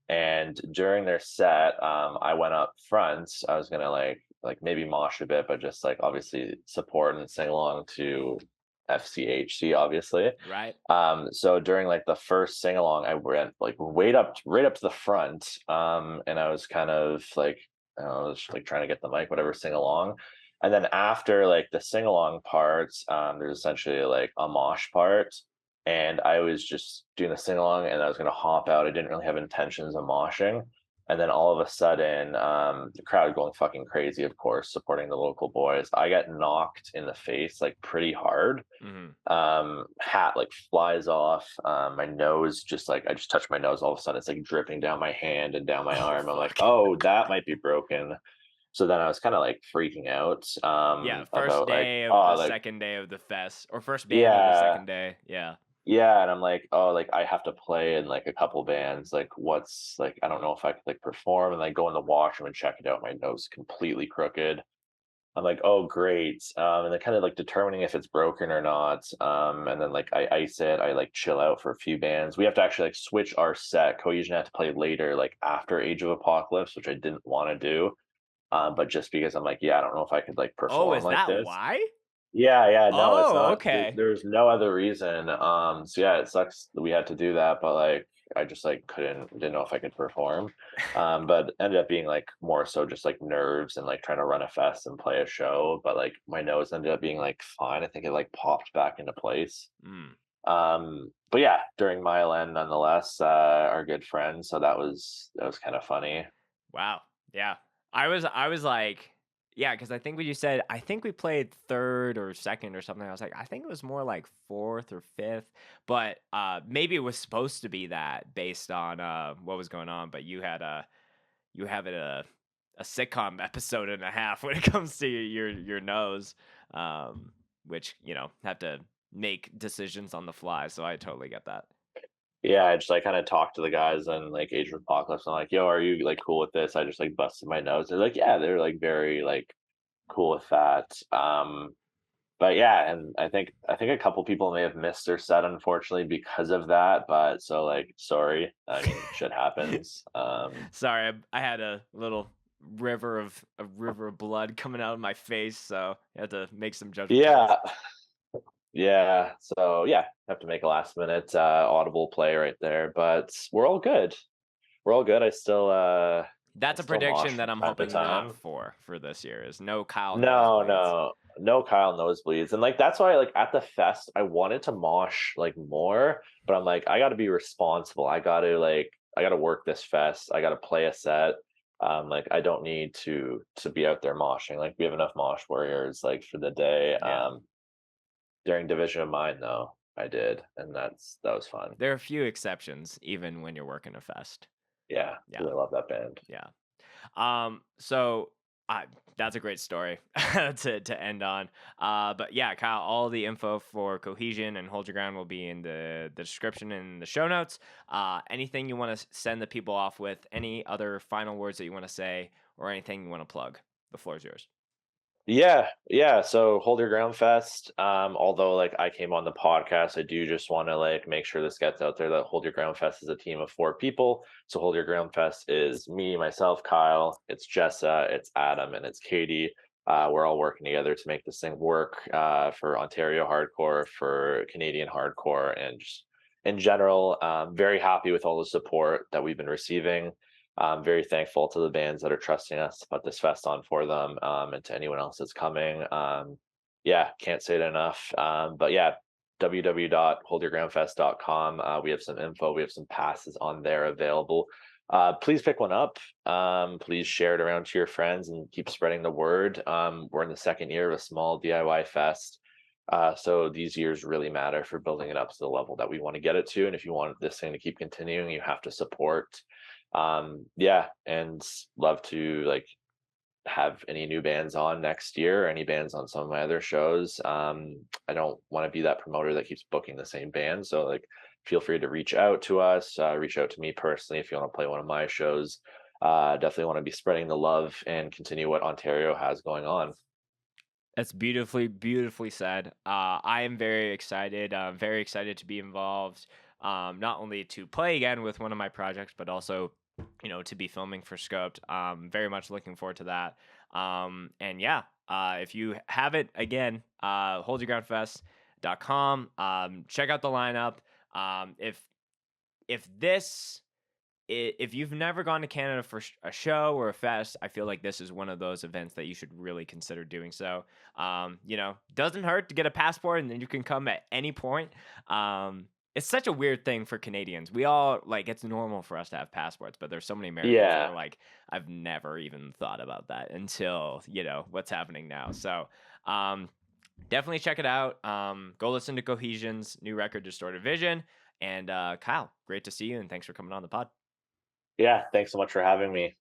and during their set, I went up front. I was gonna like maybe mosh a bit, but just like obviously support and sing along to FCHC, obviously. Right? So during like the first sing along, I went like right up to the front. And I was kind of like, I don't know, I was like trying to get the mic, whatever, sing along. And then after like the sing along parts, there's essentially like a mosh part. And I was just doing the sing along and I was gonna hop out. I didn't really have intentions of moshing. And then all of a sudden, the crowd going fucking crazy, of course, supporting the local boys. I got knocked in the face like pretty hard. Mm-hmm. Hat like flies off. My nose just like I just touched my nose. All of a sudden, it's like dripping down my hand and down my Oh, arm. I'm like, fuck. oh, that might be broken. So then I was kind of like freaking out Yeah, first about like, day of oh, the like, second day of the fest, or first band of the yeah, second day. Yeah. yeah. And I'm like, oh, like I have to play in like a couple bands. Like, what's like, I don't know if I could like perform and like go in the washroom and check it out. My nose completely crooked. I'm like, oh, great. And then kind of like determining if it's broken or not. And then like I ice it, I like chill out for a few bands. We have to actually like switch our set. Cohesion had to play later, like after Age of Apocalypse, which I didn't want to do. But just because I'm like, yeah, I don't know if I could like Oh, perform is like that this. why? Yeah, yeah, no, it's Oh, not. okay. There's no other reason. So yeah, it sucks that we had to do that, but like I just like didn't know if I could perform. But ended up being like more so just like nerves and like trying to run a fest and play a show. But like my nose ended up being like fine. I think it like popped back into place. Mm. But yeah, during Mile End nonetheless, our good friend. So that was kind of funny. Wow. Yeah. I was like, yeah, because I think what you said, I think we played third or second or something. I was like, I think it was more like fourth or fifth, but maybe it was supposed to be that based on what was going on. But you have it a sitcom episode and a half when it comes to your nose, which have to make decisions on the fly. So I totally get that. Yeah, I just like kind of talked to the guys and like Age of Apocalypse. I'm like, yo, are you like cool with this? I just like busted my nose. They're like, yeah, they're like very like cool with that. But yeah, and I think a couple people may have missed their set unfortunately because of that. But so like, sorry. I mean, shit happens. Sorry, I had a little river of blood coming out of my face, so I had to make some judgment calls. Yeah, yeah. So yeah, have to make a last minute audible play right there. But we're all good. We're all good. I That's a still mosh prediction from that I'm time to hoping not time. for this year is no Kyle No, nosebleeds. no, no Kyle nosebleeds. And like that's why like at the fest I wanted to mosh like more, but I'm like, I gotta be responsible. I gotta work this fest. I gotta play a set. Like I don't need to be out there moshing. Like we have enough mosh warriors like for the day. Yeah. During Division of Mine though, I did, and that was fun. There are a few exceptions, even when you're working a fest. Yeah, Yeah, really love that band. yeah. So I that's a great story to end on. But yeah, Kyle, all the info for Cohesion and Hold Your Ground will be in the description and the show notes. Anything you want to send the people off with? Any other final words that you want to say, or anything you want to plug? The floor is yours. Yeah, yeah. So Hold Your Ground Fest. Although like I came on the podcast, I do just want to like make sure this gets out there that Hold Your Ground Fest is a team of 4 people. So Hold Your Ground Fest is me, myself, Kyle, it's Jessa, it's Adam, and it's Katie. We're all working together to make this thing work for Ontario hardcore, for Canadian hardcore, and just in general. Very happy with all the support that we've been receiving. I'm very thankful to the bands that are trusting us to put this fest on for them, and to anyone else that's coming. Yeah, can't say it enough. But yeah, www.holdyourgroundfest.com. We have some info, we have some passes on there available. Please pick one up. Please share it around to your friends and keep spreading the word. We're in the second year of a small DIY fest. So these years really matter for building it up to the level that we want to get it to. And if you want this thing to keep continuing, you have to support. Yeah, and love to like have any new bands on next year, or any bands on some of my other shows. I don't want to be that promoter that keeps booking the same band, so like feel free to reach out to us, reach out to me personally if you want to play one of my shows. Definitely want to be spreading the love and continue what Ontario has going on. That's beautifully, beautifully said. I am very excited to be involved. Not only to play again with one of my projects, but also, to be filming for Scoped. Very much looking forward to that. And yeah, if you have it again, holdyourgroundfest.com. Check out the lineup. If this if you've never gone to Canada for a show or a fest, I feel like this is one of those events that you should really consider doing so. Doesn't hurt to get a passport and then you can come at any point. It's such a weird thing for Canadians. We all like it's normal for us to have passports, but there's so many Americans that Yeah, are like, I've never even thought about that until what's happening now. So, definitely check it out. Go listen to Cohesion's new record, Distorted Vision. And Kyle, great to see you, and thanks for coming on the pod. yeah. Thanks so much for having me.